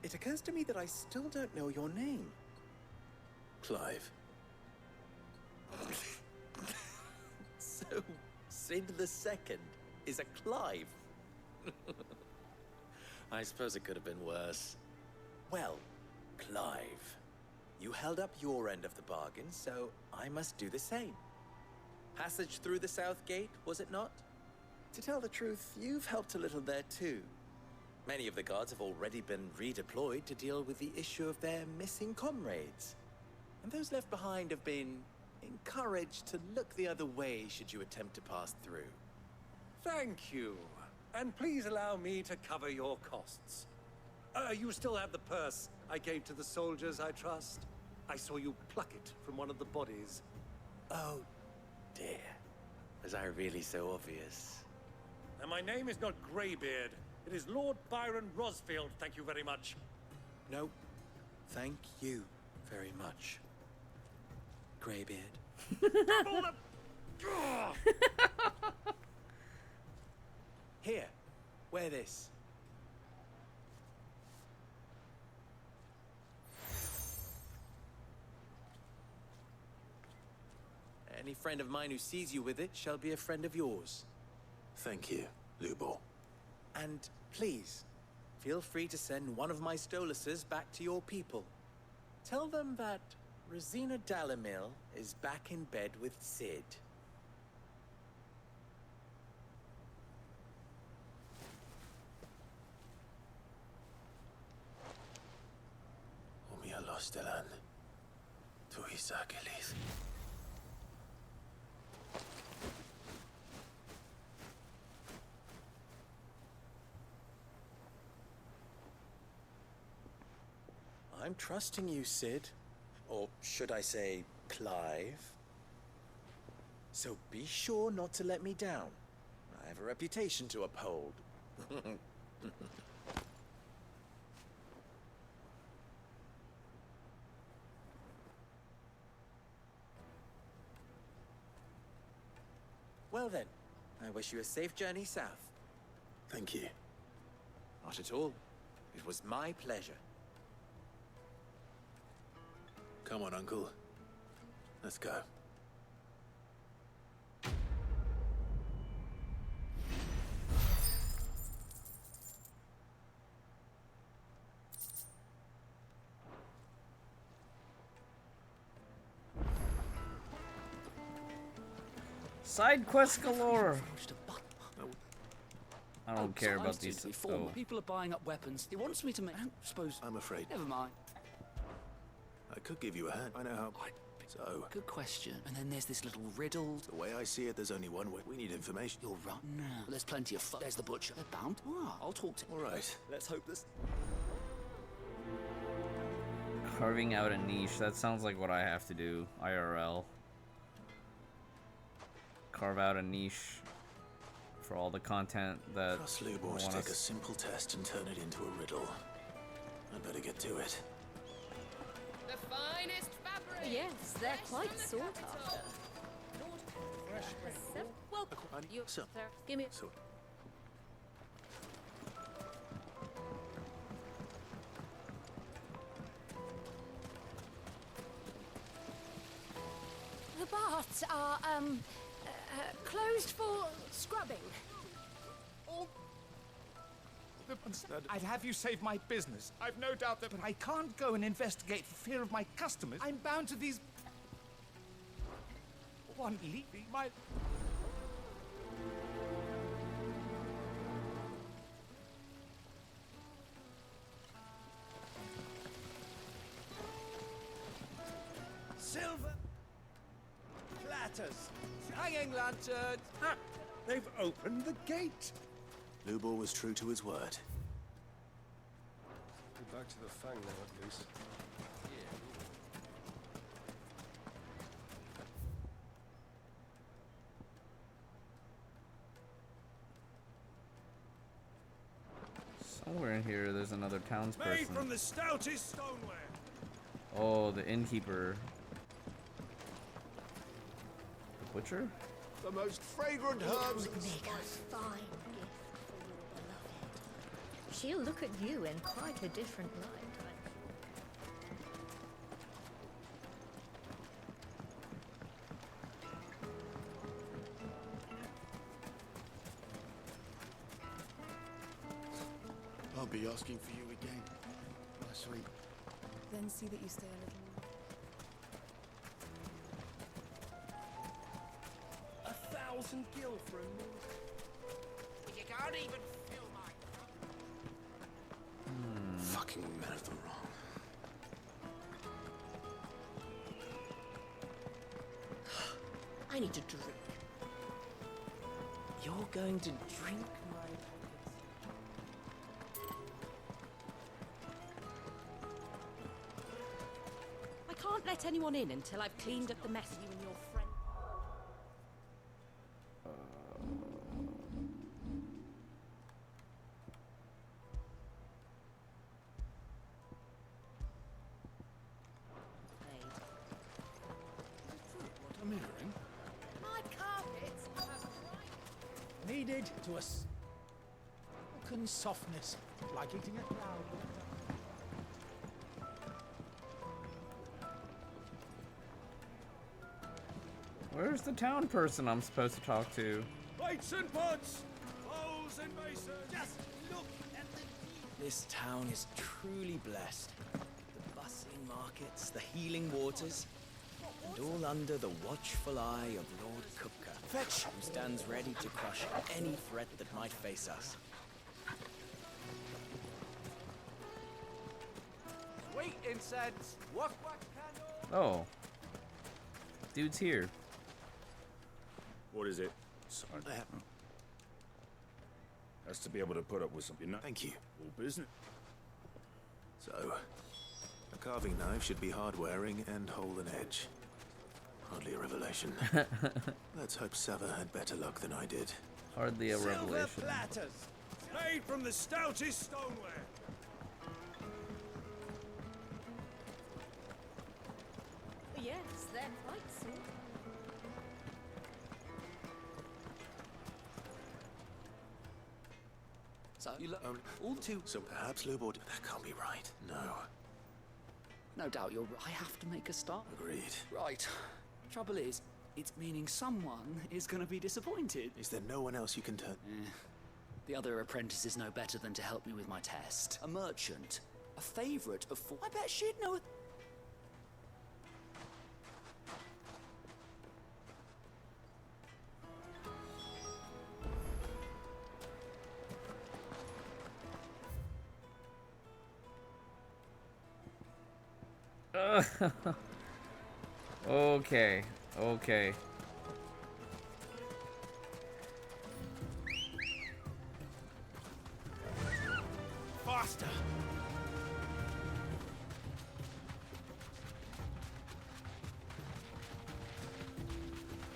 It occurs to me that I still don't know your name. Clive. So, Sid the Second is a Clive. I suppose it could have been worse. Well, Clive, you held up your end of the bargain, so I must do the same. Passage through the South Gate, was it not? To tell the truth, you've helped a little there too. Many of the guards have already been redeployed to deal with the issue of their missing comrades. And those left behind have been encouraged to look the other way should you attempt to pass through. Thank you. And please allow me to cover your costs. You still have the purse I gave to the soldiers, I trust? I saw you pluck it from one of the bodies. Oh, dear. Was I really so obvious? And my name is not Greybeard. It is Lord Byron Rosfield, thank you very much. No, thank you very much, Greybeard. Double the... Here, wear this. Any friend of mine who sees you with it shall be a friend of yours. Thank you, Lubor. And please, feel free to send one of my Stoluses back to your people. Tell them that Rosina Dalamil is back in bed with Sid. Umia Lostelan. Tuisa Kelith. I'm trusting you, Sid. Or should I say, Clive? So be sure not to let me down. I have a reputation to uphold. Well then, I wish you a safe journey south. Thank you. Not at all. It was my pleasure. Come on, Uncle. Let's go. Side quest galore. I don't care about these. Oh. People are buying up weapons. He wants me to make. I don't suppose. I'm afraid. Never mind. I could give you a hand. I know how. So. Good question. And then there's this little riddle. The way I see it, there's only one way. We need information. You're right. No. There's plenty of There's the butcher. They're bound. I'll talk to him. All right. Let's hope this. Carving out a niche. That sounds like what I have to do. IRL. Carve out a niche for all the content that. Trust Lubor to take a simple test and turn it into a riddle. I'd better get to it. The finest fabric. Yes, they're quite sought after. Well, you, So, give me. So, The baths are, closed for scrubbing. all... I'd have you save my business. I've no doubt that... But I can't go and investigate for fear of my customers. I'm bound to these... One leaving my... Silver platters, hanging lanterns. Ah, they've opened the gate. Lubor was true to his word. We're back to the Fang now, at least. Somewhere in here, there's another Made townsperson. from the stoutest stoneware. Oh, the innkeeper. The butcher? The most fragrant herbs and Make a spices. fine gift for your beloved. She'll look at you in quite a different light. I'll be asking for you again, my sweet. Then see that you stay a little more. 1,000 gil for a meal. You can't even fill my cup. Fucking men of the wrong. I need a drink. You're going to drink my... I can't let anyone in until I've cleaned up the mess you and your friend. What I'm hearing? My carpets have Needed to a silken softness, like eating a cloud. Where's the town person I'm supposed to talk to? Plates and pots, bowls and basins. Just look at the... This town is truly blessed. The bustling markets, the healing waters, and all under the watchful eye of Lord Kupka, who stands ready to crush any threat that might face us. Sweet incense, wax candles. Oh. Dude's here. What is it? Sorry. Has to be able to put up with something. Thank you. All business. So, a carving knife should be hard-wearing and hold an edge. Hardly a revelation. Let's hope Sava had better luck than I did. Hardly a Silver revelation. platters, made from the stoutest stoneware. Yes, they're quite small. So, you look all too... So perhaps Lubor... That can't be right. No. No doubt you're... I have to make a start. Agreed. Right. Trouble is, it's meaning someone is going to be disappointed. Is there no one else you can turn... The other apprentice is no better than to help me with my test. A merchant. A favourite of four. I bet she'd know... Okay. Okay. Faster.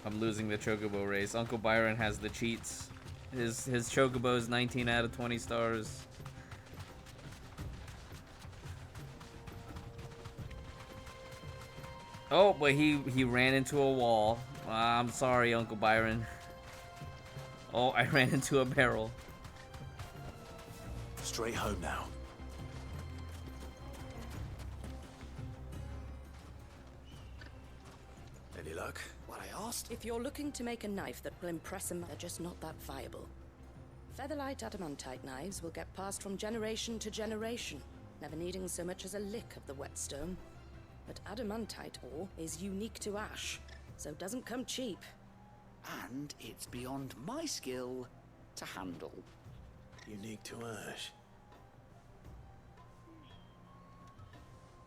I'm losing the chocobo race. Uncle Byron has the cheats. His chocobo is 19 out of 20 stars. Oh, but he ran into a wall. I'm sorry, Uncle Byron. Oh, I ran into a barrel. Straight home now. Any luck? What I asked? If you're looking to make a knife that will impress them, they're just not that viable. Featherlight adamantite knives will get passed from generation to generation, never needing so much as a lick of the whetstone. But adamantite ore is unique to Ash, so doesn't come cheap. And it's beyond my skill to handle. Unique to Ash.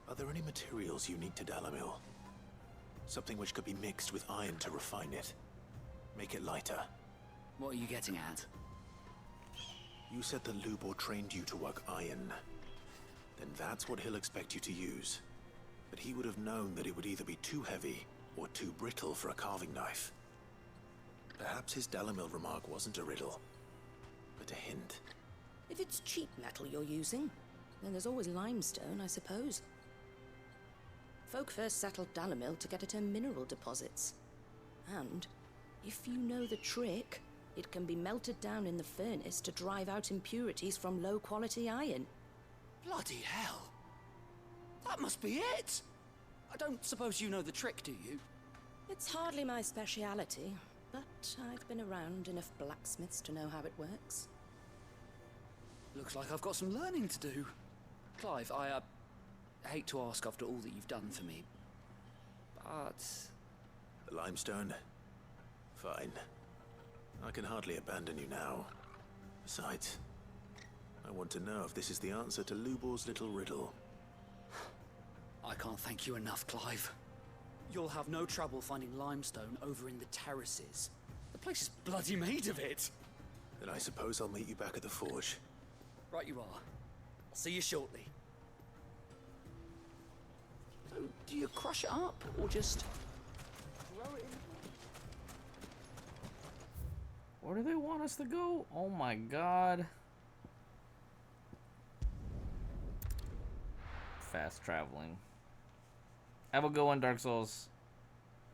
Are there any materials unique to Dalamil? Something which could be mixed with iron to refine it. Make it lighter. What are you getting at? You said that Lubor trained you to work iron. Then that's what he'll expect you to use. But he would have known that it would either be too heavy or too brittle for a carving knife. Perhaps his Dalamil remark wasn't a riddle, but a hint. If it's cheap metal you're using, then there's always limestone, I suppose. Folk first settled Dalamil to get at her mineral deposits. And, if you know the trick, it can be melted down in the furnace to drive out impurities from low-quality iron. Bloody hell! That must be it! I don't suppose you know the trick, do you? It's hardly my speciality, but I've been around enough blacksmiths to know how it works. Looks like I've got some learning to do. Clive, I hate to ask after all that you've done for me, but... The limestone? Fine. I can hardly abandon you now. Besides, I want to know if this is the answer to Lubor's little riddle. I can't thank you enough, Clive. You'll have no trouble finding limestone over in the terraces. The place is bloody made of it. Then I suppose I'll meet you back at the forge. Right you are. I'll see you shortly. So, do you crush it up, or just throw it in? Where do they want us to go? Oh my god. Fast traveling. Have a good one, Dark Souls.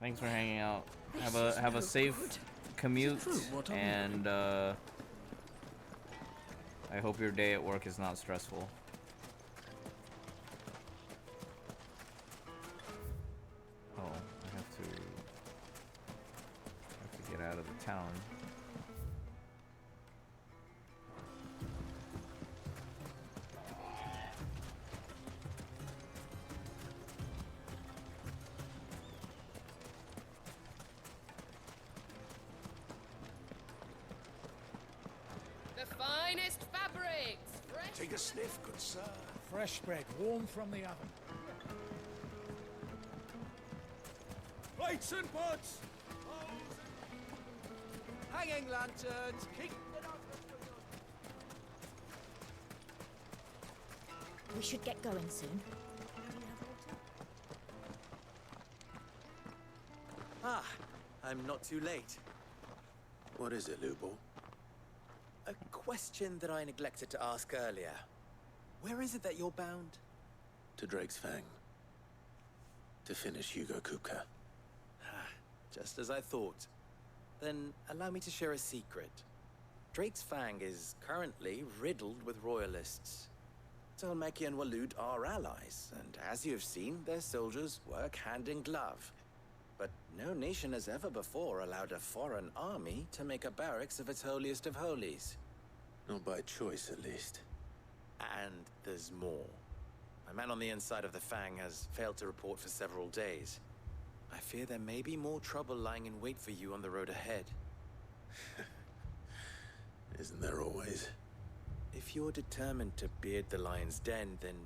Thanks for hanging out. Have a safe commute, and I hope your day at work is not stressful. Oh, I have to get out of the town. The finest fabrics! Fresh. Take a sniff, good sir. Fresh bread, warm from the oven. Plates and pots! Hanging lanterns! Keep it up! We should get going soon. Ah, I'm not too late. What is it, Lubor? A question that I neglected to ask earlier. Where is it that you're bound? To Drake's Fang. To finish Hugo Kupka. Just as I thought. Then allow me to share a secret. Drake's Fang is currently riddled with royalists. Tolmeki and Waloed are allies, and as you have seen, their soldiers work hand in glove. But no nation has ever before allowed a foreign army to make a barracks of its holiest of holies. Not by choice, at least. And there's more. A man on the inside of the Fang has failed to report for several days. I fear there may be more trouble lying in wait for you on the road ahead. Isn't there always? If you're determined to beard the lion's den, then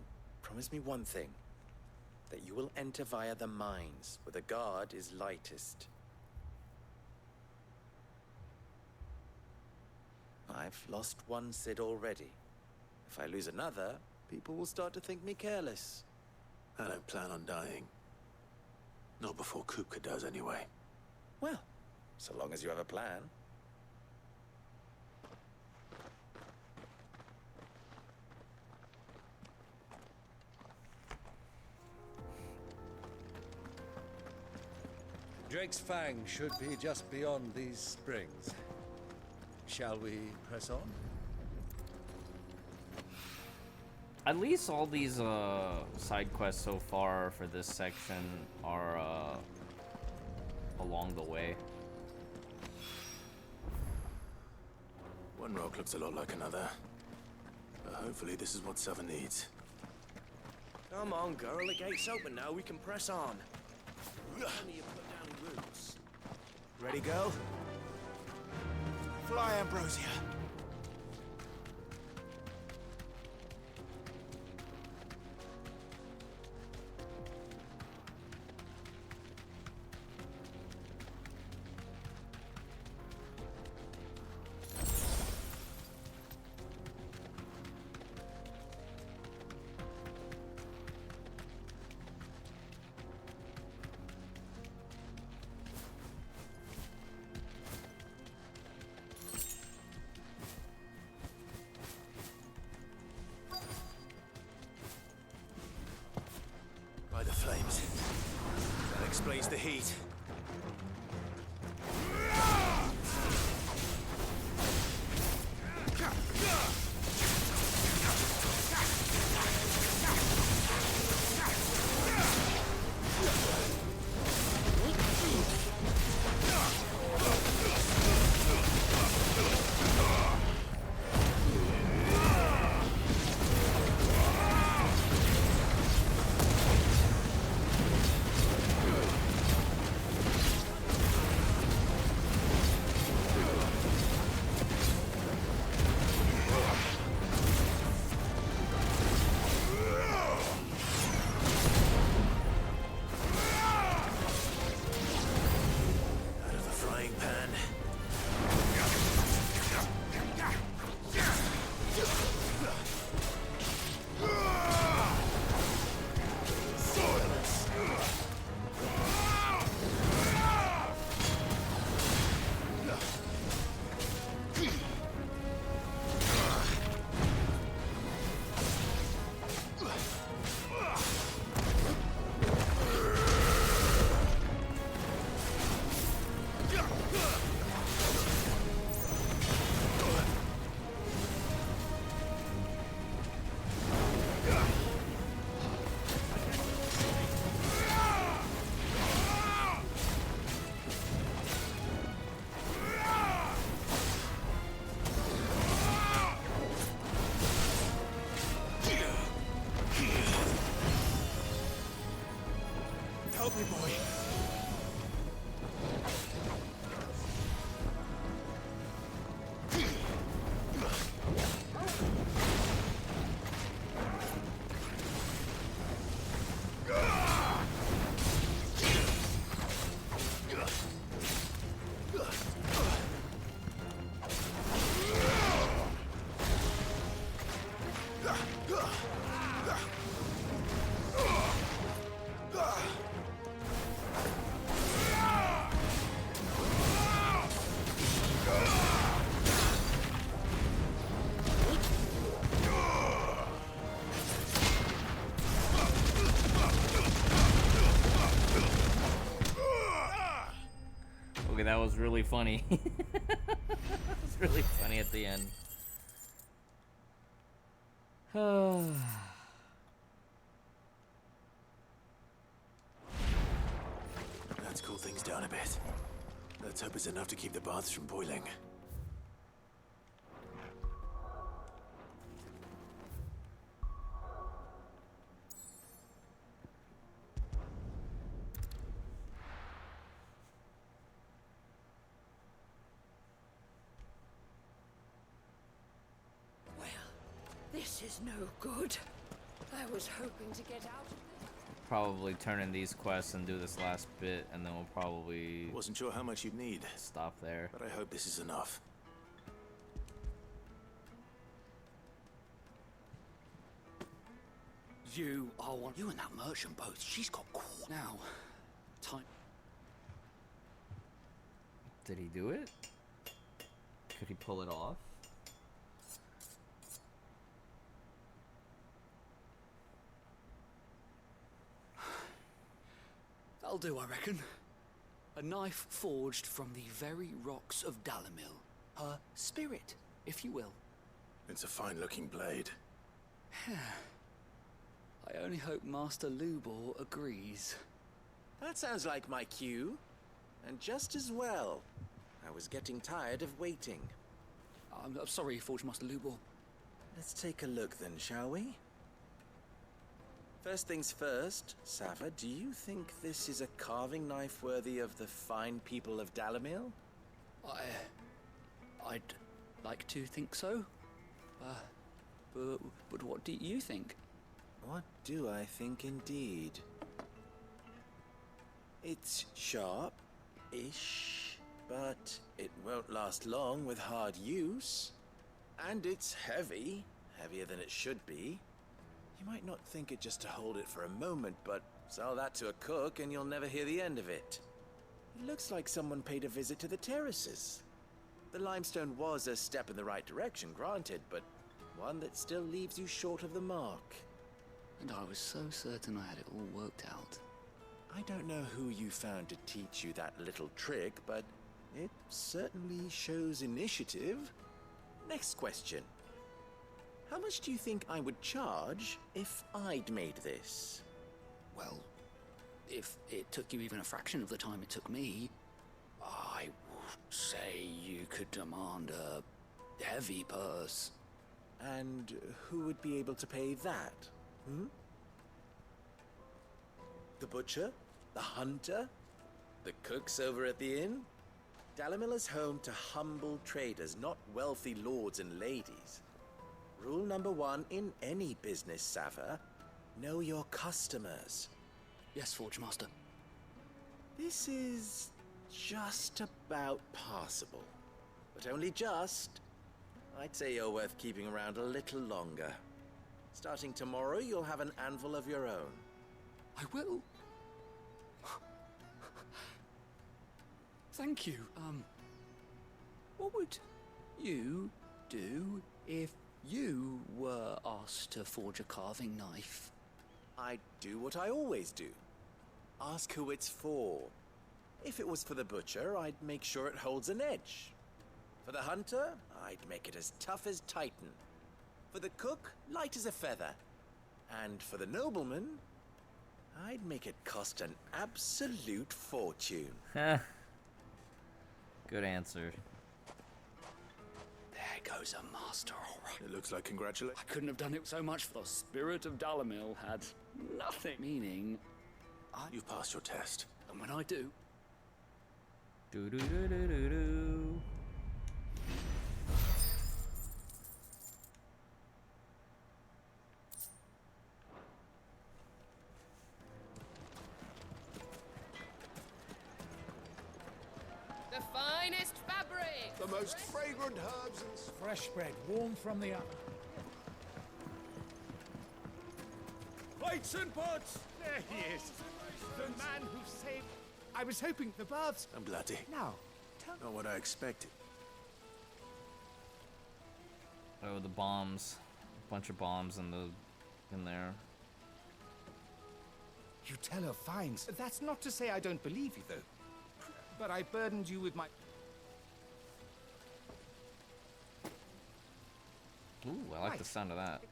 promise me one thing. That you will enter via the mines, where the guard is lightest. I've lost one Cid already. If I lose another, people will start to think me careless. I don't plan on dying. Not before Kupka does, anyway. Well, so long as you have a plan. Drake's Fang should be just beyond these springs. Shall we press on? At least all these side quests so far for this section are along the way. One rock looks a lot like another. But hopefully this is what Sava needs. Come on, girl. The gate's open now. We can press on. Only you put down roots. Ready, girl? Fly, Ambrosia. By the flames. That explains the heat. Help me, boy. Okay, that was really funny. It was really funny at the end. Let's cool things down a bit. Let's hope it's enough to keep the baths from boiling. This is no good. I was hoping to get out of this. Probably turn in these quests and do this last bit, and then we'll probably... Wasn't sure how much you'd need. Stop there. But I hope this is enough. You are one. You and that merchant both. She's got now. Time. Did he do it? Could he pull it off? That'll do, I reckon. A knife forged from the very rocks of Dalamil. Her spirit, if you will. It's a fine-looking blade. I only hope Master Lubor agrees. That sounds like my cue. And just as well. I was getting tired of waiting. I'm sorry, Forge Master Lubor. Let's take a look then, shall we? First things first, Sava, do you think this is a carving knife worthy of the fine people of Dalamil? I'd like to think so. But what do you think? What do I think indeed? It's sharp-ish, but it won't last long with hard use. And it's heavy, heavier than it should be. You might not think it just to hold it for a moment, but sell that to a cook and you'll never hear the end of it. It looks like someone paid a visit to the terraces. The limestone was a step in the right direction, granted, but one that still leaves you short of the mark. And I was so certain I had it all worked out. I don't know who you found to teach you that little trick, but it certainly shows initiative. Next question. How much do you think I would charge if I'd made this? Well, if it took you even a fraction of the time it took me, I would say you could demand a heavy purse. And who would be able to pay that? The butcher? The hunter? The cooks over at the inn? Dalamil is home to humble traders, not wealthy lords and ladies. Rule number 1 in any business, Sava: know your customers. Yes, Forge Master. This is just about passable. But only just. I'd say you're worth keeping around a little longer. Starting tomorrow, you'll have an anvil of your own. I will. Thank you. What would you do if you were asked to forge a carving knife? I'd do what I always do. Ask who it's for. If it was for the butcher, I'd make sure it holds an edge. For the hunter, I'd make it as tough as Titan. For the cook, light as a feather. And for the nobleman, I'd make it cost an absolute fortune. Good answer. There goes a master, all right. It looks like congratulations. I couldn't have done it so much for the spirit of Dalamil had nothing. Meaning, You've passed your test. And when I do... Do-do-do-do-do-do. The finest fabric! The most fragrant herbs and... Fresh bread, warm from the oven. Plates and pots! There he is. The man who saved... I was hoping the baths... I'm bloody. Now, Not what I expected. Oh, the bombs. A bunch of bombs in there. you tell her fines. That's not to say I don't believe you, though. But I burdened you with my... Ooh, I like the sound of that.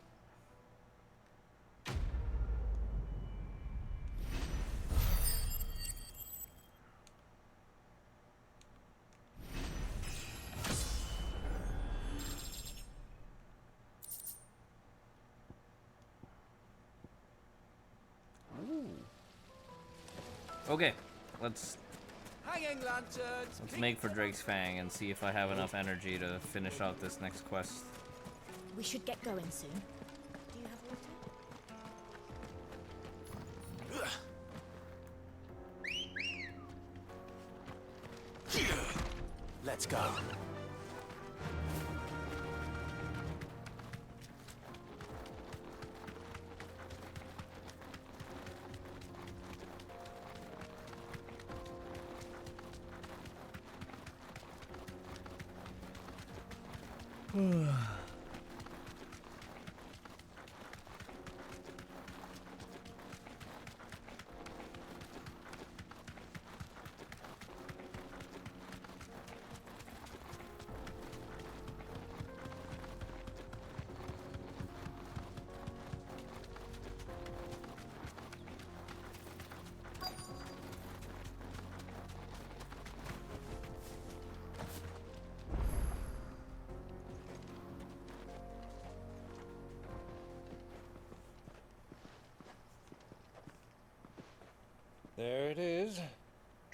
Okay, let's Hanging lanterns! make for Drake's Fang and see if I have enough energy to finish out this next quest. We should get going soon. Do you have water? Let's go.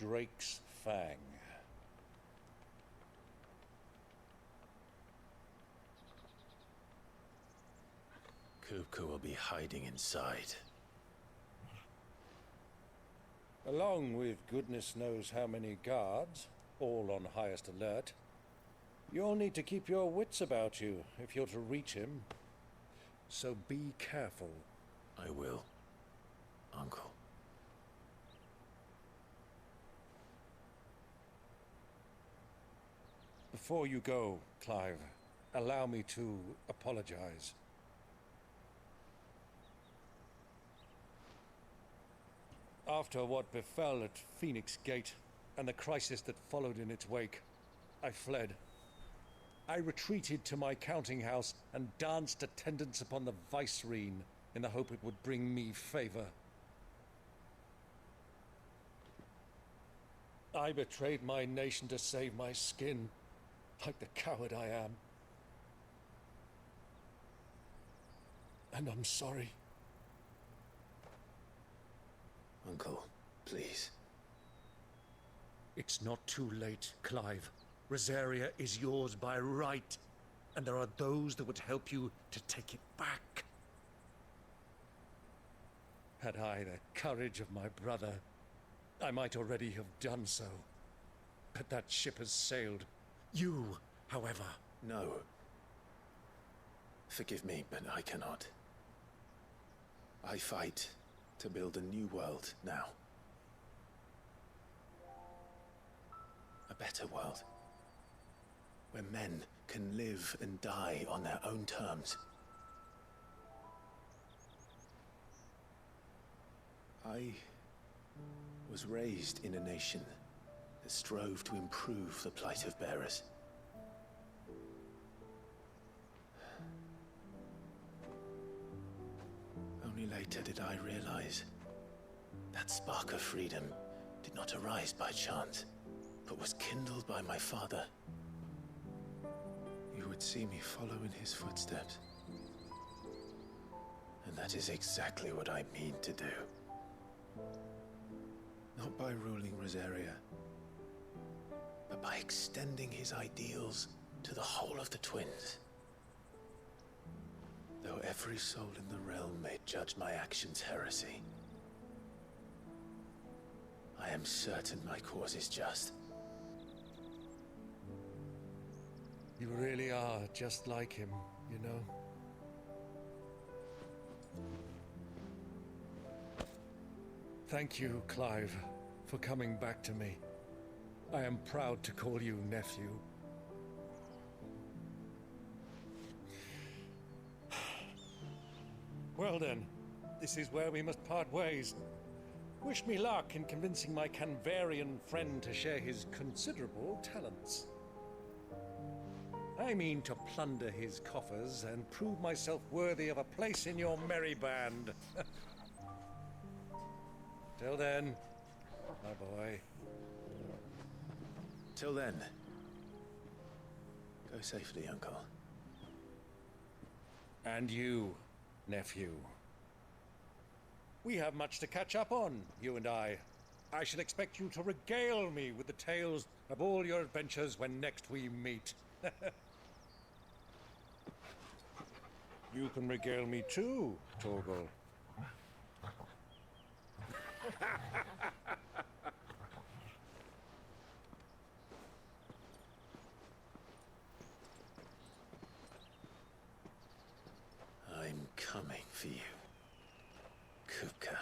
Drake's Fang. Kupka will be hiding inside. Along with goodness knows how many guards, all on highest alert. You'll need to keep your wits about you if you're to reach him. So be careful. I will, Uncle. Before you go, Clive, allow me to apologize. After what befell at Phoenix Gate and the crisis that followed in its wake, I fled. I retreated to my counting house and danced attendance upon the vicereine in the hope it would bring me favor. I betrayed my nation to save my skin, like the coward I am. And I'm sorry. Uncle, please. It's not too late, Clive. Rosaria is yours by right, and there are those that would help you to take it back. Had I the courage of my brother, I might already have done so. But that ship has sailed. You, however... No. Forgive me, but I cannot. I fight to build a new world now. A better world. Where men can live and die on their own terms. I was raised in a nation that strove to improve the plight of bearers. Only later did I realize that spark of freedom did not arise by chance, but was kindled by my father. You would see me follow in his footsteps. And that is exactly what I mean to do. Not by ruling Rosaria, but by extending his ideals to the whole of the twins. Though every soul in the realm may judge my actions heresy, I am certain my cause is just. You really are just like him, you know? Thank you, Clive, for coming back to me. I am proud to call you nephew. Well then, this is where we must part ways. Wish me luck in convincing my Canvarian friend to share his considerable talents. I mean to plunder his coffers and prove myself worthy of a place in your merry band. Till then, my boy. Till then, go safely, Uncle. And you, nephew. We have much to catch up on, you and I. I shall expect you to regale me with the tales of all your adventures when next we meet. You can regale me too, Torgal. I'm coming for you, Kupka.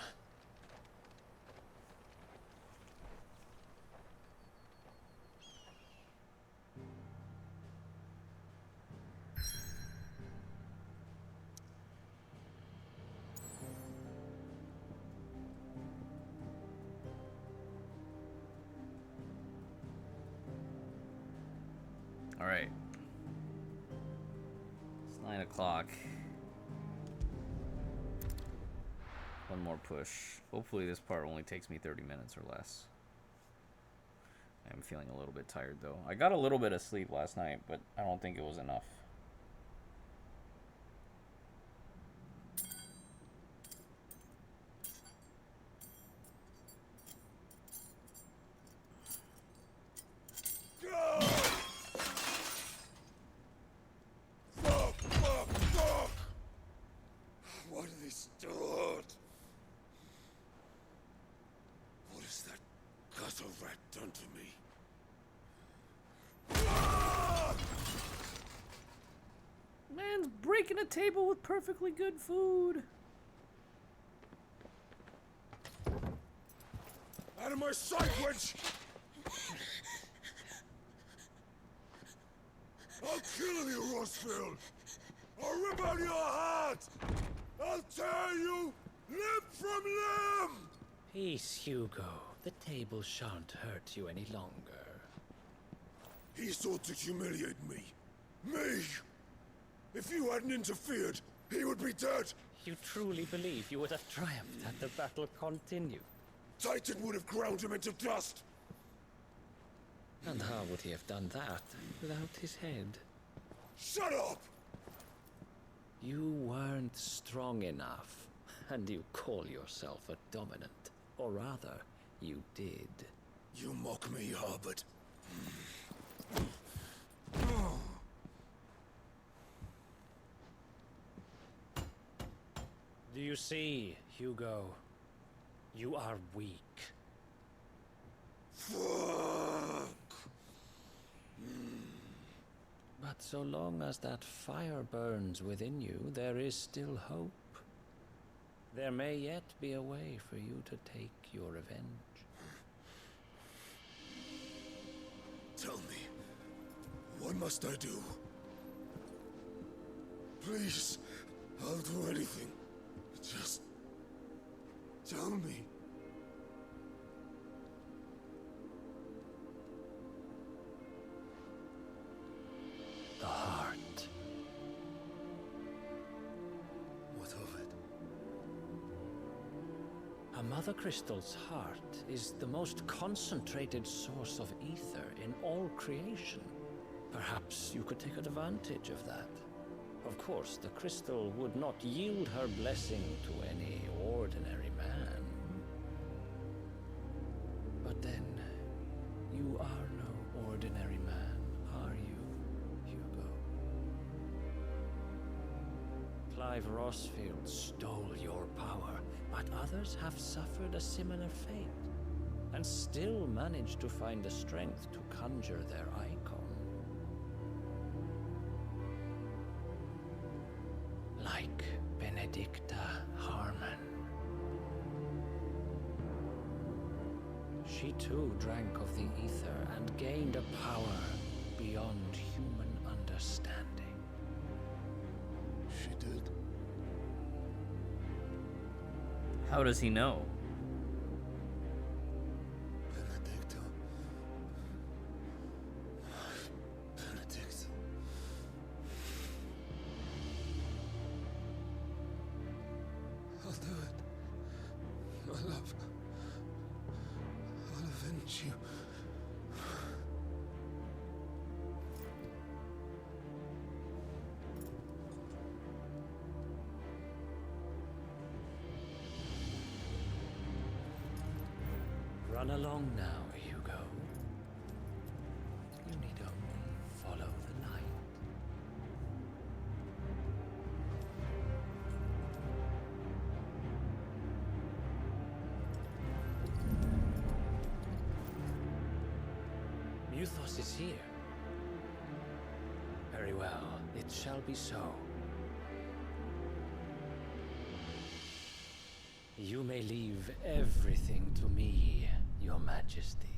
All right. It's 9 o'clock. One more push. Hopefully this part only takes me 30 minutes or less. I am feeling a little bit tired though. I got a little bit of sleep last night, but I don't think it was enough. making a table with perfectly good food. Out of my sight, witch! I'll kill you, Rossfield! I'll rip out your heart! I'll tear you limb from limb! Peace, Hugo. The table shan't hurt you any longer. He sought to humiliate me. Me! If you hadn't interfered, he would be dead! You truly believe you would have triumphed had the battle continued? Titan would have ground him into dust! And how would he have done that without his head? Shut up! You weren't strong enough, and you call yourself a dominant. Or rather, you did. You mock me, Harbert. Do you see, Hugo? You are weak. Fuck! But so long as that fire burns within you, there is still hope. There may yet be a way for you to take your revenge. Tell me, what must I do? Please, I'll do anything. Just tell me. The heart. What of it? A Mother Crystal's heart is the most concentrated source of ether in all creation. Perhaps you could take advantage of that. Of course, the crystal would not yield her blessing to any ordinary man. But then, you are no ordinary man, are you, Hugo? Clive Rossfield stole your power, but others have suffered a similar fate, and still managed to find the strength to conjure their icon. Like Benedicta Harmon. She too drank of the ether and gained a power beyond human understanding. She did. How does he know? Benedicta. Benedict. I'll do it. My love. I'll avenge you. Run along now, Hugo. You need only follow the light. Muthos is here. Very well, it shall be so. You may leave everything to me, Your Majesty.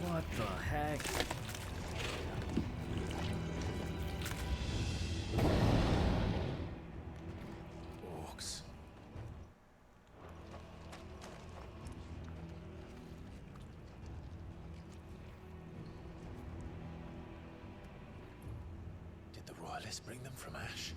What the heck? Did the royalists bring them from Ash?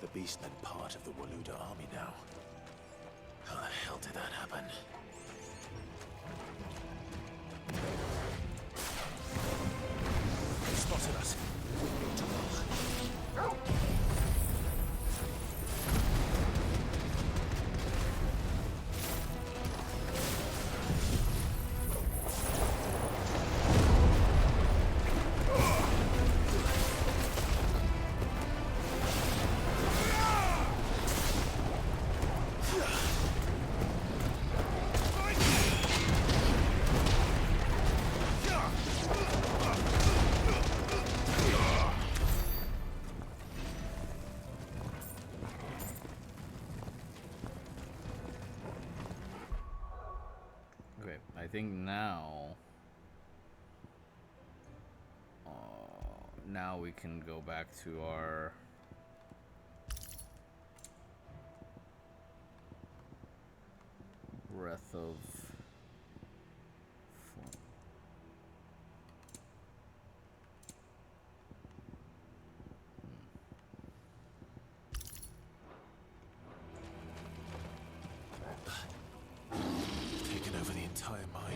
The beastmen part of the Waluda army now. How the hell did that happen? They spotted us. I think now we can go back to our Breath of Taken over the entire mine.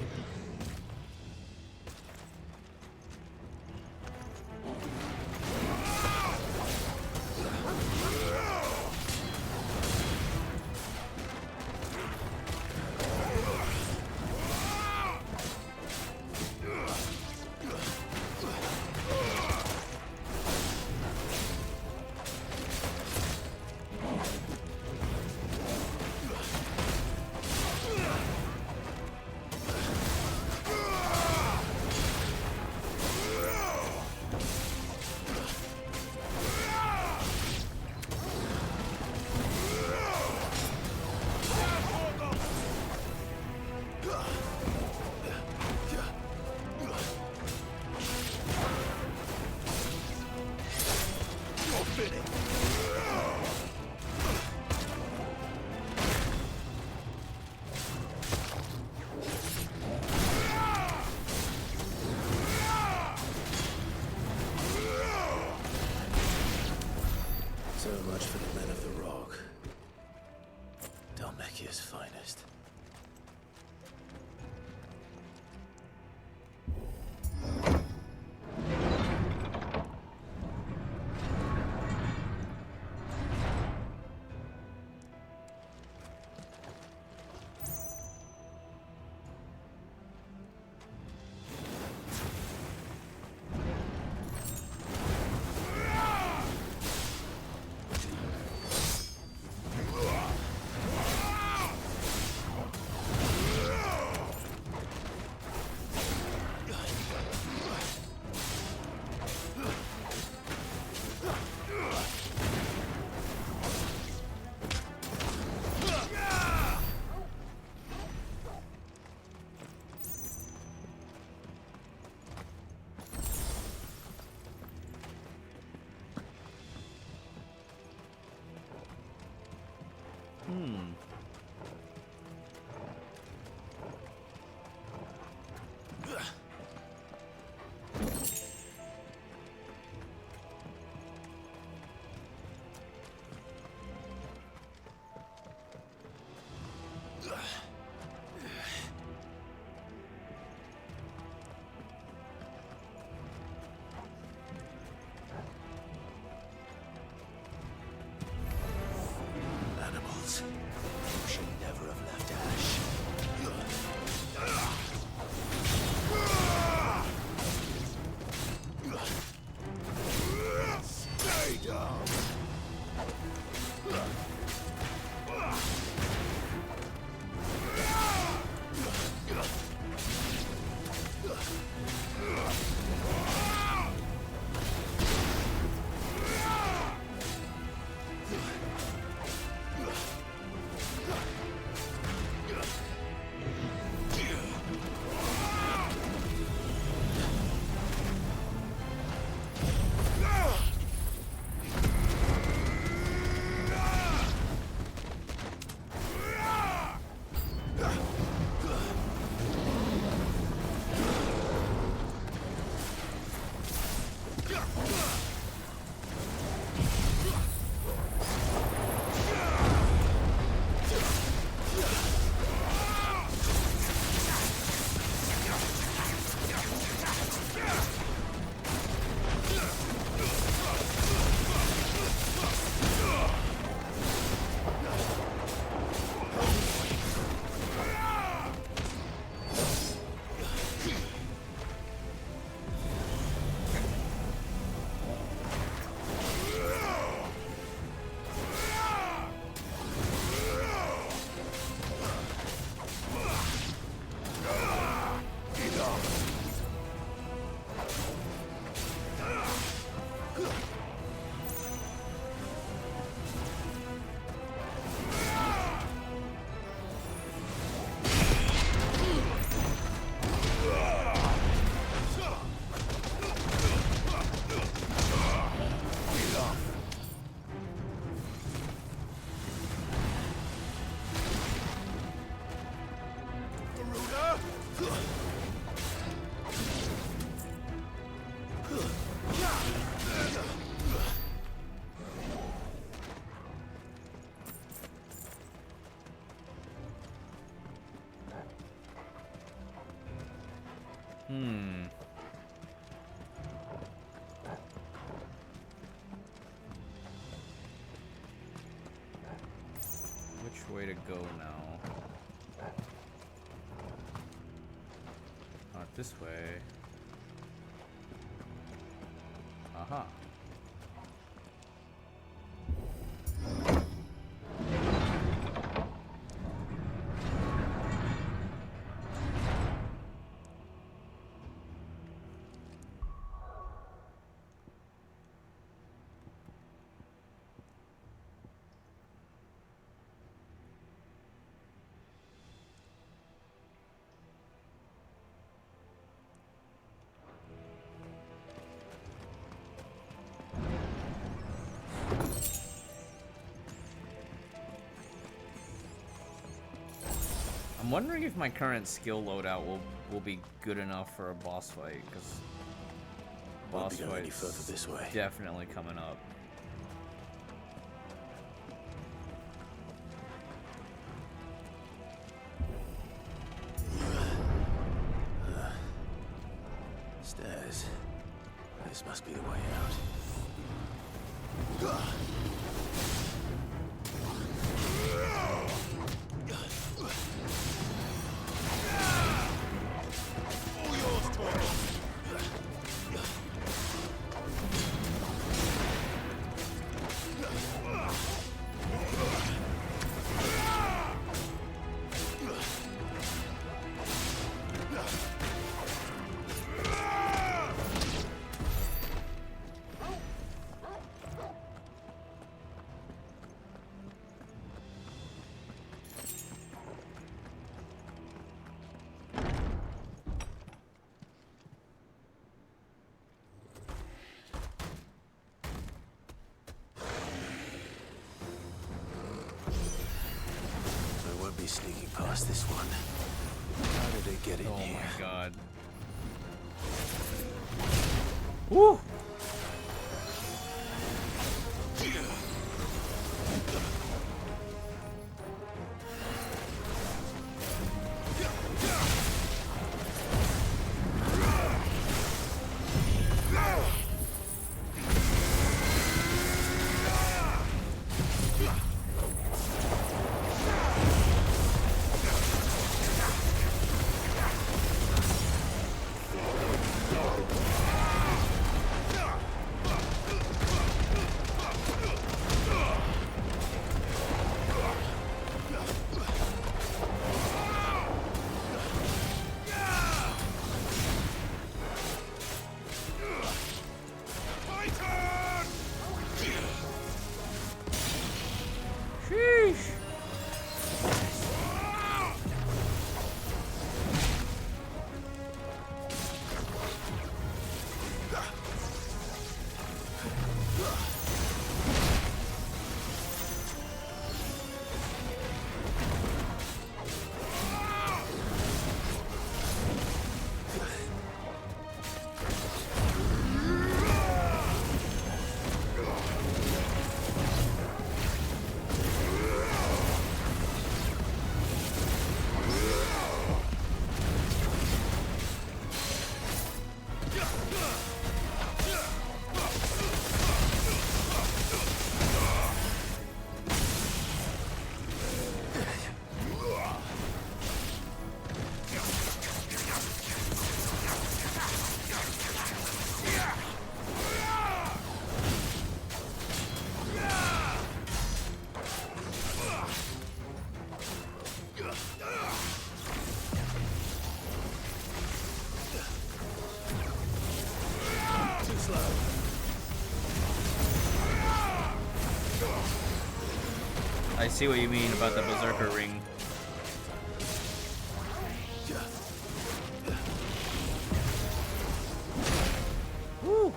So much for the men of the rock. Dalmekia's finest. Which way to go now? Not this way. Aha. I'm wondering if my current skill loadout will be good enough for a boss fight, because boss fight this way. Definitely coming up. Stairs. This must be the way out. Sneaking past this one. How did it get in here? Oh my god. Woo! I see what you mean about the Berserker ring. Woo!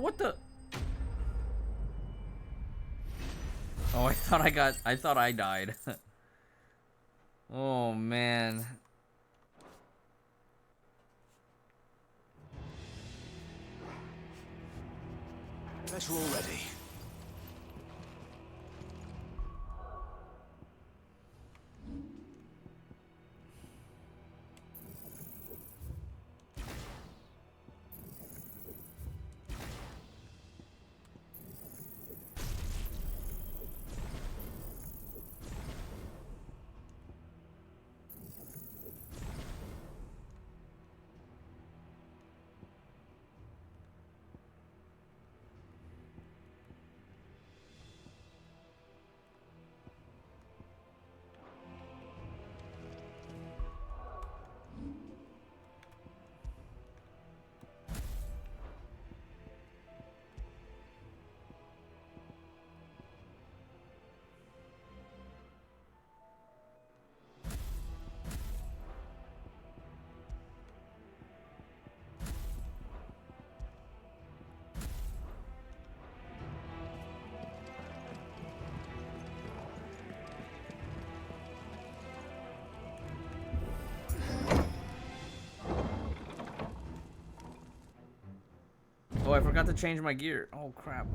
what the? Oh, I thought I died. Oh, man. Guess we're all ready. Oh, I forgot to change my gear. Oh, crap.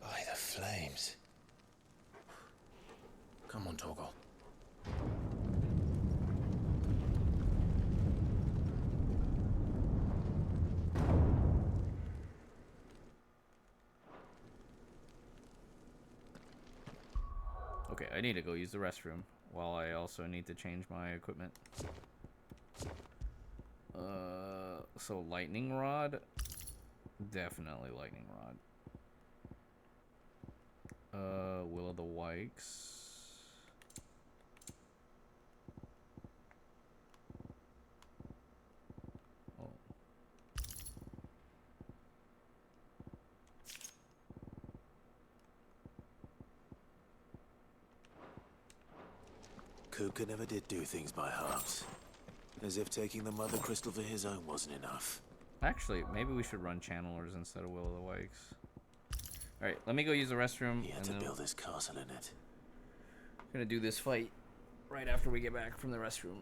By the flames. Come on, Torgal. Okay, I need to go use the restroom while I also need to change my equipment. So lightning rod? Definitely lightning rod. Will of the Wikes. Oh. Kuka never did do things by halves. As if taking the Mother Crystal for his own wasn't enough. Actually, maybe we should run channelers instead of Will of the Wikes. Alright, let me go use the restroom. He had to build his castle in it. Gonna do this fight right after we get back from the restroom.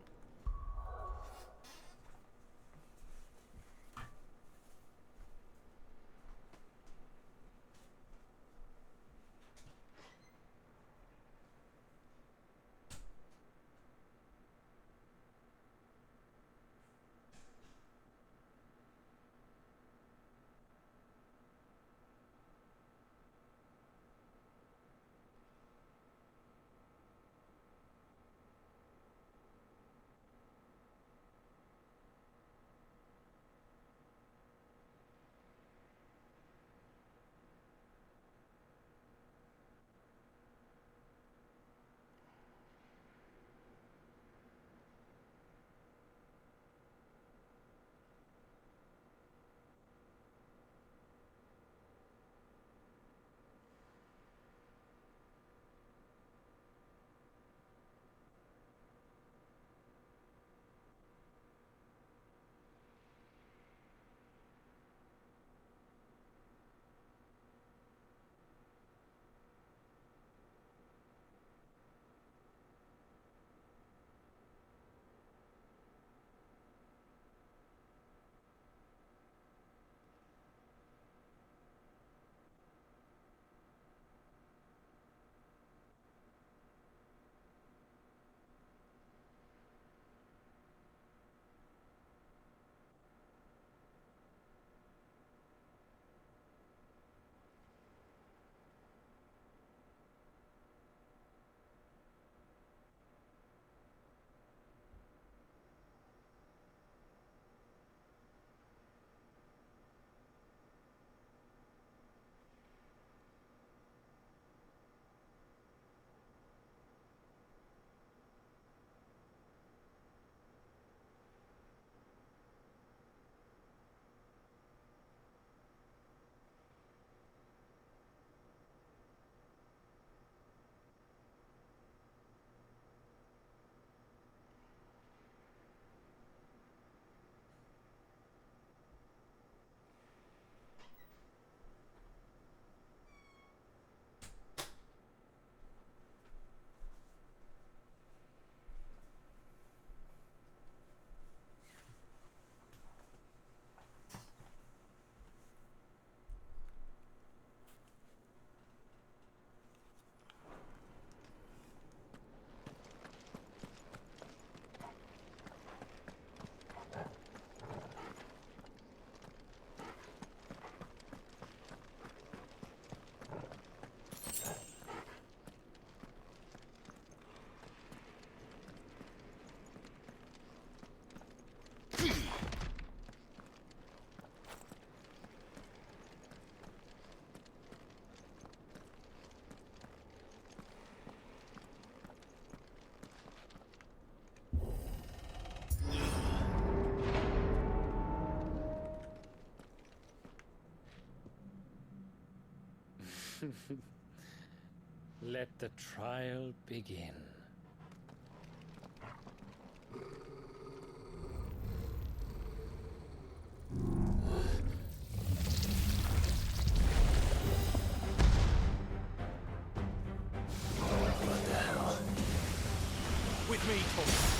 Let the trial begin. What the hell? With me, Torgal.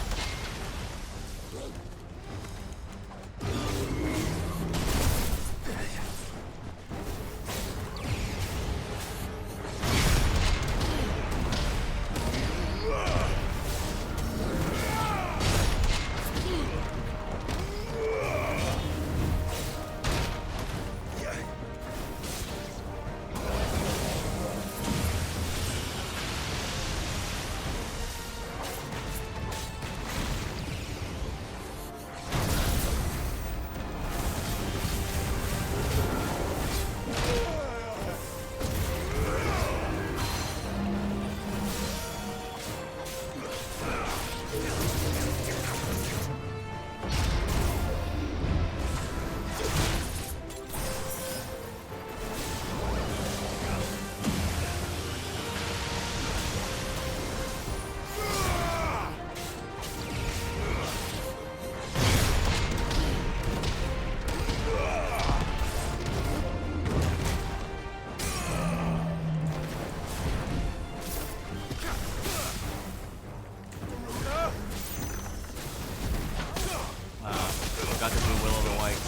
Got to do Will of the White.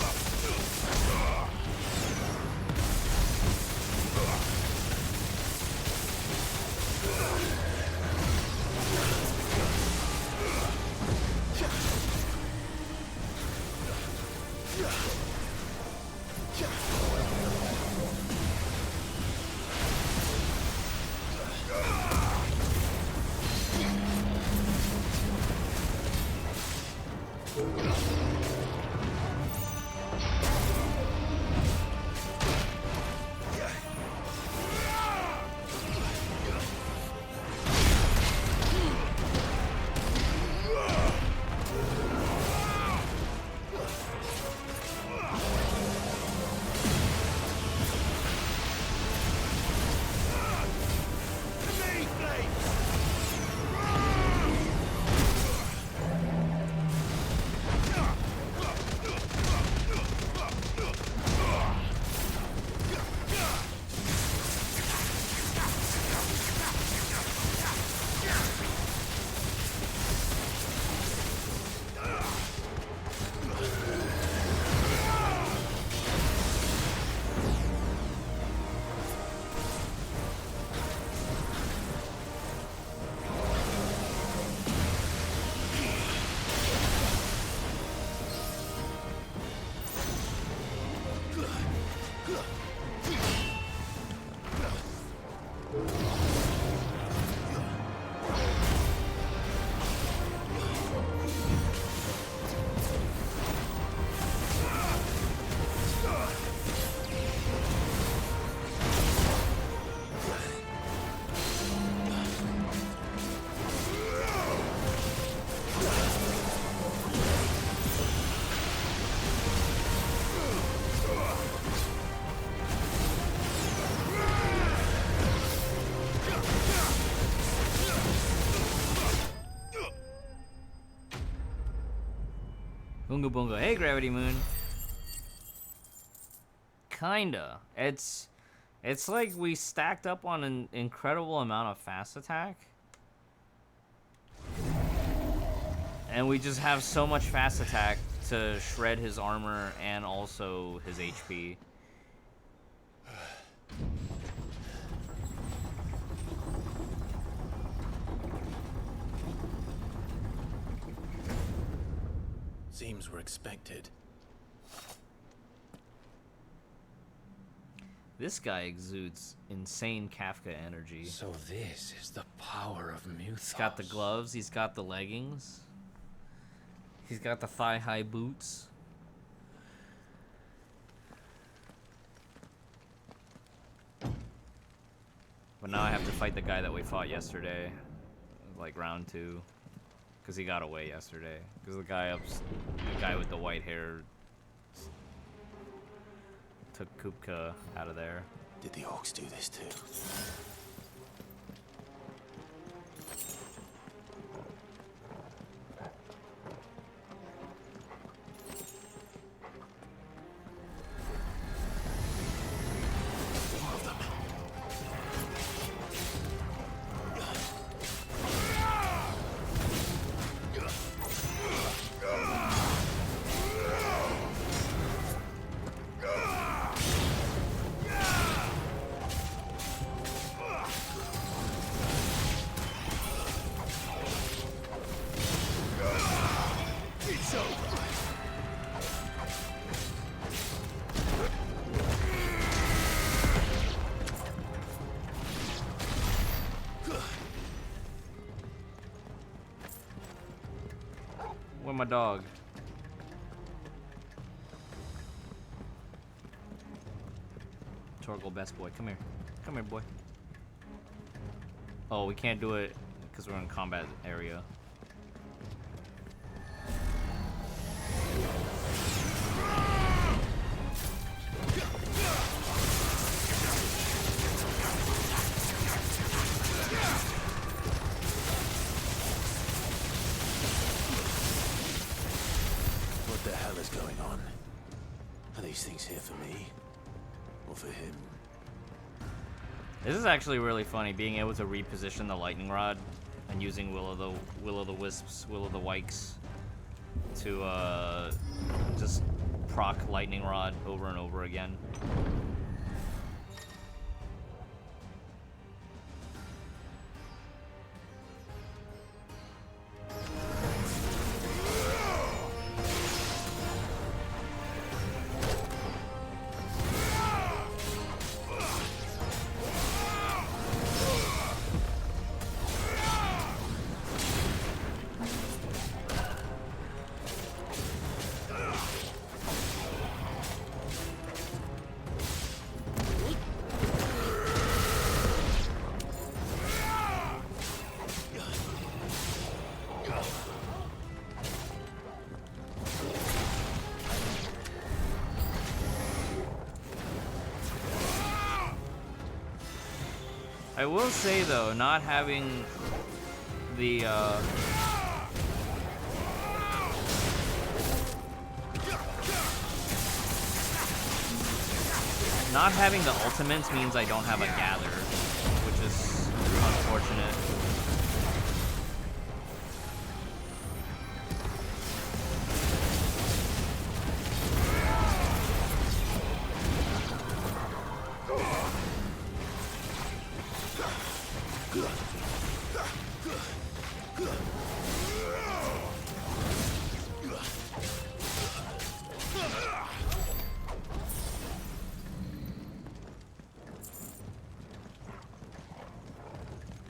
Bunga Bunga. Hey, Gravity Moon. Kinda. It's like we stacked up on an incredible amount of fast attack. And we just have so much fast attack to shred his armor and also his HP. Seems we're expected. This guy exudes insane Kafka energy. So this is the power of Muthos. He's got the gloves, he's got the leggings. He's got the thigh-high boots. But now I have to fight the guy that we fought yesterday, like round 2, because he got away yesterday. Because the guy with the white hair took Kupka out of there. Did the orcs do this too? Where my dog? Torgal, best boy. Come here. Come here, boy. Oh, we can't do it because we're in combat area. What the hell is going on? Are these things here for me? Or for him? This is actually really funny, being able to reposition the lightning rod and using Will o' the Wisps, Will o' the Wikes to just proc lightning rod over and over again. I will say though, not having the not having the ultimates means I don't have a gather, which is unfortunate.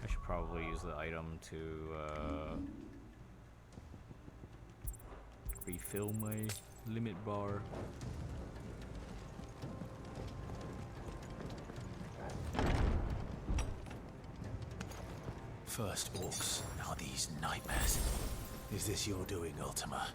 I should probably use the item to refill my limit bar. First orcs, now these nightmares. Is this your doing, Ultima?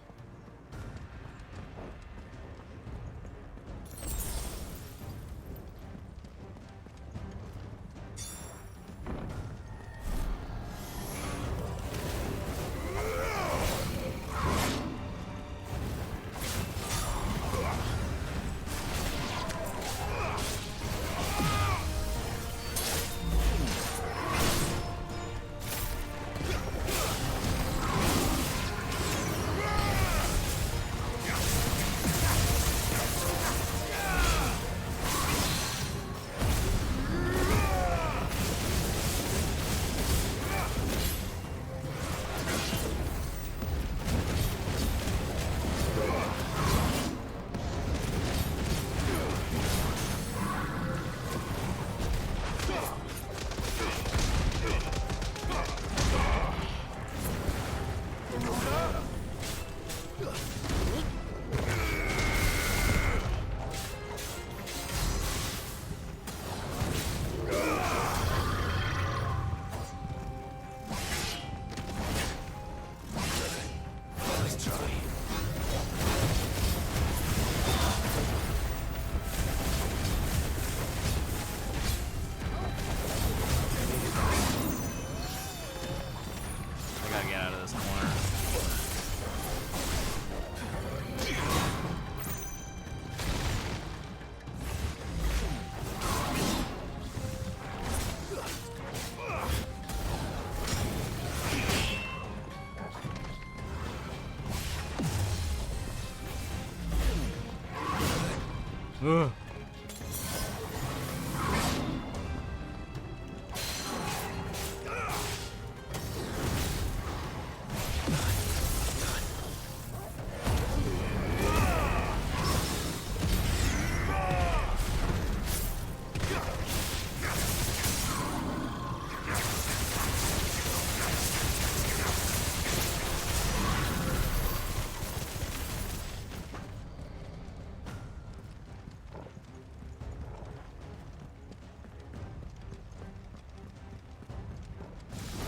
Ugh.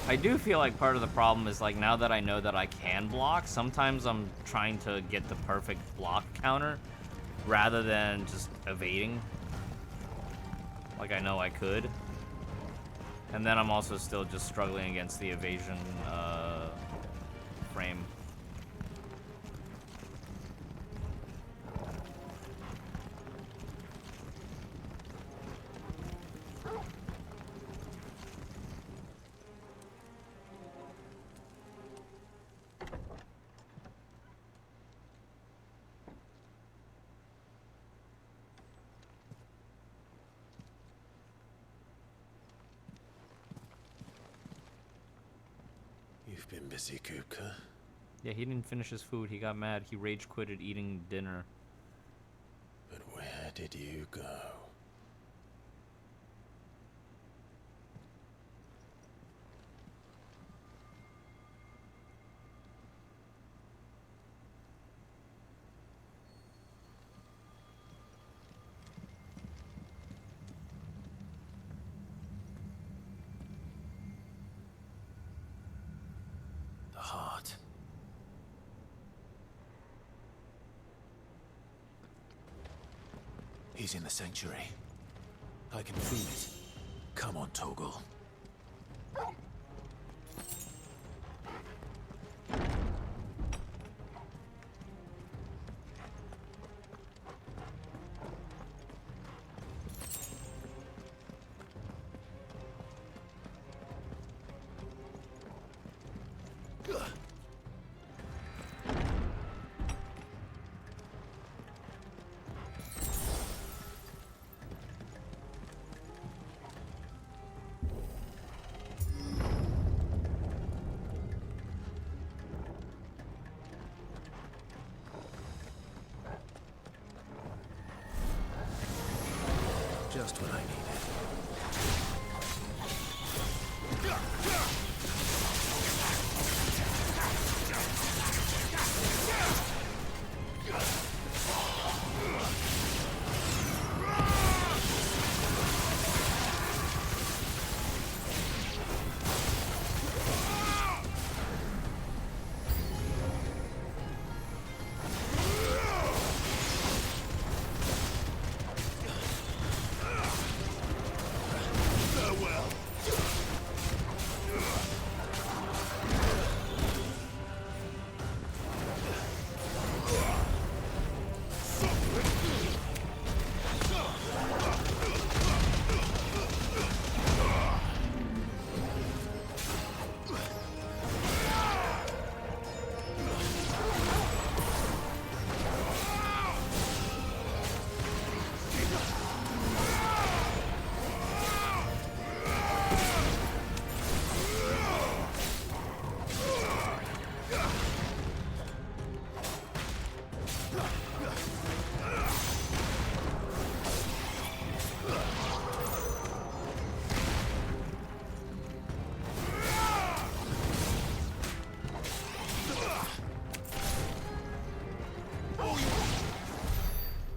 I do feel like part of the problem is, like, now that I know that I can block, sometimes I'm trying to get the perfect block counter rather than just evading. Like I know I could. And then I'm also still just struggling against the evasion frame. You've been busy, Kupka. Yeah, he didn't finish his food. He got mad. He rage quitted eating dinner. But where did you go? The heart. He's in the sanctuary. I can feel it. Come on, Torgal. Just what I needed.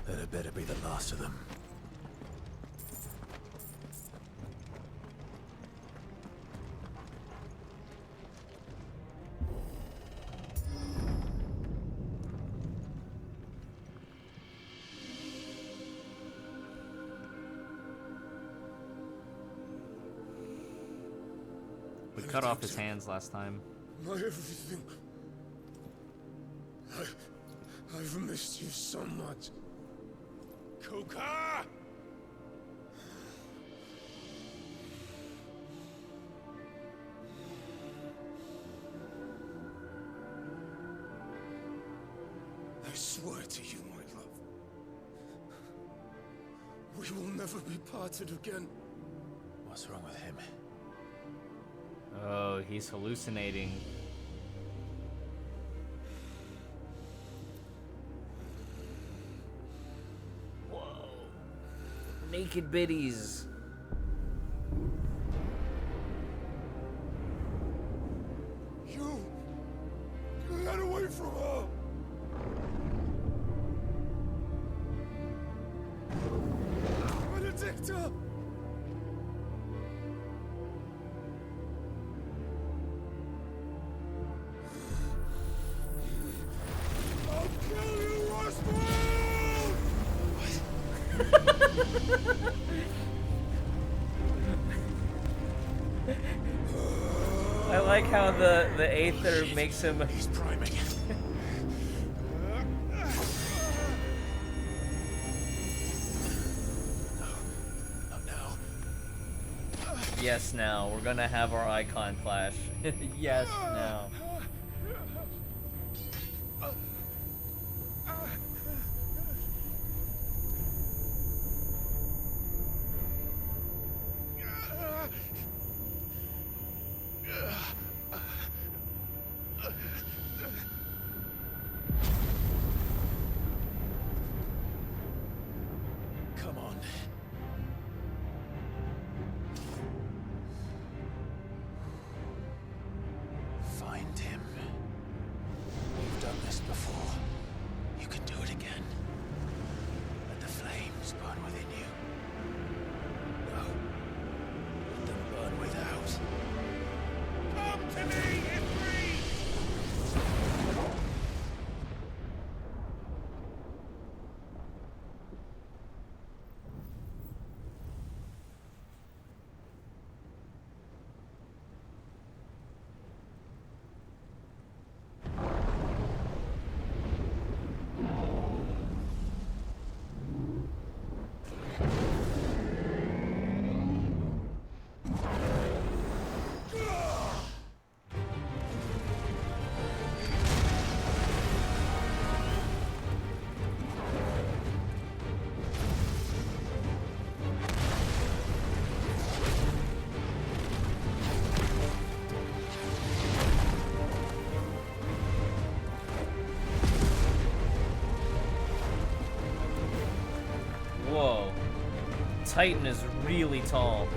That better be the last of them. We cut off his hands last time. My everything. I've missed you so much. Kuka! I swear to you, my love. We will never be parted again. What's wrong with him? Oh, he's hallucinating. Whoa. Naked biddies. You! Get away from her! Benedicta! I'll kill you, Roswell! I like how the Aether makes him. He's priming. Yes, now we're gonna have our icon clash. Yes, now. Come on. Find him. You've done this before. You can do it again. Let the flames burn within you. No. Let them burn without. Come to me, Ifrit! Whoa. Titan is really tall.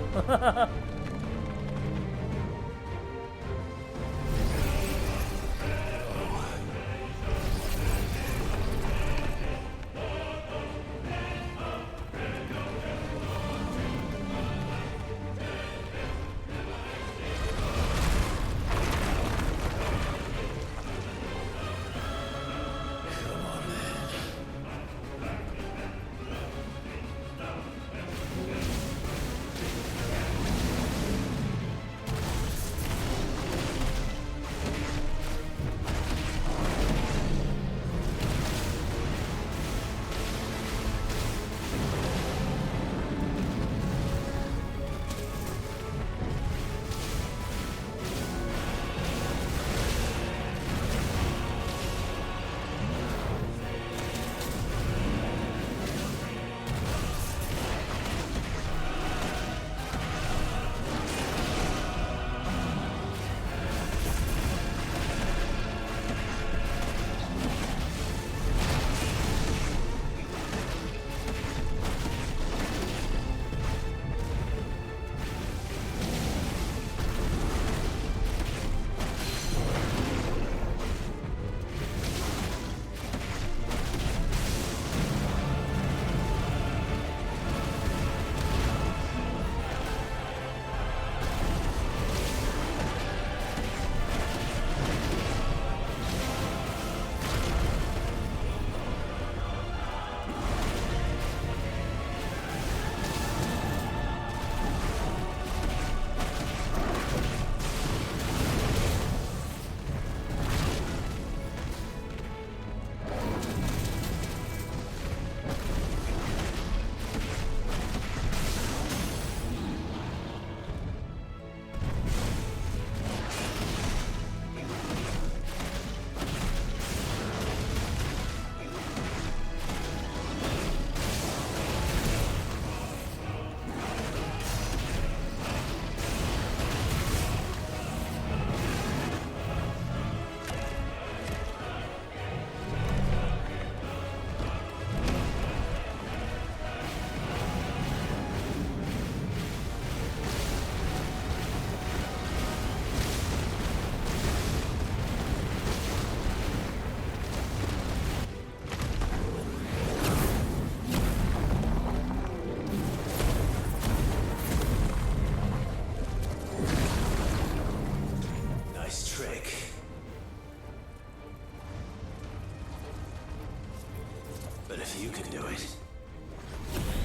you can do it,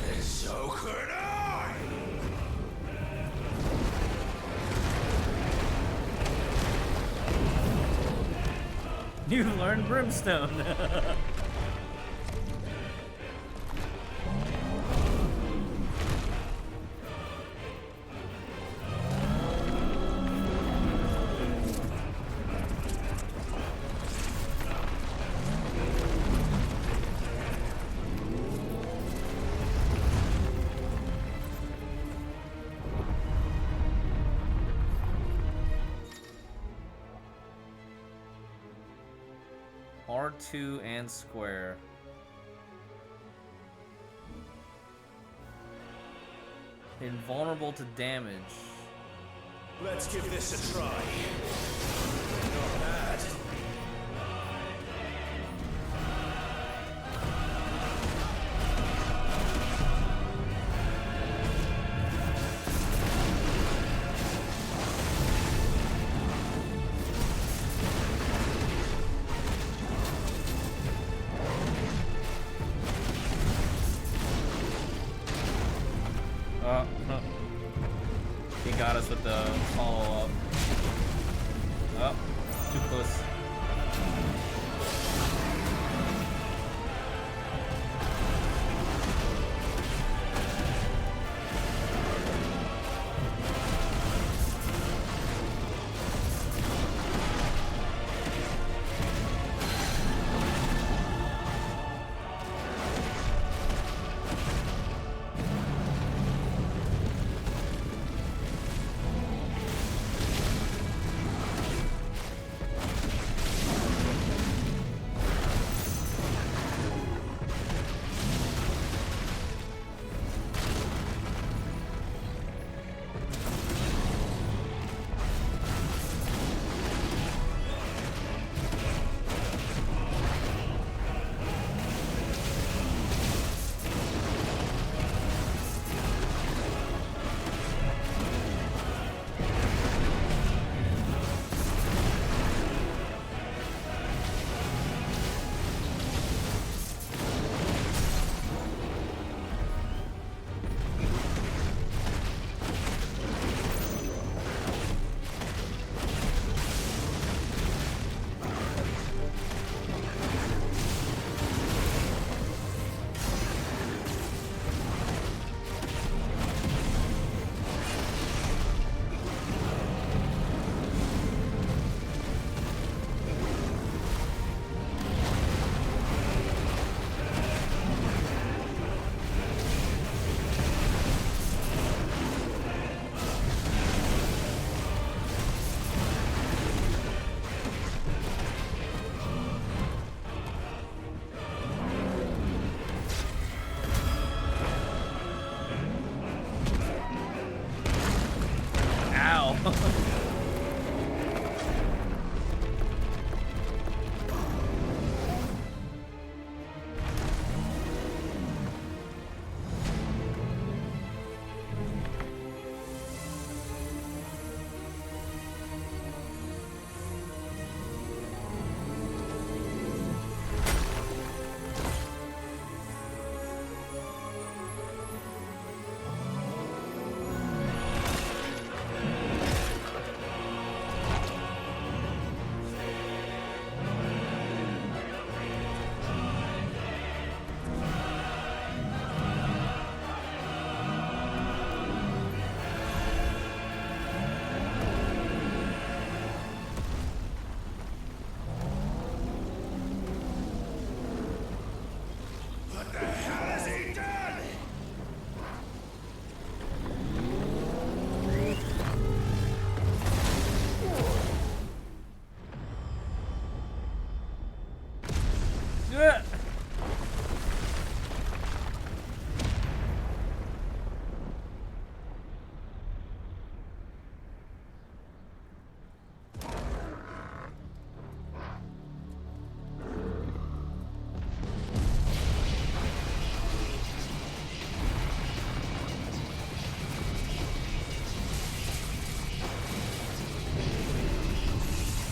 then so could I! You learned Brimstone. R2 and square. Invulnerable to damage. Let's give this a try. Not bad. He got us with the follow-up. Oh, too close.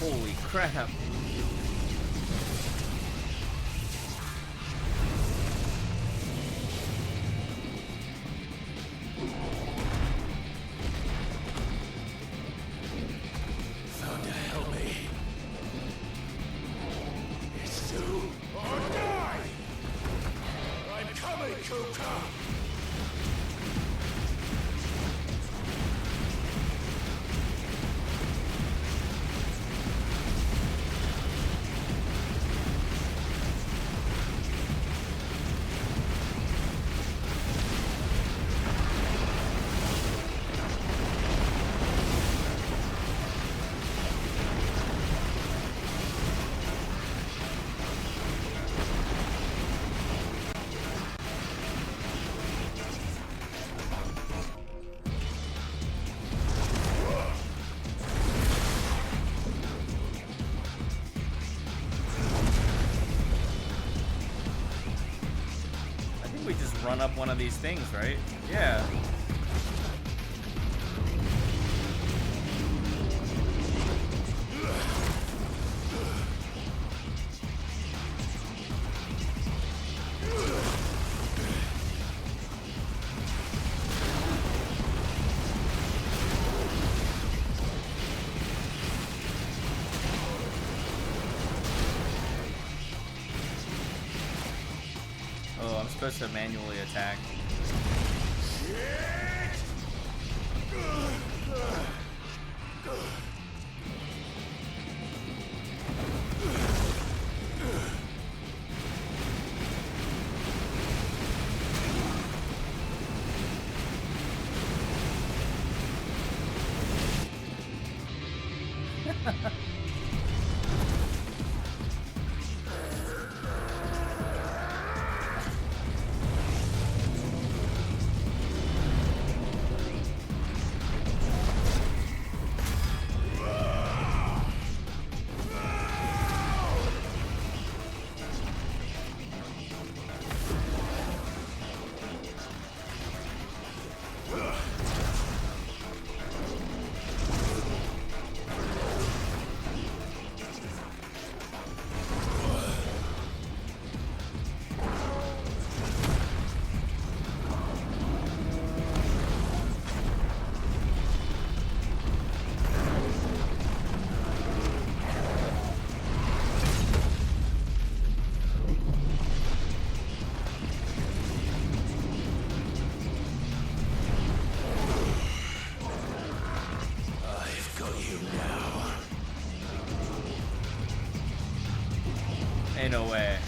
Holy crap. have one of these things, right? Yeah. Oh, I'm supposed to manually attack. Ain't no way.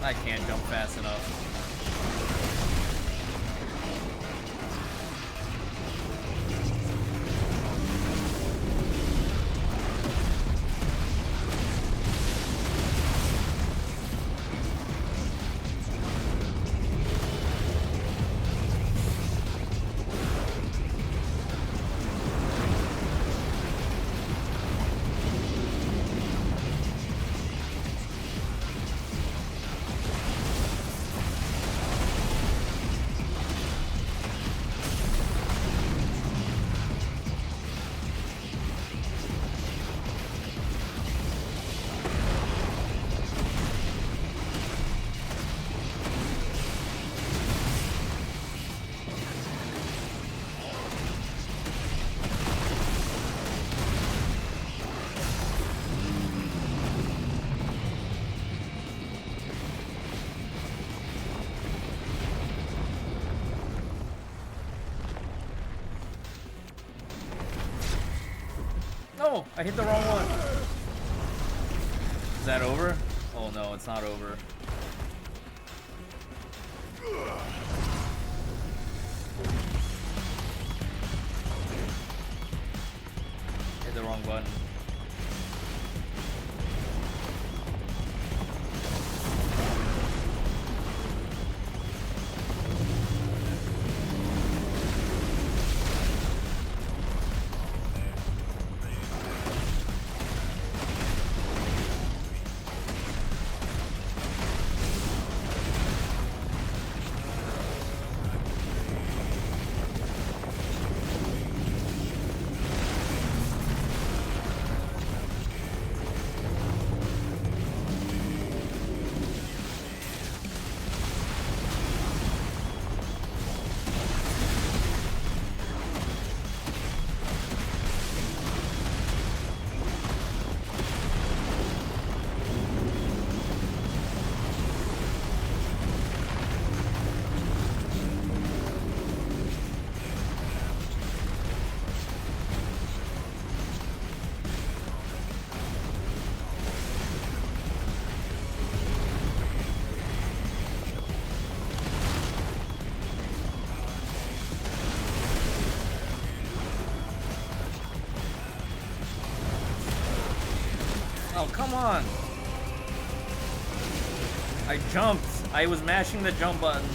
I can't jump fast enough. No, I hit the wrong one. Is that over? Oh no, it's not over. Hit the wrong button. Oh, come on! I jumped! I was mashing the jump button.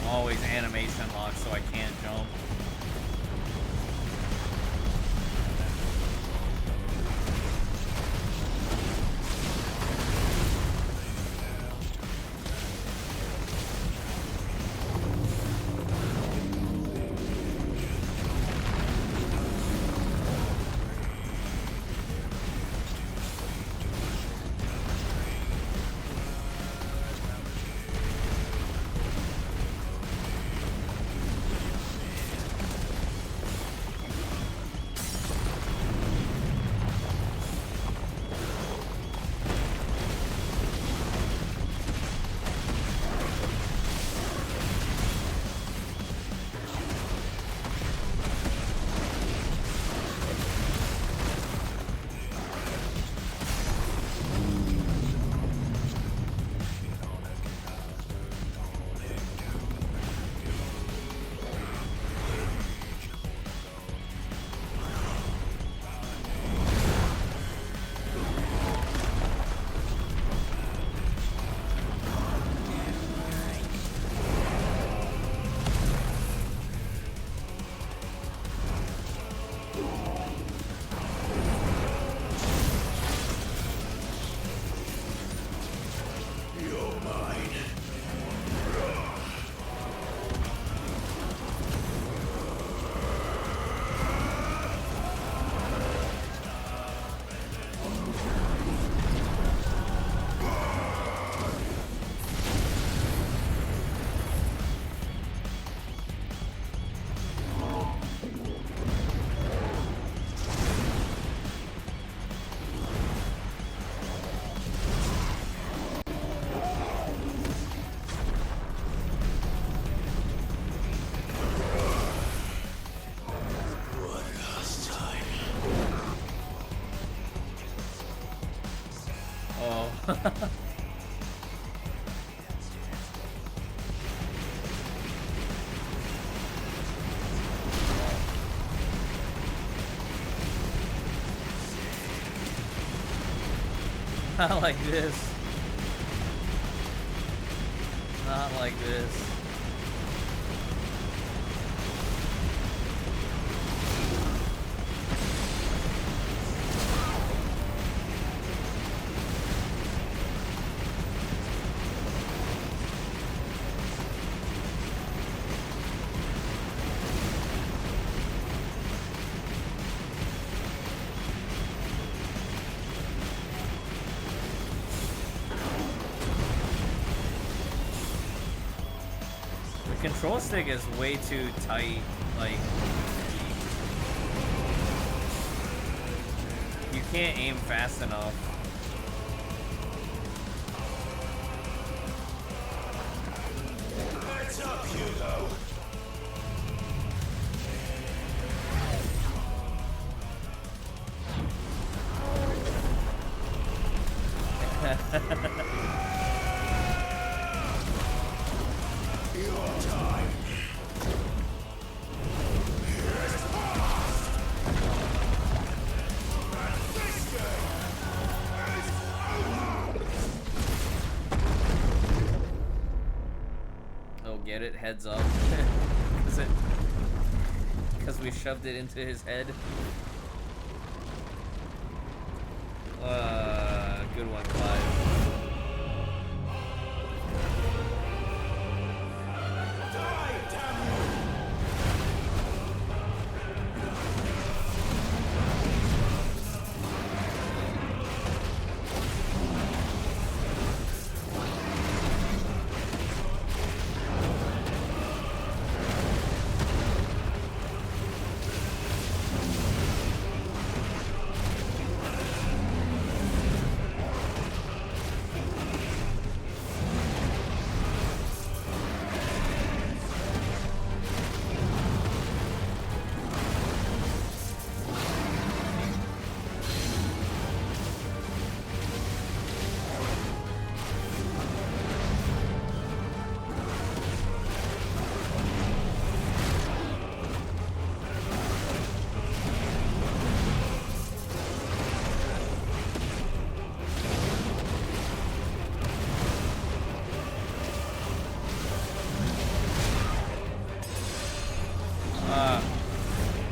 Always animation locked, so I can't jump. Not like this. Not like this. control stick is way too tight. Like, you can't aim fast enough. Heads up, Hugo. Your time. Oh, get it? Heads up. Because we shoved it into his head. Good one, Clive.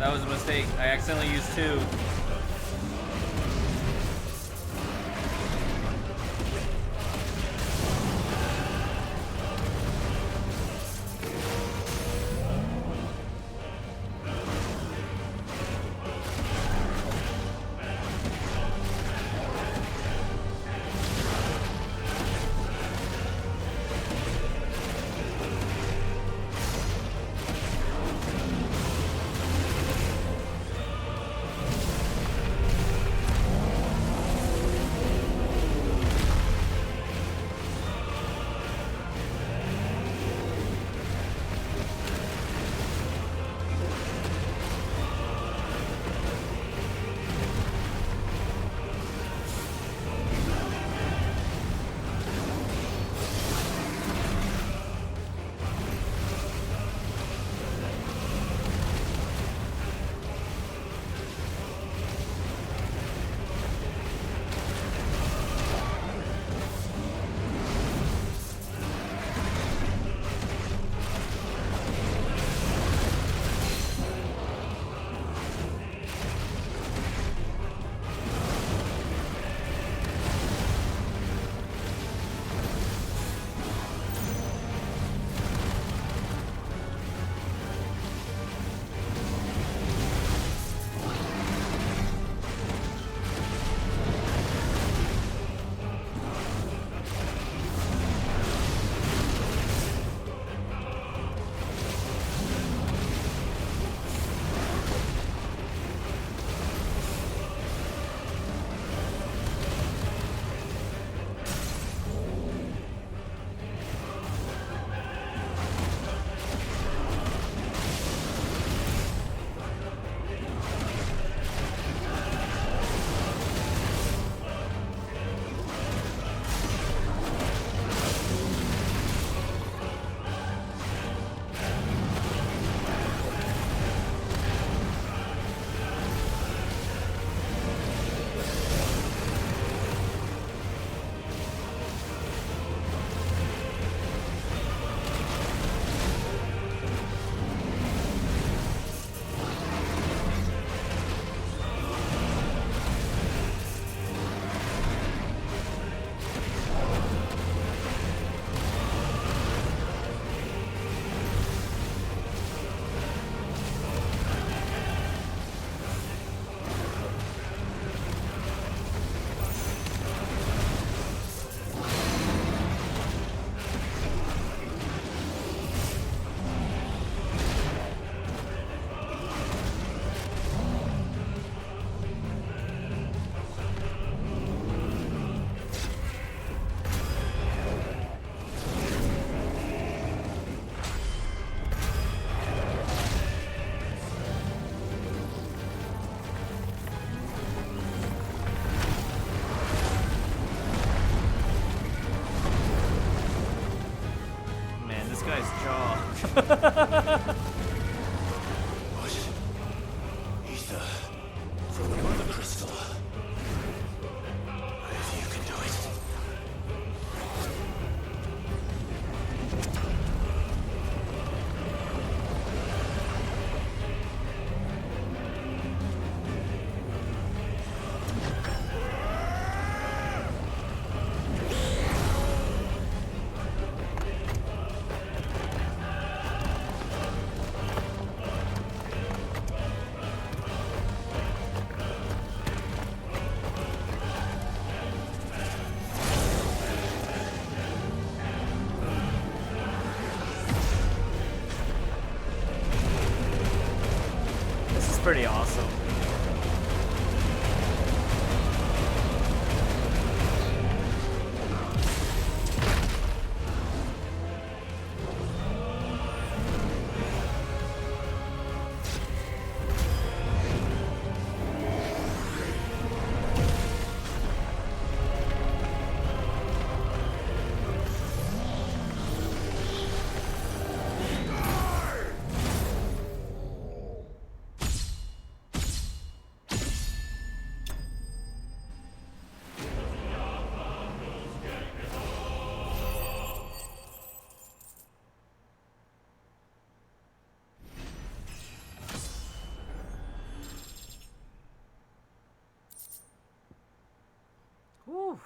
That was a mistake. I accidentally used 2. Ether from the Mother Crystal. If you can do it. This is pretty awesome. Whew.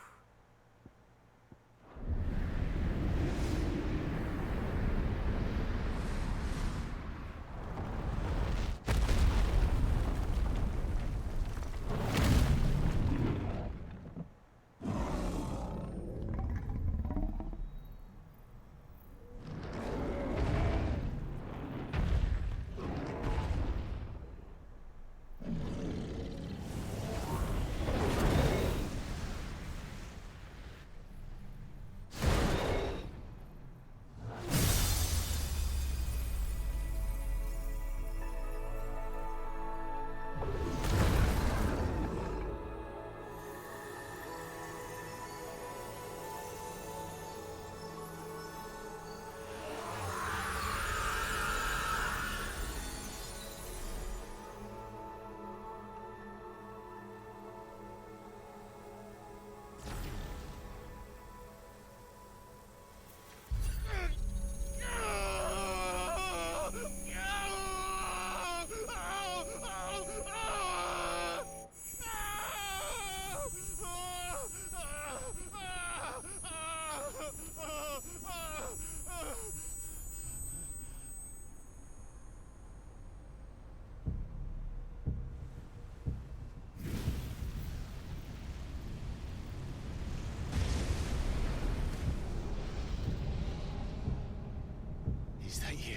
Is that you,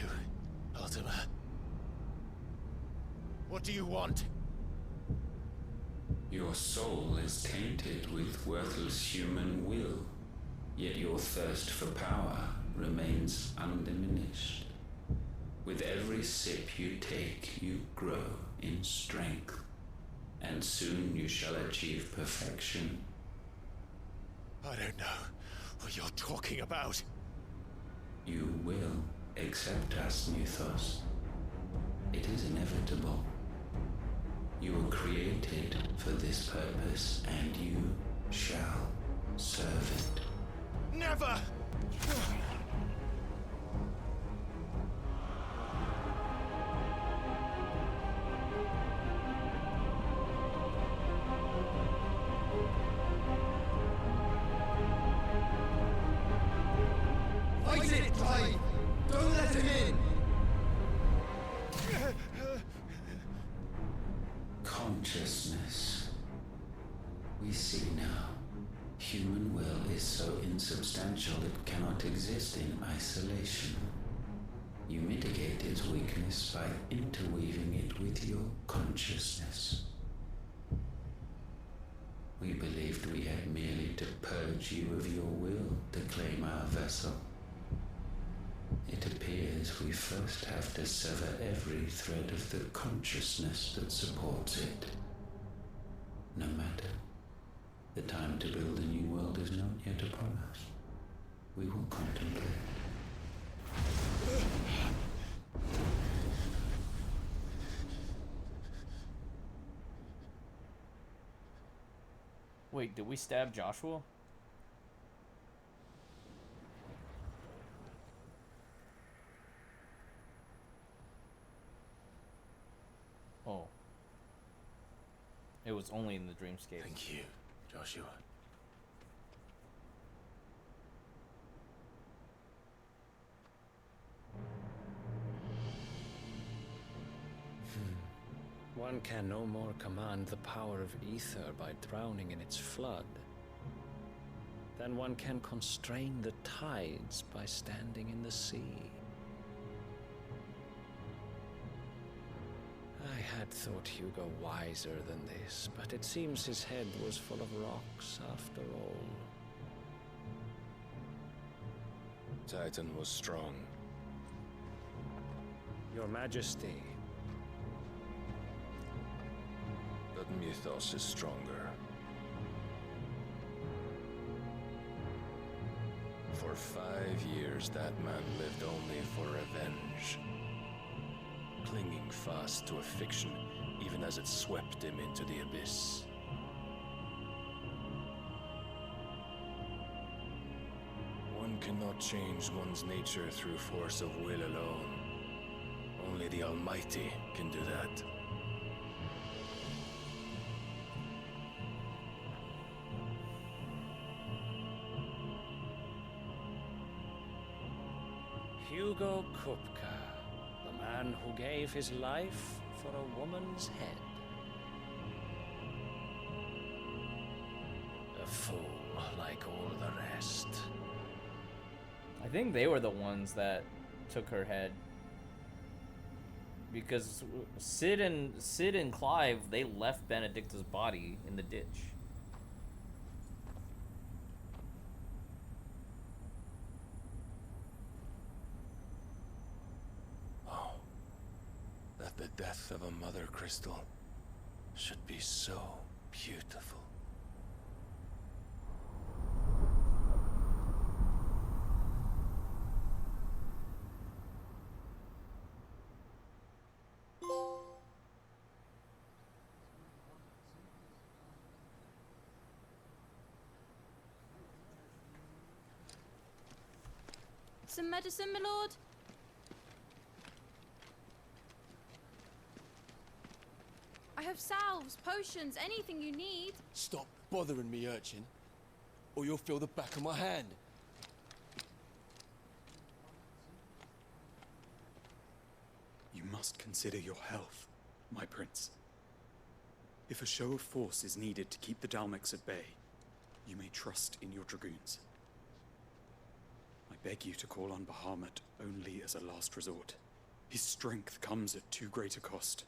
Ultima? What do you want? Your soul is tainted with worthless human will, yet your thirst for power remains undiminished. With every sip you take, you grow in strength, and soon you shall achieve perfection. I don't know what you're talking about. You will accept us, Mythos. It is inevitable. You were created for this purpose, and you shall serve it. Never! Fight it, Clive! Don't let him in! Consciousness. We see now. Human will is so insubstantial it cannot exist in isolation. You mitigate its weakness by interweaving it with your consciousness. We believed we had merely to purge you of your will to claim our vessel. It appears we first have to sever every thread of the consciousness that supports it. No matter. The time to build a new world is not yet upon us. We will contemplate. Wait, did we stab Joshua? Oh. It was only in the dreamscape. Thank you, Joshua. One can no more command the power of ether by drowning in its flood than one can constrain the tides by standing in the sea. I had thought Hugo wiser than this, but it seems his head was full of rocks after all. Titan was strong. Your Majesty. But mythos is stronger. For 5 years, that man lived only for revenge. Clinging fast to a fiction, even as it swept him into the abyss. One cannot change one's nature through force of will alone. Only the Almighty can do that. Hugo Kupka, the man who gave his life for a woman's head. A fool like all the rest. I think they were the ones that took her head. Because Sid and Clive, they left Benedicta's body in the ditch. Oh, that the death of a mother crystal should be so beautiful. Some medicine, my lord? I have salves, potions, anything you need. Stop bothering me, urchin, or you'll feel the back of my hand. You must consider your health, my prince. If a show of force is needed to keep the Dalmex at bay, you may trust in your dragoons. I beg you to call on Bahamut only as a last resort. His strength comes at too great a cost.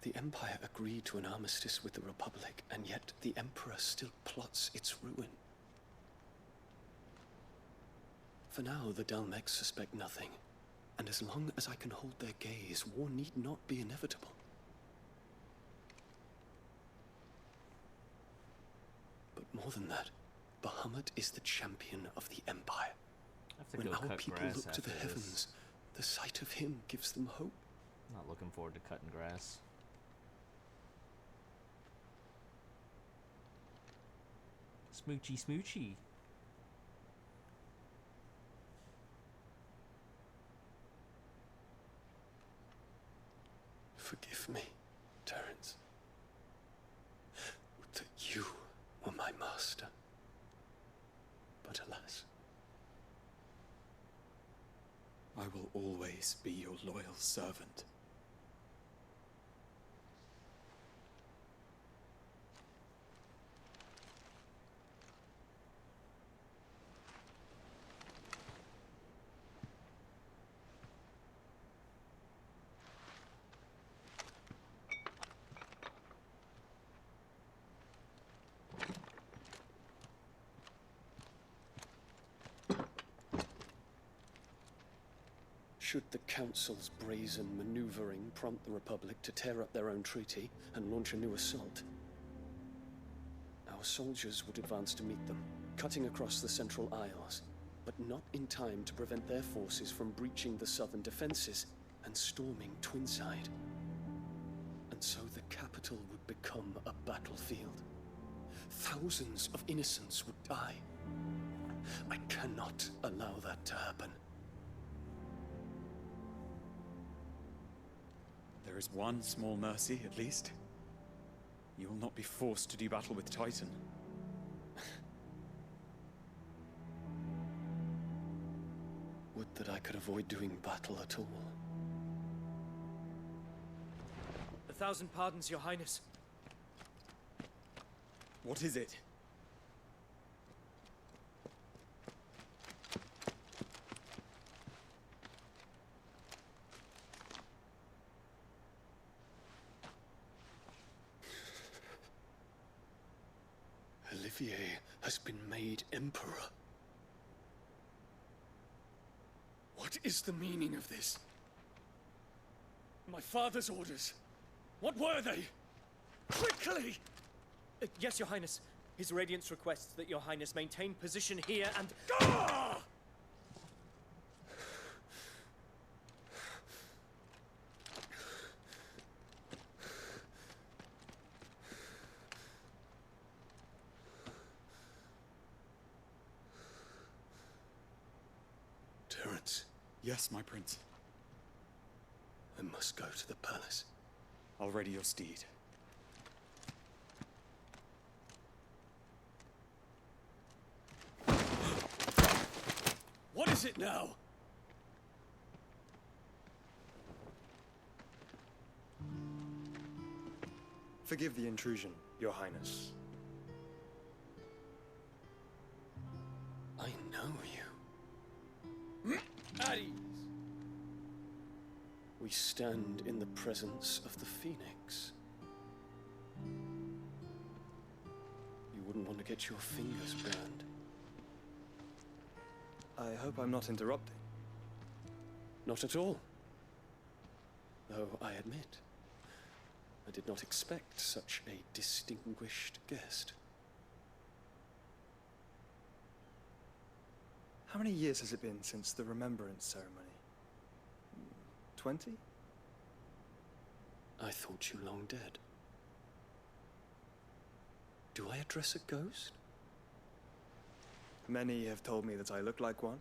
The Empire agreed to an armistice with the Republic, and yet the Emperor still plots its ruin. For now, the Dalmex suspect nothing, and as long as I can hold their gaze, war need not be inevitable. But more than that, Bahamut is the champion of the Empire. When our people look to the heavens, the sight of him gives them hope. I'm not looking forward to cutting grass. Smoochy smoochy. Forgive me, Terence. Would that you were my master. But alas. I will always be your loyal servant. Should the Council's brazen maneuvering prompt the Republic to tear up their own treaty and launch a new assault, our soldiers would advance to meet them, cutting across the Central Isles, but not in time to prevent their forces from breaching the southern defenses and storming Twinside. And so the capital would become a battlefield. Thousands of innocents would die. I cannot allow that to happen. There is one small mercy, at least. You will not be forced to do battle with Titan. Would that I could avoid doing battle at all. 1,000 pardons, Your Highness. What is it? Olivier has been made Emperor. What is the meaning of this? My father's orders. What were they? Quickly! Yes, Your Highness. His Radiance requests that Your Highness maintain position here and... Ah! Terence. Yes, my prince. I must go to the palace. I'll ready your steed. What is it now? Forgive the intrusion, Your Highness. I know you. At ease. We stand in the presence of the Phoenix. You wouldn't want to get your fingers burned. I hope I'm not interrupting. Not at all. Though I admit, I did not expect such a distinguished guest. How many years has it been since the Remembrance ceremony? 20? I thought you long dead. Do I address a ghost? Many have told me that I look like one.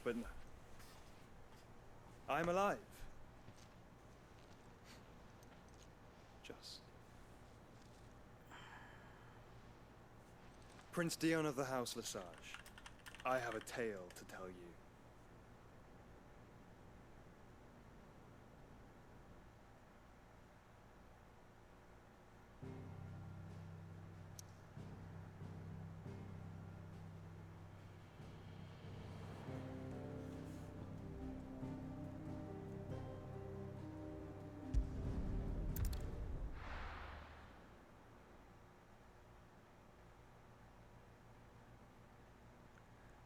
But no. I'm alive. Just. Prince Dion of the House Lesage, I have a tale to tell you.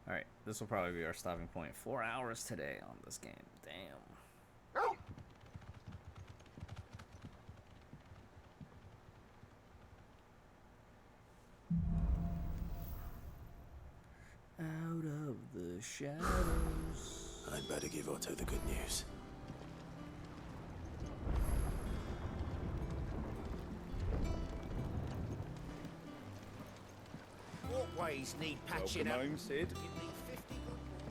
Alright, this will probably be our stopping point. 4 hours today on this game. Damn. Out of the shadows. I'd better give Otto the good news. Walkways need patching up. Home, Sid. Give me 50 good boards.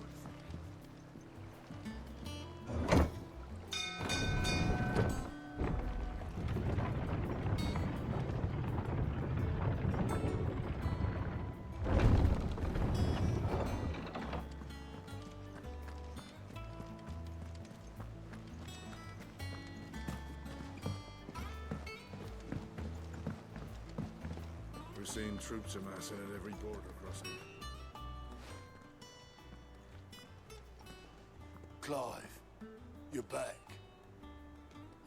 We're seeing troops amassing at every border crossing. Clive, you're back.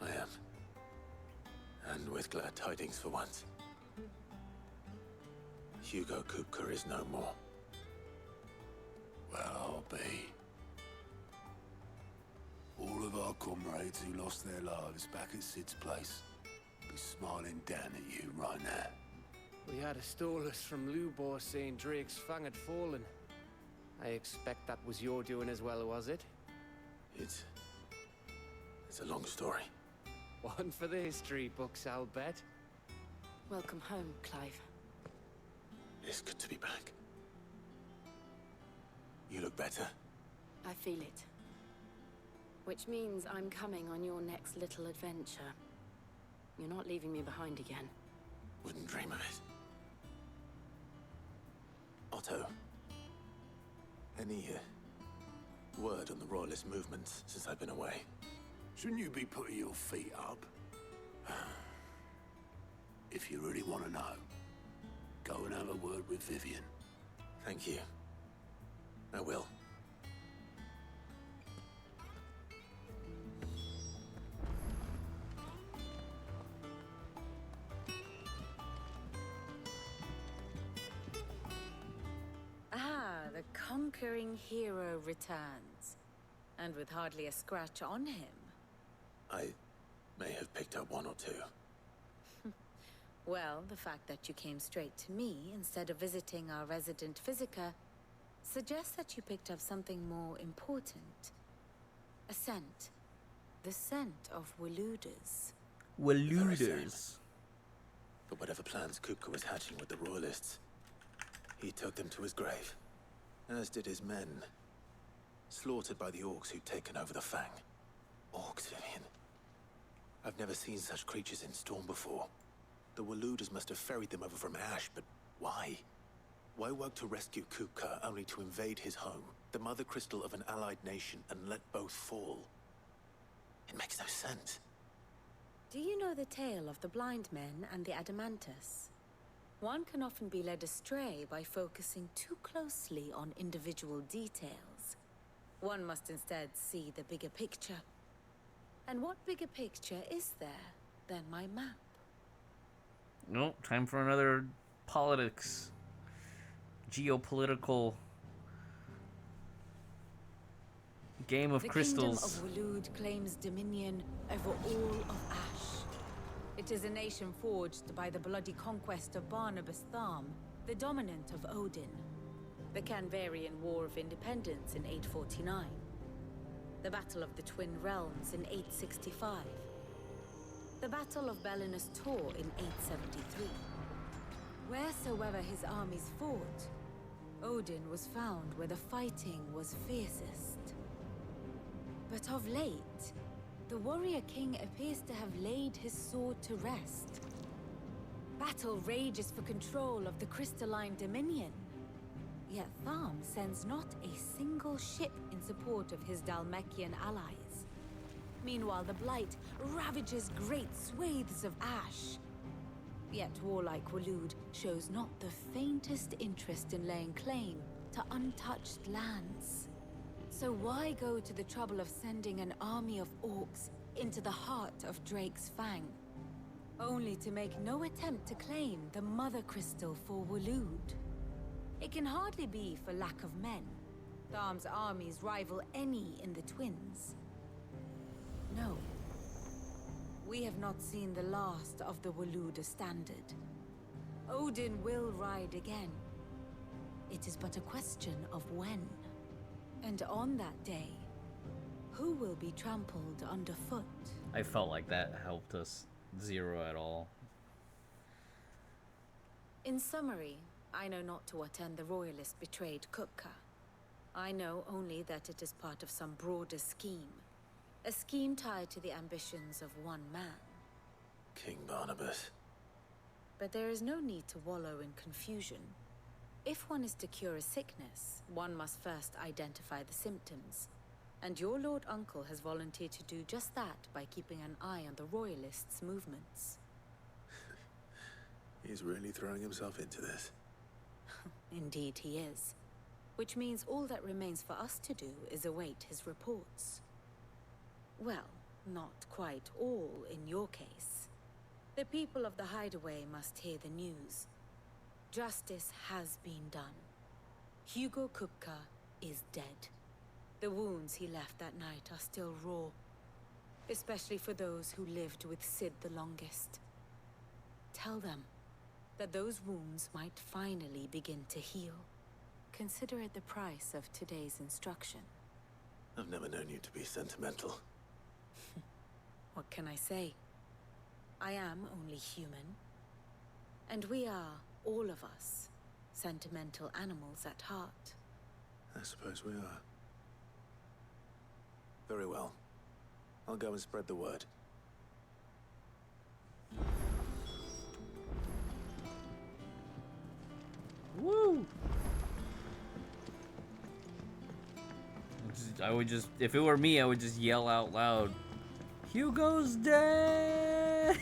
I am. And with glad tidings for once. Hugo Kupka is no more. Well, I'll be. All of our comrades who lost their lives back at Sid's place be smiling down at you right now. We had a stolus from Lubor saying Drake's fang had fallen. I expect that was your doing as well, was it? It's It's a long story. One for the history books, I'll bet. Welcome home, Clive. It's good to be back. You look better. I feel it. Which means I'm coming on your next little adventure. You're not leaving me behind again. Wouldn't dream of it. Otto, any word on the Royalist movement since I've been away? Shouldn't you be putting your feet up? If you really want to know, go and have a word with Vivian. Thank you. I will. Ah, the conquering hero returns. And with hardly a scratch on him. I may have picked up one or two. Well, the fact that you came straight to me instead of visiting our resident Physica suggests that you picked up something more important. A scent. The scent of Waluders. Waluders. But whatever plans Kupka was hatching with the Royalists, he took them to his grave. As did his men. Slaughtered by the orcs who'd taken over the Fang. Orcs, Vivian. I've never seen such creatures in Storm before. The Waluders must have ferried them over from Ash, but why? Why work to rescue Kupka only to invade his home, the mother crystal of an allied nation, and let both fall? It makes no sense. Do you know the tale of the blind men and the Adamantus? One can often be led astray by focusing too closely on individual details. One must instead see the bigger picture. And what bigger picture is there than my map? Nope, time for another politics. Geopolitical game of crystals. The Kingdom of Waloed claims dominion over all of Ash. It is a nation forged by the bloody conquest of Barnabas Tharm, the dominant of Odin. The Canvarian War of Independence in 849. The Battle of the Twin Realms in 865. The Battle of Belinus Tor in 873. Wheresoever his armies fought, Odin was found where the fighting was fiercest. But of late, the warrior king appears to have laid his sword to rest. Battle rages for control of the crystalline dominion. Yet Tharm sends not a single ship in support of his Dhalmekian allies. Meanwhile, the Blight ravages great swathes of Ash. Yet warlike Waloed shows not the faintest interest in laying claim to untouched lands. So why go to the trouble of sending an army of orcs into the heart of Drake's Fang? Only to make no attempt to claim the Mother Crystal for Waloed. It can hardly be for lack of men. Tharm's armies rival any in the Twins. No. We have not seen the last of the Walooder standard. Odin will ride again. It is but a question of when. And on that day, who will be trampled underfoot? I felt like that helped us zero at all. In summary, I know not to what end the Royalist betrayed Kupka. I know only that it is part of some broader scheme. A scheme tied to the ambitions of one man. King Barnabas. But there is no need to wallow in confusion. If one is to cure a sickness, one must first identify the symptoms. And your Lord Uncle has volunteered to do just that by keeping an eye on the Royalists' movements. He's really throwing himself into this. Indeed he is. Which means all that remains for us to do is await his reports. Well, not quite all in your case. The people of the Hideaway must hear the news. Justice has been done. Hugo Kupka is dead. The wounds he left that night are still raw. Especially for those who lived with Sid the longest. Tell them that those wounds might finally begin to heal. Consider it the price of today's instruction. I've never known you to be sentimental. What can I say? I am only human. And we are, all of us, sentimental animals at heart. I suppose we are. Very well. I'll go and spread the word. Woo! I would just, if it were me, I would just yell out loud, Hugo's dead!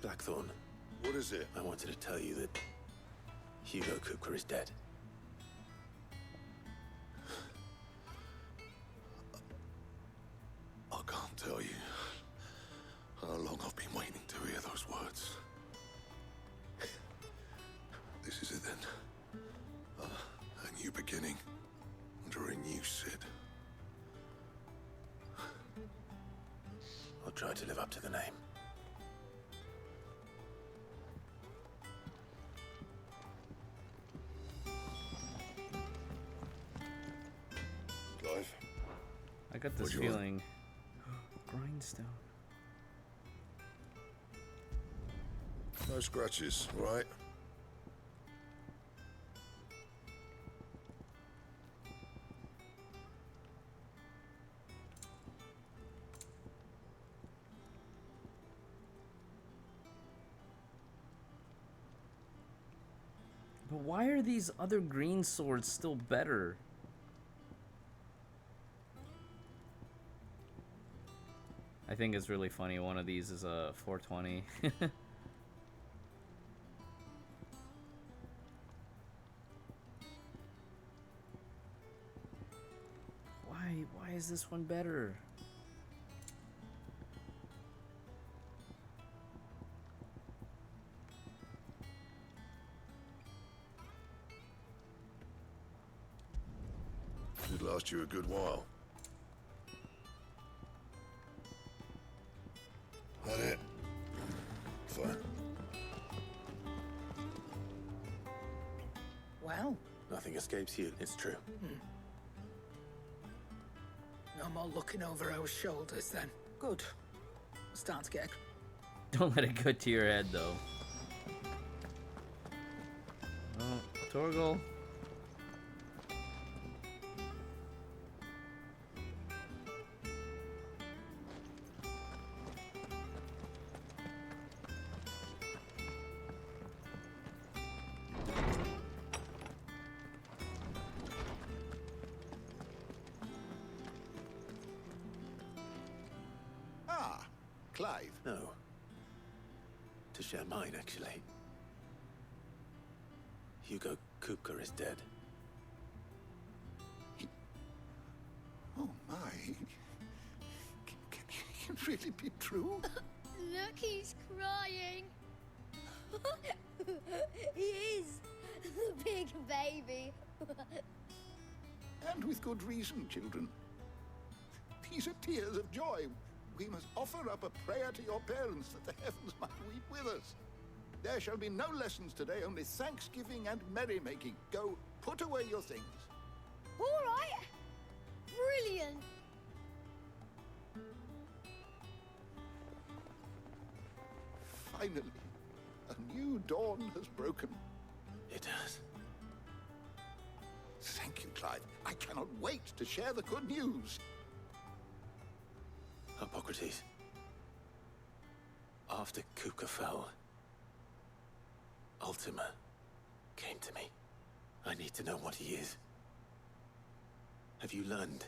Blackthorn. What is it? I wanted to tell you that Hugo Kupka is dead. I can't tell you how long I've been waiting to hear those words. This is it then. A new beginning under a new Sid. I'll try to live up to the name. Clive? I got this What you want? feeling. Grindstone. No scratches, right? But why are these other green swords still better? I think it's really funny. One of these is a 420. Why is this one better? Should last you a good while. That it? Fine. Well, Nothing escapes you, it's true. no more looking over our shoulders then. Good. Starting to get. Don't let it go to your head, though. Oh, Torgal. Ah, Clive. No. To share mine, actually. Hugo Kupka is dead. Oh my. Can it really be true? Look, he's crying. He is. The big baby. And with good reason, children. These are tears of joy. We must offer up a prayer to your parents that the heavens might weep with us. There shall be no lessons today, only thanksgiving and merrymaking. Go, put away your things. All right. Brilliant. Finally, a new dawn has broken. It has. Thank you, Clive. I cannot wait to share the good news. Hippocrates. After Kupka fell, Ultima came to me. I need to know what he is. Have you learned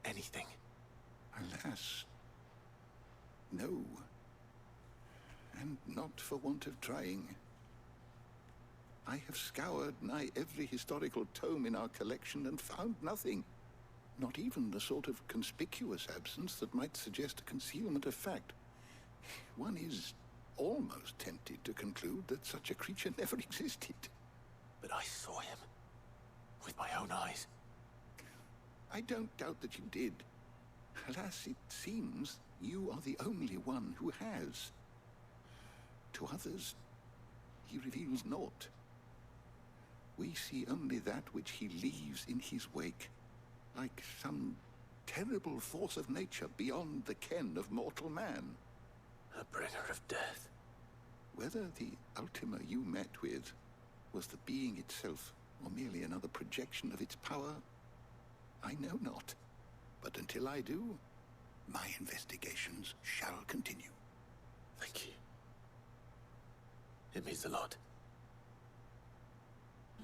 anything? Alas, no. And not for want of trying. I have scoured nigh every historical tome in our collection and found nothing. Not even the sort of conspicuous absence that might suggest a concealment of fact. One is almost tempted to conclude that such a creature never existed. But I saw him. With my own eyes. I don't doubt that you did. Alas, it seems you are the only one who has. To others, he reveals naught. We see only that which he leaves in his wake, like some terrible force of nature beyond the ken of mortal man. A bringer of death. Whether the Ultima you met with was the being itself, or merely another projection of its power, I know not. But until I do, my investigations shall continue. Thank you. It means a lot.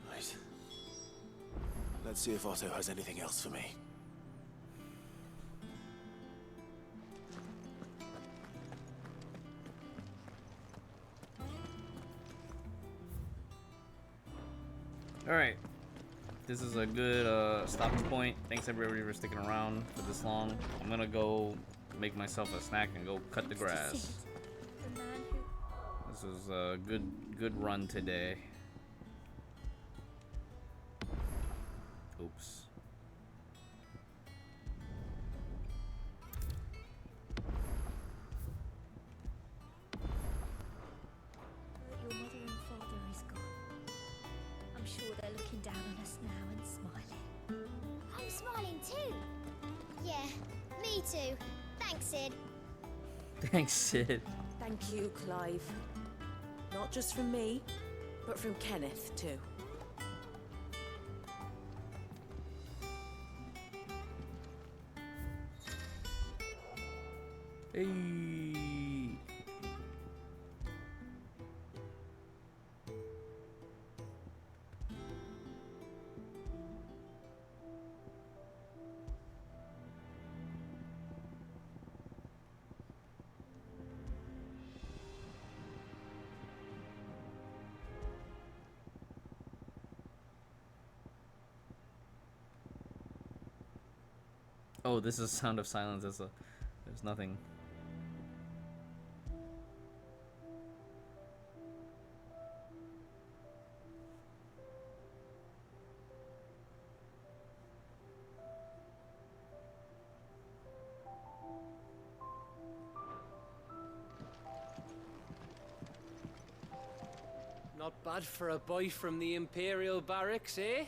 Right. Let's see if Otto has anything else for me. Alright. This is a good stopping point. Thanks everybody for sticking around for this long. I'm gonna go make myself a snack and go cut the grass. This was a good run today. Oops. Your mother and father is gone. I'm sure they're looking down on us now and smiling. I'm smiling too. Yeah, me too. Thanks, Sid. Thanks, Sid. Thank you, Clive. Not just from me, but from Kenneth too. Hey. Oh, this is Sound of Silence. There's nothing. Not bad for a boy from the Imperial Barracks, eh?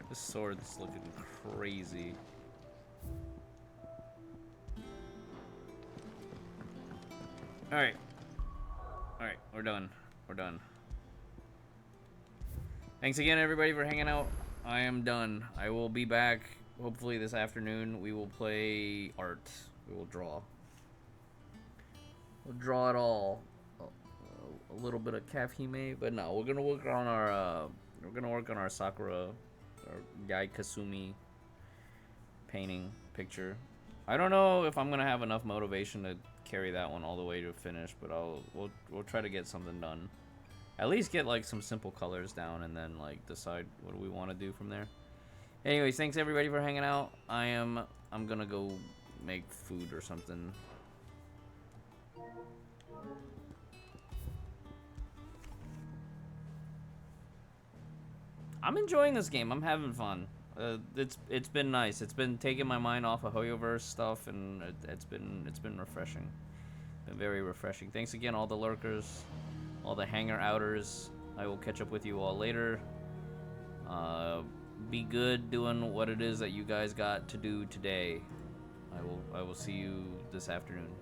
This sword's looking crazy. Alright. Alright, we're done. We're done. Thanks again, everybody, for hanging out. I am done. I will be back, hopefully this afternoon. We will play art. We will draw. We'll draw it all. A little bit of Kafhime, but no, we're gonna work on our Sakura, or Yai Kasumi painting picture. I don't know if I'm gonna have enough motivation to carry that one all the way to finish, but we'll try to get something done. At least get like some simple colors down, and then like decide what do we want to do from there. Anyways, thanks everybody for hanging out. I'm gonna go make food or something. I'm enjoying this game. I'm having fun. It's been nice. It's been taking my mind off of Hoyoverse stuff, and it's been refreshing. Been very refreshing. Thanks again, all the lurkers, all the hanger outers. I will catch up with you all later. Be good doing what it is that you guys got to do today. I will see you this afternoon.